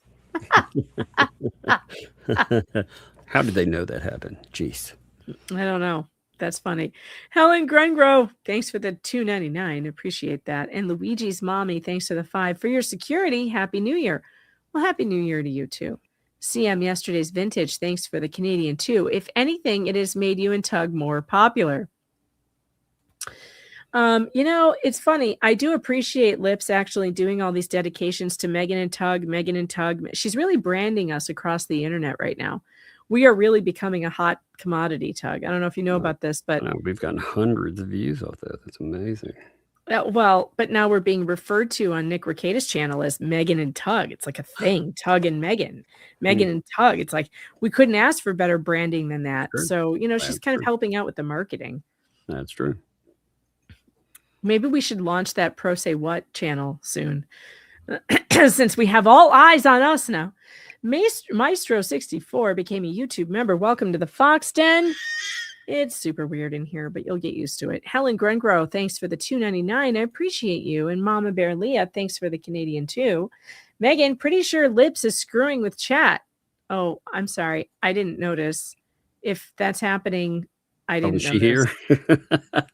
How did they know that happened? Jeez. I don't know. That's funny. Helen Grungrove, thanks for the $2.99. Appreciate that. And Luigi's mommy, thanks to the 5. For your security, Happy New Year. Well, Happy New Year to you too. CM Yesterday's Vintage, thanks for the Canadian 2. If anything, it has made you and Tug more popular. You know, it's funny. I do appreciate Lips actually doing all these dedications to Megan and TUG. Megan and TUG. She's really branding us across the internet right now. We are really becoming a hot commodity, TUG. I don't know if you know about this, but we've gotten hundreds of views off that. That's amazing. Well, but now we're being referred to on Nick Rekieta's channel as Megan and TUG. It's like a thing. TUG and Megan. Megan and TUG. It's like we couldn't ask for better branding than that. Sure. So, you know, That's she's kind of true. helping out with the marketing. That's true. Maybe we should launch that Pro Say What channel soon. Since we have all eyes on us now. Maestro64 became a YouTube member. Welcome to the Fox Den. It's super weird in here, but you'll get used to it. Helen Grungrow, thanks for the $2.99. I appreciate you. And Mama Bear Leah, thanks for the Canadian too. Megan, pretty sure Lips is screwing with chat. Oh, I'm sorry. I didn't notice. If that's happening, I didn't Was notice. she here?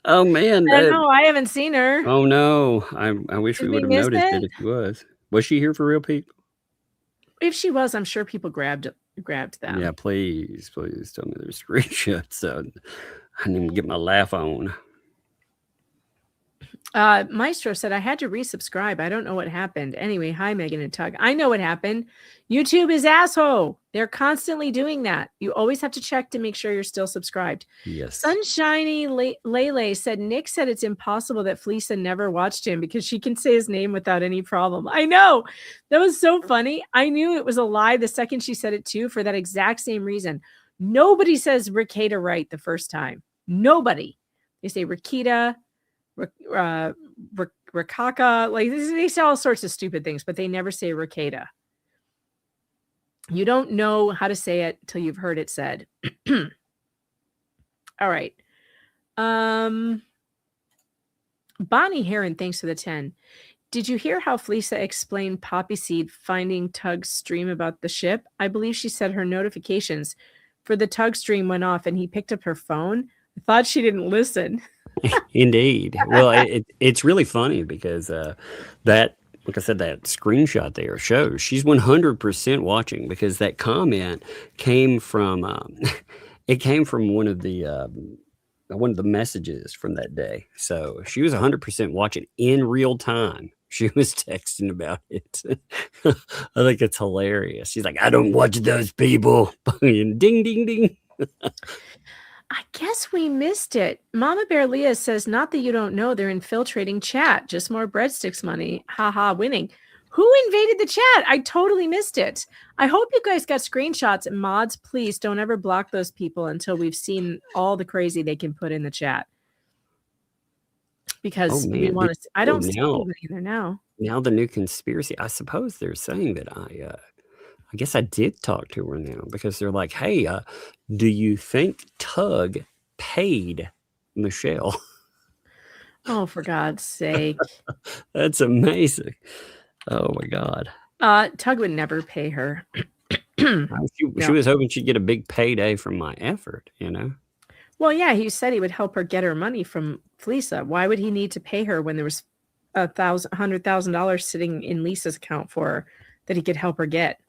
Oh man. I don't know. I haven't seen her. Oh no. I wish Did we we would have miss noticed it? it if she was. Was she here for real, people? If she was, I'm sure people grabbed them. Yeah, please tell me there's screenshots so I didn't even get my laugh on. Maestro said I had to resubscribe. I don't know what happened. Anyway, hi Megan and Tug. I know what happened. YouTube is asshole. They're constantly doing that. You always have to check to make sure you're still subscribed. Yes. Sunshiny Lele said Nick said it's impossible that Fleesa never watched him because she can say his name without any problem. I know. That was so funny. I knew it was a lie the second she said it too, for that exact same reason. Nobody says Rikita right the first time. Nobody. They say Rikita, Rikaka, like they say all sorts of stupid things, but they never say Rikita. You don't know how to say it till you've heard it said. All right. Bonnie Heron, thanks for the 10. Did you hear how Fleesa explained Poppy Seed finding Tug's stream about the ship? I believe she said her notifications for the Tug stream went off and he picked up her phone. I thought she didn't listen. Indeed. Well, it's really funny because that, like I said, that screenshot there shows she's 100% watching, because that comment came from it came from one of the messages from that day. So she was 100% watching in real time. She was texting about it. I think it's hilarious. She's like, I don't watch those people. Ding, ding, ding. I guess we missed it. Mama Bear Leah says, not that you don't know, they're infiltrating chat. Just more breadsticks money. Haha, winning. Who invaded the chat? I totally missed it. I hope you guys got screenshots. And mods, please don't ever block those people until we've seen all the crazy they can put in the chat. Because we want to. I don't see anybody in there now. Now the new conspiracy. I suppose they're saying that I guess I did talk to her now, because they're like, hey, do you think Tug paid Michelle? Oh, for God's sake. That's amazing. Oh my God. Tug would never pay her. She was hoping she'd get a big payday from my effort, you know? Well, yeah, he said he would help her get her money from Fleesa. Why would he need to pay her when there was $100,000 sitting in Lisa's account for her that he could help her get?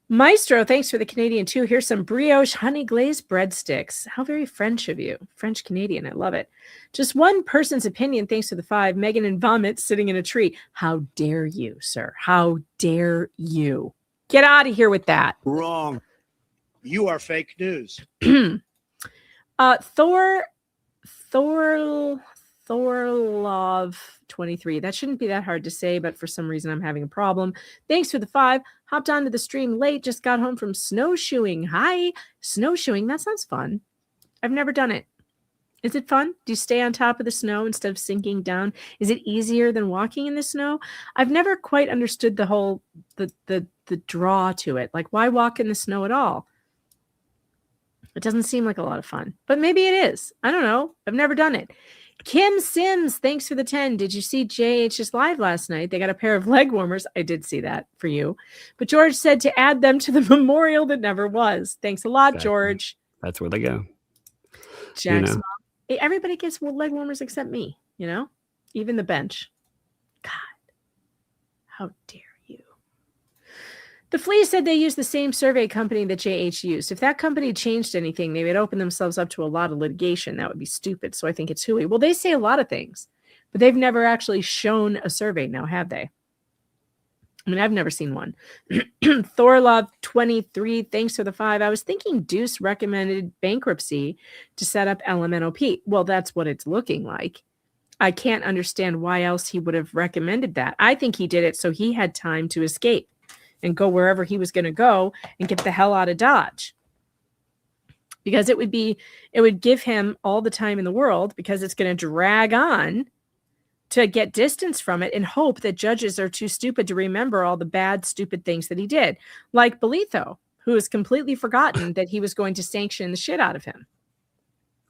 Maestro, thanks for the Canadian too. Here's some brioche honey glazed breadsticks. How very French of you. French Canadian. I love it. Just one person's opinion. Thanks for the 5. Megan and Vomit sitting in a tree. How dare you, sir? How dare you? Get out of here with that. Wrong. You are fake news. Thorlov 23. That shouldn't be that hard to say, but for some reason I'm having a problem. Thanks for the 5. Hopped onto the stream late. Just got home from snowshoeing. Hi. Snowshoeing. That sounds fun. I've never done it. Is it fun? Do you stay on top of the snow instead of sinking down? Is it easier than walking in the snow? I've never quite understood the whole the draw to it. Like, why walk in the snow at all? It doesn't seem like a lot of fun, but maybe it is. I don't know. I've never done it. Kim Sims, thanks for the 10. Did you see JH's live last night? They got a pair of leg warmers. I did see that for you. But George said to add them to the memorial that never was. Thanks a lot, Exactly. George. That's where they go. Jack's mom. Hey, everybody gets leg warmers except me, you know? Even the bench. God. How dare you? The Flea said they used the same survey company that JH used. If that company changed anything, they would open themselves up to a lot of litigation. That would be stupid. So I think it's hooey. Well, they say a lot of things, but they've never actually shown a survey now, have they? I mean, I've never seen one. Thorlove 23, thanks for the 5. I was thinking Deuce recommended bankruptcy to set up LMNOP. Well, that's what it's looking like. I can't understand why else he would have recommended that. I think he did it so he had time to escape and go wherever he was going to go and get the hell out of Dodge. Because it would give him all the time in the world, because it's going to drag on to get distance from it and hope that judges are too stupid to remember all the bad, stupid things that he did. Like Bolitho. who has completely forgotten that he was going to sanction the shit out of him.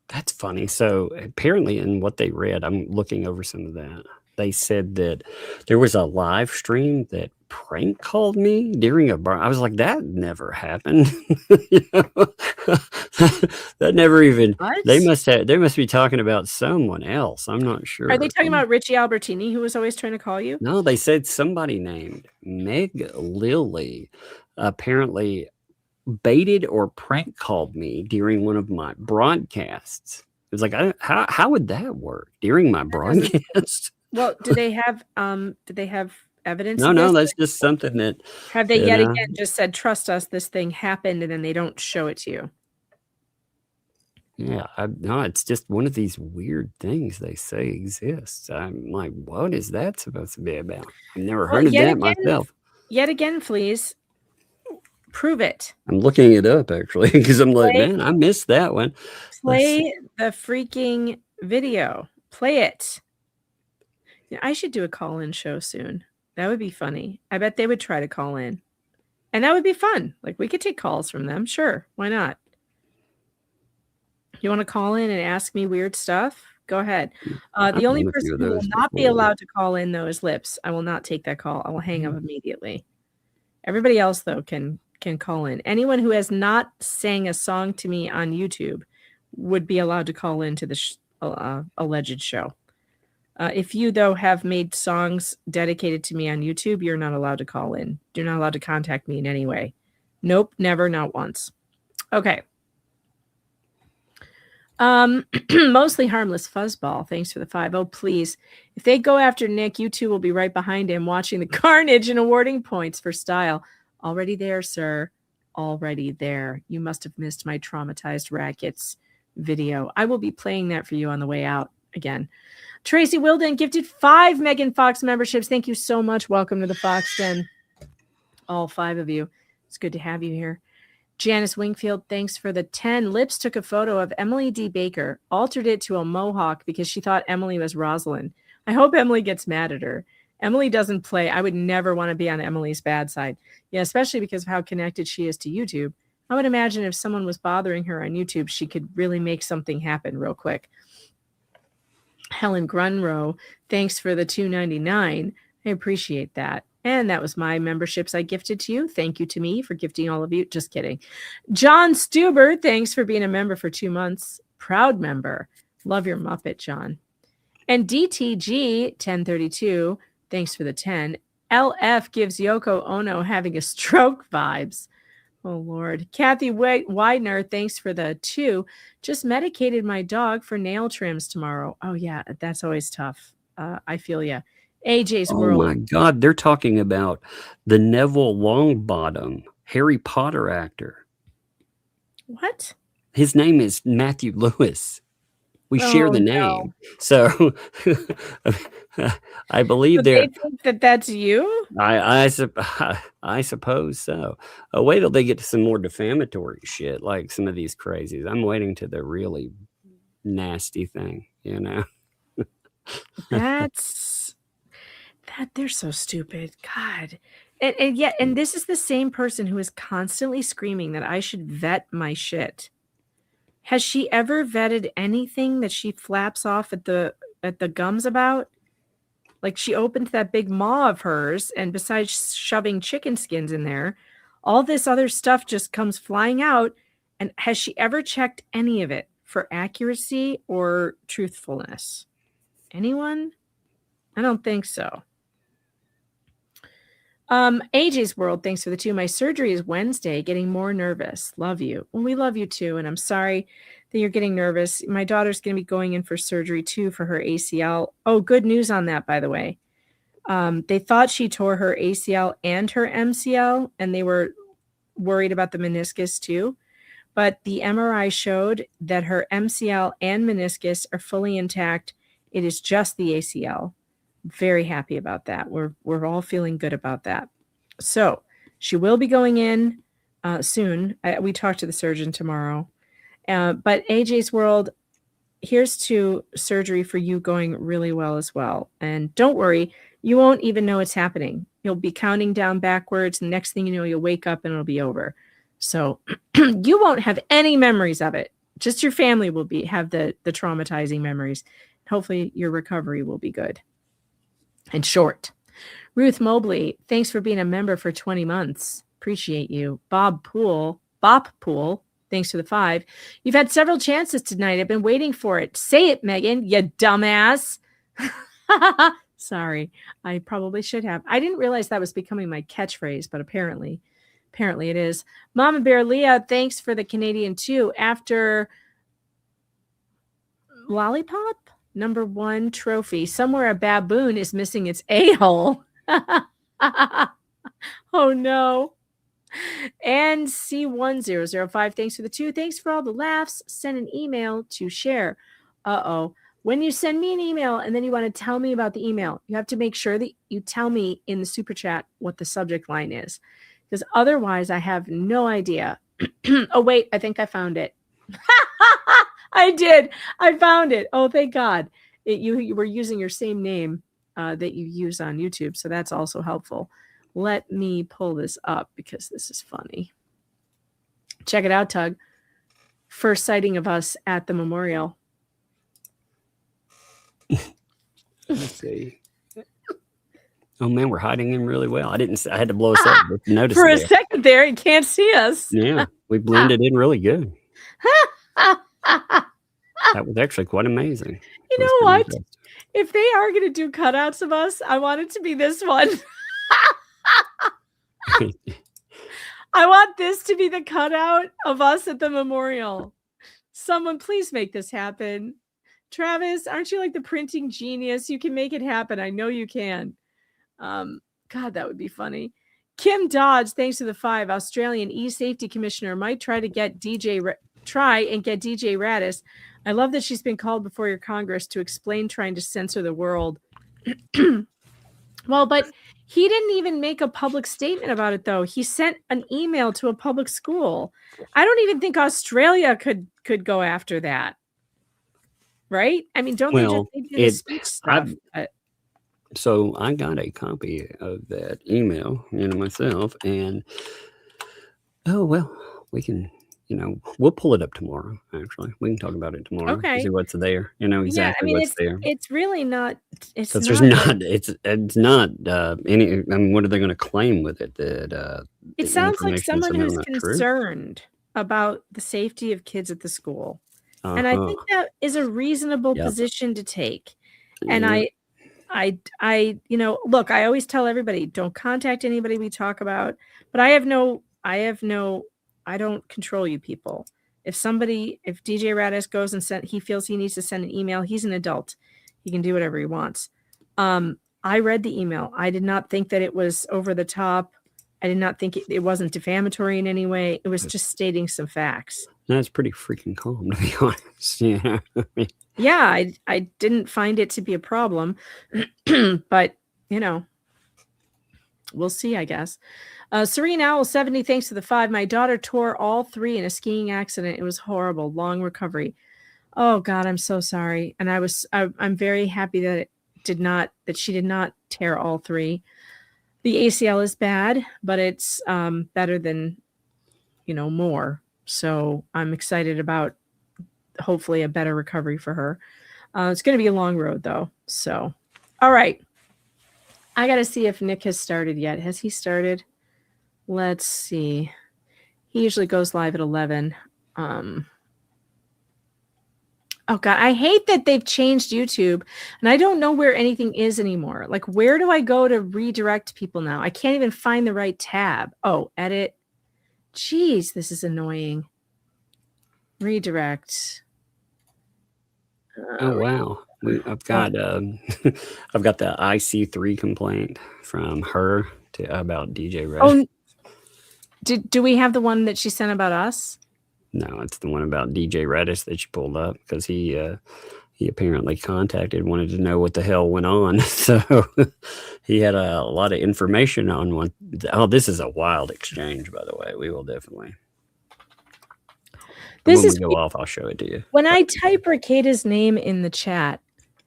That's funny. So apparently in what they read, I'm looking over some of that. They said that there was a live stream that prank called me during a bar. I was like, that never happened. That never even, What? they must be talking about someone else. I'm not sure. Are they talking about Richie Albertini, who was always trying to call you? No, they said somebody named Meg Lilly apparently baited or prank called me during one of my broadcasts. It was like, how would that work during my broadcast? Well, do they have evidence? No, that's just something that have they yet again just said, trust us, this thing happened, and then they don't show it to you. Yeah, no, it's just one of these weird things they say exists. I'm like, what is that supposed to be about? I've never heard of that myself. Yet again, please prove it. I'm looking it up actually because I'm like, man, I missed that one. Play the freaking video. Play it. Yeah, I should do a call-in show soon. That would be funny. I bet they would try to call in. And that would be fun. Like, we could take calls from them. Sure. Why not? You want to call in and ask me weird stuff? Go ahead. The only person who will not be allowed to call in, though, is Lips. I will not take that call. I will hang up immediately. Everybody else, though, can call in. Anyone who has not sang a song to me on YouTube would be allowed to call into the alleged show. If you, though, have made songs dedicated to me on YouTube, you're not allowed to call in. You're not allowed to contact me in any way. Nope, never, not once. Okay. Mostly harmless fuzzball. Thanks for the 5. Oh, please. If they go after Nick, you two will be right behind him watching the carnage and awarding points for style. Already there, sir. Already there. You must have missed my traumatized rackets video. I will be playing that for you on the way out again. Tracy Wilden gifted 5 Megan Fox memberships. Thank you so much. Welcome to the Fox Den. All 5 of you. It's good to have you here. Janice Wingfield, thanks for the 10. Lips took a photo of Emily D. Baker, altered it to a mohawk because she thought Emily was Rosalind. I hope Emily gets mad at her. Emily doesn't play. I would never want to be on Emily's bad side. Yeah, especially because of how connected she is to YouTube. I would imagine if someone was bothering her on YouTube, she could really make something happen real quick. Helen Grunrow, thanks for the $2.99. I appreciate that. And that was my memberships I gifted to you. Thank you to me for gifting all of you. Just kidding. John Stuber, thanks for being a member for 2 months. Proud member. Love your Muppet, John. And DTG 1032, thanks for the 10. LF gives Yoko Ono having a stroke vibes. Oh, Lord. Kathy Widener, thanks for the 2. Just medicated my dog for nail trims tomorrow. Oh, yeah, that's always tough. I feel ya. AJ's World. Oh, my God. They're talking about the Neville Longbottom, Harry Potter actor. What? His name is Matthew Lewis. We share the name. No. So I believe they think that's you? I suppose so. Wait till they get to some more defamatory shit, like some of these crazies. I'm waiting to the really nasty thing, you know? They're so stupid. God. And yet, and this is the same person who is constantly screaming that I should vet my shit. Has she ever vetted anything that she flaps off at the gums about? Like, she opened that big maw of hers, and besides shoving chicken skins in there, all this other stuff just comes flying out. And has she ever checked any of it for accuracy or truthfulness? Anyone? I don't think so. AJ's World, thanks for the 2. My surgery is Wednesday, getting more nervous. Love you. Well, we love you too, and I'm sorry that you're getting nervous. My daughter's going to be going in for surgery too for her ACL. Oh, good news on that, by the way. They thought she tore her ACL and her MCL, and they were worried about the meniscus too. But the MRI showed that her MCL and meniscus are fully intact. It is just the ACL. Very happy about that. We're all feeling good about that. So she will be going in soon. We talked to the surgeon tomorrow. But AJ's World, here's to surgery for you going really well as well. And don't worry, you won't even know it's happening. You'll be counting down backwards. And next thing you know, you'll wake up and it'll be over. So you won't have any memories of it. Just your family will have the traumatizing memories. Hopefully your recovery will be good and short. Ruth Mobley, thanks for being a member for 20 months. Appreciate you. Bop Pool, thanks for the 5. You've had several chances tonight. I've been waiting for it. Say it, Megan, you dumbass. Sorry, I probably should have. I didn't realize that was becoming my catchphrase, but apparently it is. Mama Bear Leah, thanks for the Canadian 2. After Lollipop, #1 trophy. Somewhere a baboon is missing its a-hole. Oh no. And C1005, thanks for the 2. Thanks for all the laughs. Send an email to share. When you send me an email and then you want to tell me about the email, you have to make sure that you tell me in the super chat what the subject line is, because otherwise I have no idea. Oh, wait, I think I found it. I did. I found it. Oh, thank God. You were using your same name that you use on YouTube, so that's also helpful. Let me pull this up because this is funny. Check it out, Tug. First sighting of us at the memorial. Let's see. Oh man, we're hiding in really well. I had to blow us up to notice for a there. second there. You can't see us. Yeah, we blended in really good. That was actually quite amazing. You know what? If they are going to do cutouts of us, I want it to be this one. I want this to be the cutout of us at the memorial. Someone please make this happen. Travis, aren't you like the printing genius? You can make it happen. I know you can. God, that would be funny. Kim Dodge, thanks to the 5. Australian e-safety commissioner might try and get DJ Radis. I love that she's been called before your Congress to explain trying to censor the world. Well, but he didn't even make a public statement about it, though. He sent an email to a public school. I don't even think Australia could go after that. Right? I mean, don't they do the speech stuff? So I got a copy of that email, myself, and we can, we'll pull it up tomorrow. Actually, we can talk about it tomorrow. Okay. See what's there. Exactly what's there. It's really not. It's not. It's not any. I mean, what are they going to claim with it? That it sounds like someone who's concerned about the safety of kids at the school. And I think that is a reasonable position to take. And I look, I always tell everybody, don't contact anybody we talk about, but I don't control you people. If DJ Radis goes and he feels he needs to send an email, he's an adult. He can do whatever he wants. I read the email. I did not think that it was over the top. I did not think it wasn't defamatory in any way. It was just stating some facts. That's pretty freaking calm, to be honest. Yeah. Yeah, I didn't find it to be a problem, but we'll see, I guess. Serene Owl 70, thanks to the 5. My daughter tore all 3 in a skiing accident. It was horrible. Long recovery. Oh God, I'm so sorry. And I'm very happy that she did not tear all 3. The ACL is bad, but it's better than more. So I'm excited about hopefully a better recovery for her. It's going to be a long road though. So, all right. I got to see if Nick has started yet. Has he started? Let's see. He usually goes live at 11. Oh God, I hate that they've changed YouTube and I don't know where anything is anymore. Like, where do I go to redirect people now? I can't even find the right tab. Oh, edit. Jeez, this is annoying. Redirect. Oh wow, I've got the IC3 complaint from her about DJ Radis. Oh, do we have the one that she sent about us? No, it's the one about DJ Radis that you pulled up because he apparently wanted to know what the hell went on. So he had a lot of information on one. Oh, this is a wild exchange, by the way. We will definitely. When we go off, I'll show it to you. When I type Ricada's name in the chat,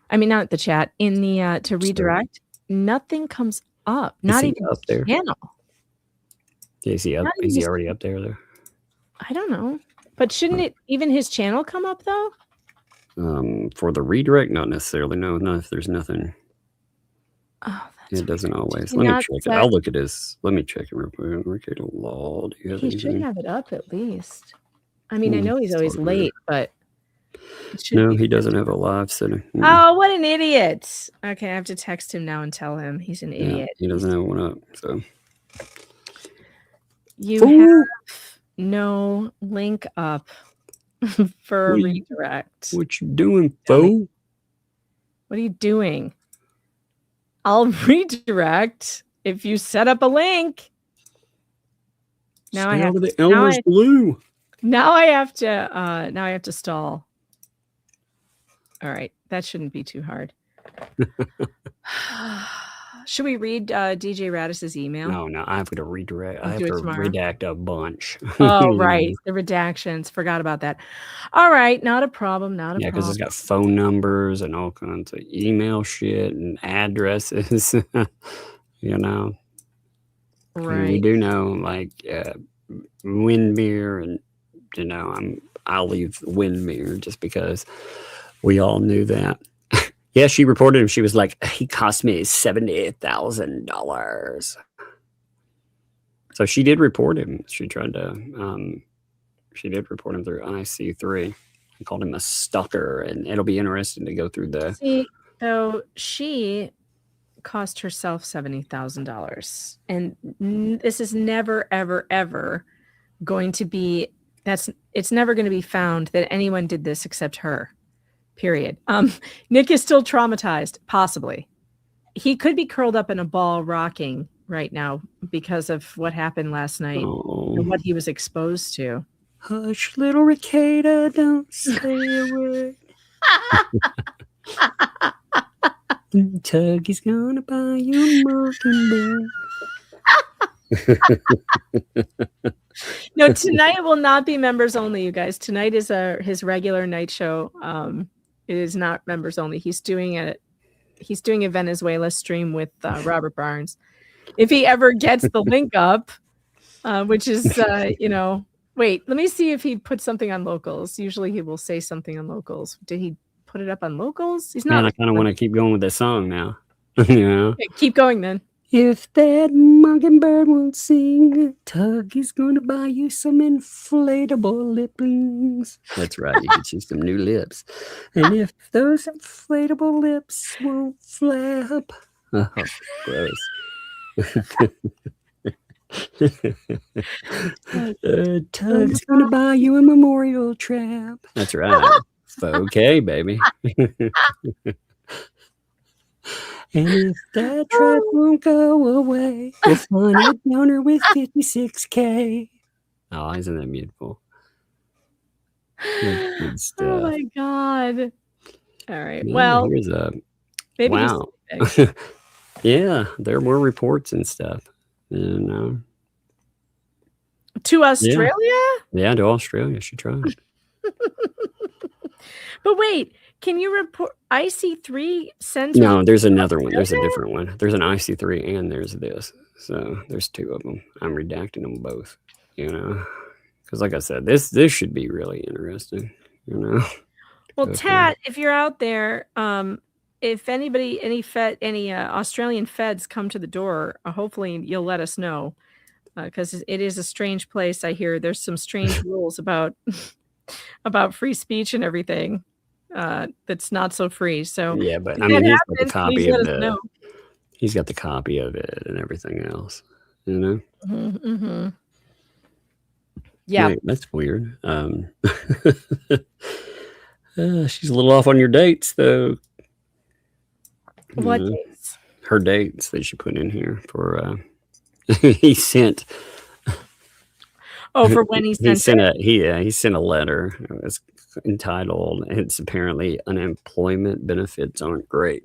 I mean, not the chat, in the to redirect, nothing comes up. Not even up there. Channel. Is he up? Is he already up there? I don't know. But shouldn't it even his channel come up though? For the redirect, not necessarily. No, if there's nothing. Oh, it doesn't always. he Let me not check it. set- I'll look at his. Let me check it real quick. Ricardo Law. Do you have He should anything? have it up at least. I mean, I know he's always Stalker. late, but it should No, be he doesn't have a live setting. Oh, what an idiot. Okay, I have to text him now and tell him he's an Yeah, idiot. he doesn't have one up. So You have no link up for a What you- redirect. what you doing, fool? What are you doing? I'll redirect if you set up a link. Now I Stay have out of the now Elmer's glue. Now I have to stall. All right, that shouldn't be too hard. Should we read DJ Radis's email? No, I have to redirect. We'll I have do it to tomorrow. redact a bunch. Oh, right. The redactions. Forgot about that. All right. Not a problem. Not a Yeah, because problem. it's got phone numbers and all kinds of email shit and addresses. You know, And we Right. do know like Windmere, and you know, I'll leave Windmere just because we all knew that. Yeah, she reported him. She was like, he cost me $70,000. So she did report him. She tried to, she did report him through IC3. I called him a stalker, and it'll be interesting to go through the. See, so she cost herself $70,000, and this is never, ever, ever going to be. It's never going to be found that anyone did this except her. Period. Nick is still traumatized, possibly. He could be curled up in a ball rocking right now because of what happened last night and what he was exposed to. Hush, little Ricada, don't say a word. Tug is gonna buy you a mockingbird. No, tonight will not be members only, you guys. Tonight is his regular night show. It is not members only. He's doing a Venezuela stream with Robert Barnes. If he ever gets the link up, which is wait, let me see if he put something on locals. Usually he will say something on locals. Did he put it up on locals? He's not. Man, I kind of want to keep going with this song now. You know? Okay, keep going then. If that mockingbird won't sing, Tug is going to buy you some inflatable liplings. That's right. You get you some new lips. And if those inflatable lips won't flap. Oh, gross. Tug's going to buy you a memorial trap. That's right. Okay, baby. And if that trap won't go away, we'll find a donor with 56K. Oh, isn't that beautiful? Good stuff. Oh my god! All right. Yeah, Well, here's a maybe he's wow. sleeping. Yeah, there were reports and stuff. You know. To Australia? Yeah, to Australia. She tried. But wait, can you report IC3 sends? No, there's another one. There's a different one. There's an IC3 and there's this. So there's two of them. I'm redacting them both. You know, because like I said, this should be really interesting. You know. Well, Go for Tat, if you're out there, if anybody, any Australian feds come to the door, hopefully you'll let us know, because it is a strange place. I hear there's some strange rules about free speech and everything. That's not so free. So yeah, but if I mean, that he's got the happens, please copy let of us know. he's got the copy of it and everything else. You know. Mm-hmm. Yeah, Wait, that's weird. She's a little off on your dates, though. What Mhm. dates? Her dates that she put in here for. He sent. Oh, for when he sent it? He sent a letter. It was entitled, "It's apparently unemployment benefits aren't great."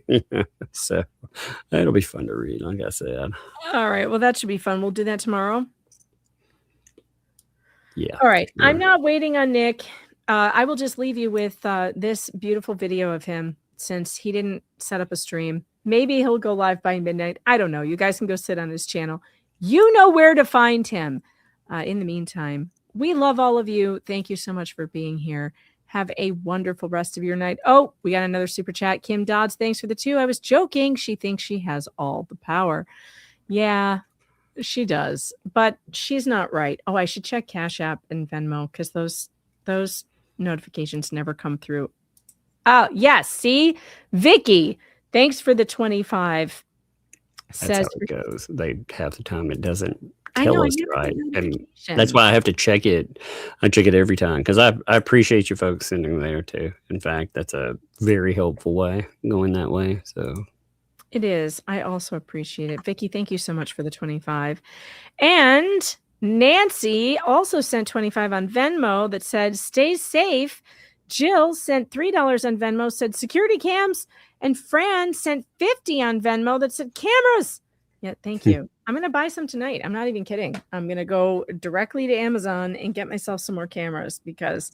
Yeah, so it'll be fun to read. Like I said. All right. Well, that should be fun. We'll do that tomorrow. Yeah. All right. I'm not waiting on Nick. I will just leave you with this beautiful video of him, since he didn't set up a stream. Maybe he'll go live by midnight. I don't know. You guys can go sit on his channel. You know where to find him. In the meantime, We love all of you. Thank you so much for being here. Have a wonderful rest of your night. Oh, we got another super chat. Kim Dodds, thanks for the 2. I was joking. She thinks she has all the power. Yeah, she does, but she's not right. Oh, I should check Cash App and Venmo because those notifications never come through. Oh, yes. See, Vicky, thanks for the 25. That's how it goes. They half the time it doesn't tell us right, and that's why I have to check it. I check it every time because I appreciate you folks sending there too. In fact, that's a very helpful way going that way. So it is. I also appreciate it, Vicky. Thank you so much for the 25. And Nancy also sent 25 on Venmo that said, "Stay safe." Jill sent $3 on Venmo, said security cams, and Fran sent 50 on Venmo that said cameras. Yeah, thank you. I'm going to buy some tonight. I'm not even kidding. I'm going to go directly to Amazon and get myself some more cameras because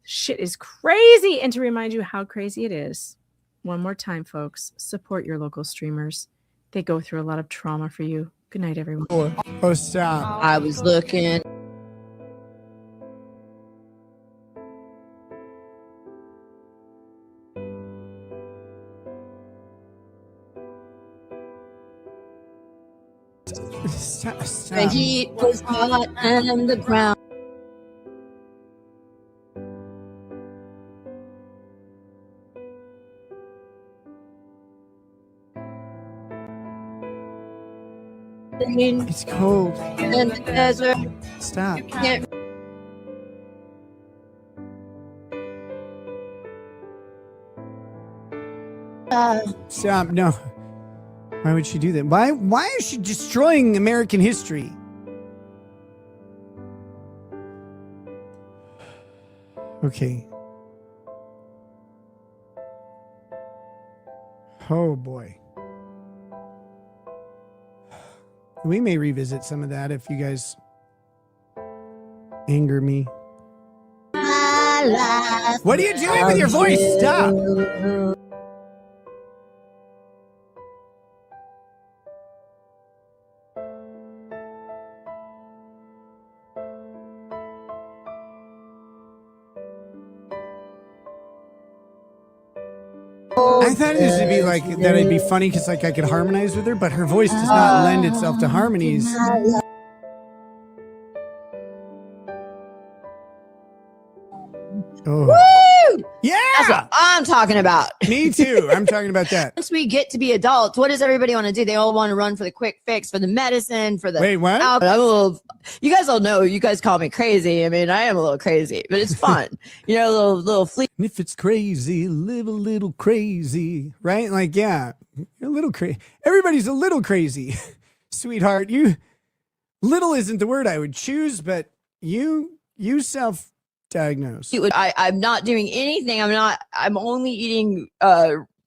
shit is crazy. And to remind you how crazy it is, one more time, folks, support your local streamers. They go through a lot of trauma for you. Good night, everyone. Oh, stop. I was looking. Stop. The heat was hot and the ground. It's cold. In the desert. Stop. Can't Stop. No. Why would she do that? Why is she destroying American history? Okay. Oh boy. We may revisit some of that if you guys anger me. What are you doing with your voice? Stop. I thought this would be like that. It'd be funny because like I could harmonize with her, but her voice does not lend itself to harmonies. Oh. Woo! Yeah, that's what I'm talking about. Me too. I'm talking about that. Once we get to be adults, what does everybody want to do? They all want to run for the quick fix, for the medicine, for the wait, what? I'm a little. You guys all know. You guys call me crazy. I mean, I am a little crazy, but it's fun. You know, little fleet. And if it's crazy, live a little crazy, right? Like, yeah, you're a little crazy. Everybody's a little crazy, sweetheart. You little isn't the word I would choose, but you self-diagnose. I'm not doing anything. I'm only eating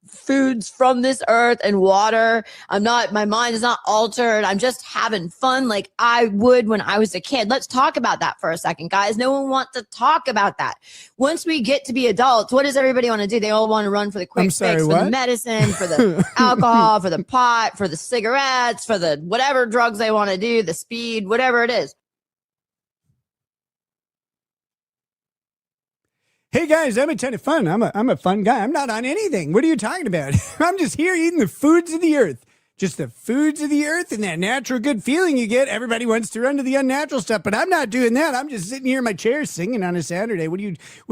foods from this earth and water. My mind is not altered. I'm just having fun like I would when I was a kid. Let's talk about that for a second, guys. No one wants to talk about that. Once we get to be adults, what does everybody want to do? They all want to run for the quick fix, for the medicine, for the alcohol, for the pot, for the cigarettes, for the whatever drugs they want to do, the speed, whatever it is. Hey guys, I'm a ton of fun. I'm a fun guy. I'm not on anything. What are you talking about? I'm just here eating the foods of the earth. Just the foods of the earth and that natural good feeling you get. Everybody wants to run to the unnatural stuff, but I'm not doing that. I'm just sitting here in my chair singing on a Saturday. What are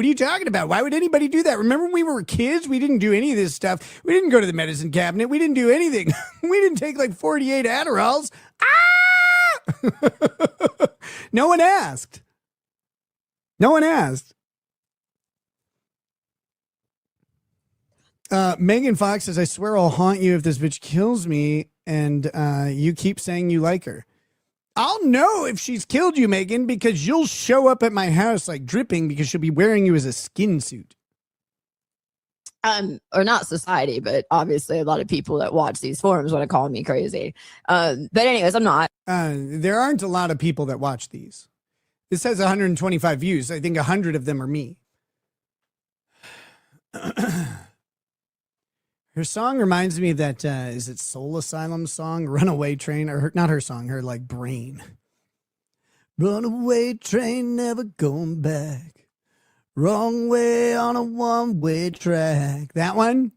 you talking about? Why would anybody do that? Remember when we were kids? We didn't do any of this stuff. We didn't go to the medicine cabinet. We didn't do anything. We didn't take like 48 Adderalls. Ah! No one asked. No one asked. Megan Fox says, I swear I'll haunt you if this bitch kills me and you keep saying you like her. I'll know if she's killed you, Megan, because you'll show up at my house like dripping because she'll be wearing you as a skin suit. Or not society, but obviously a lot of people that watch these forums want to call me crazy. But anyways, I'm not. There aren't a lot of people that watch these. This has 125 views. I think 100 of them are me. Her song reminds me of that, is it Soul Asylum song, Runaway Train? Or not her song, her like brain. Runaway train never going back. Wrong way on a one-way track. That one?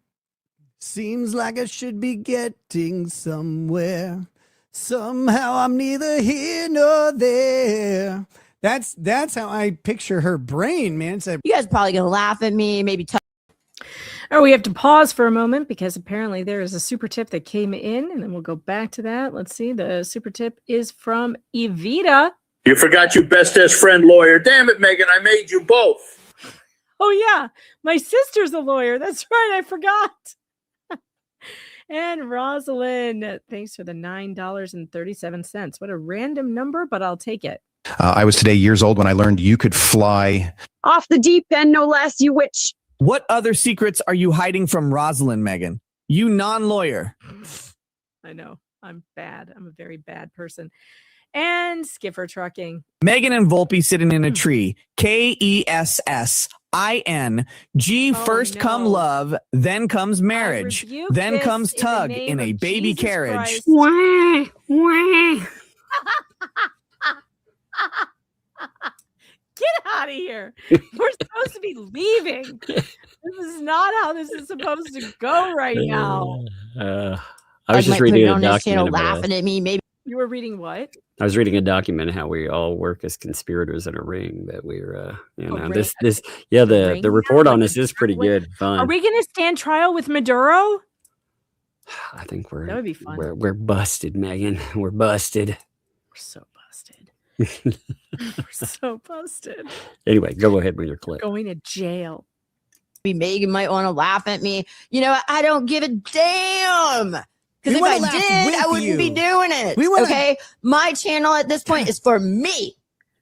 Seems like I should be getting somewhere. Somehow I'm neither here nor there. That's how I picture her brain, man. It's You guys are probably gonna laugh at me, maybe Oh, we have to pause for a moment because apparently there is a super tip that came in, and then we'll go back to that. Let's see. The super tip is from Evita. You forgot your bestest friend lawyer. Damn it, Megan, I made you both. Oh, yeah. My sister's a lawyer. That's right. I forgot. And Rosalind, thanks for the $9.37. What a random number, but I'll take it. I was today years old when I learned you could fly. Off the deep end, no less, you witch. What other secrets are you hiding from Rosalind, Megan? You non-lawyer. I know. I'm bad. I'm a very bad person. And Skipper Trucking. Megan and Volpe sitting in a tree. KESSING. First come love, then comes marriage, then comes tug in a baby carriage. Wah, wah. Get out of here. We're supposed to be leaving. This is not how this is supposed to go right now. I was just reading a on this channel document. laughing at me. Maybe You were reading what? I was reading a document how we all work as conspirators in a ring. That we're, ring? the report on this is pretty good. Are Fun. we going to stand trial with Maduro? I think That would be fun. we're busted, Megan. We're busted. We're so busted. We're so busted. Anyway, go ahead with your clip. Going to jail. Megan might want to laugh at me. You know, I don't give a damn. Because We if wanna I laugh did, I with wouldn't be you. doing it. We wanna- Okay? My channel at this point is for me.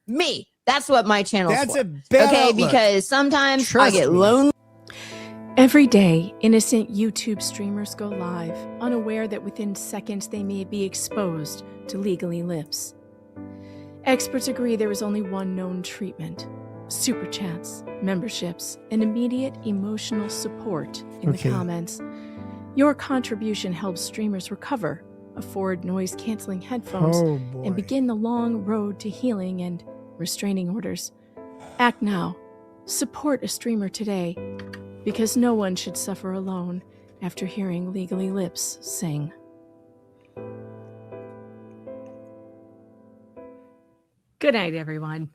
Me. That's what my channel is That's for. a bad Okay, outlook. because sometimes I Trust get me. lonely. Every day, innocent YouTube streamers go live, unaware that within seconds they may be exposed to legally lips. Experts agree there is only one known treatment: super chats, memberships, and immediate emotional support in Okay. the comments. Your contribution helps streamers recover, afford noise-canceling headphones, Oh, boy. and begin the long road to healing and restraining orders. Act now. Support a streamer today, because no one should suffer alone after hearing Legally Lips sing. Good night, everyone.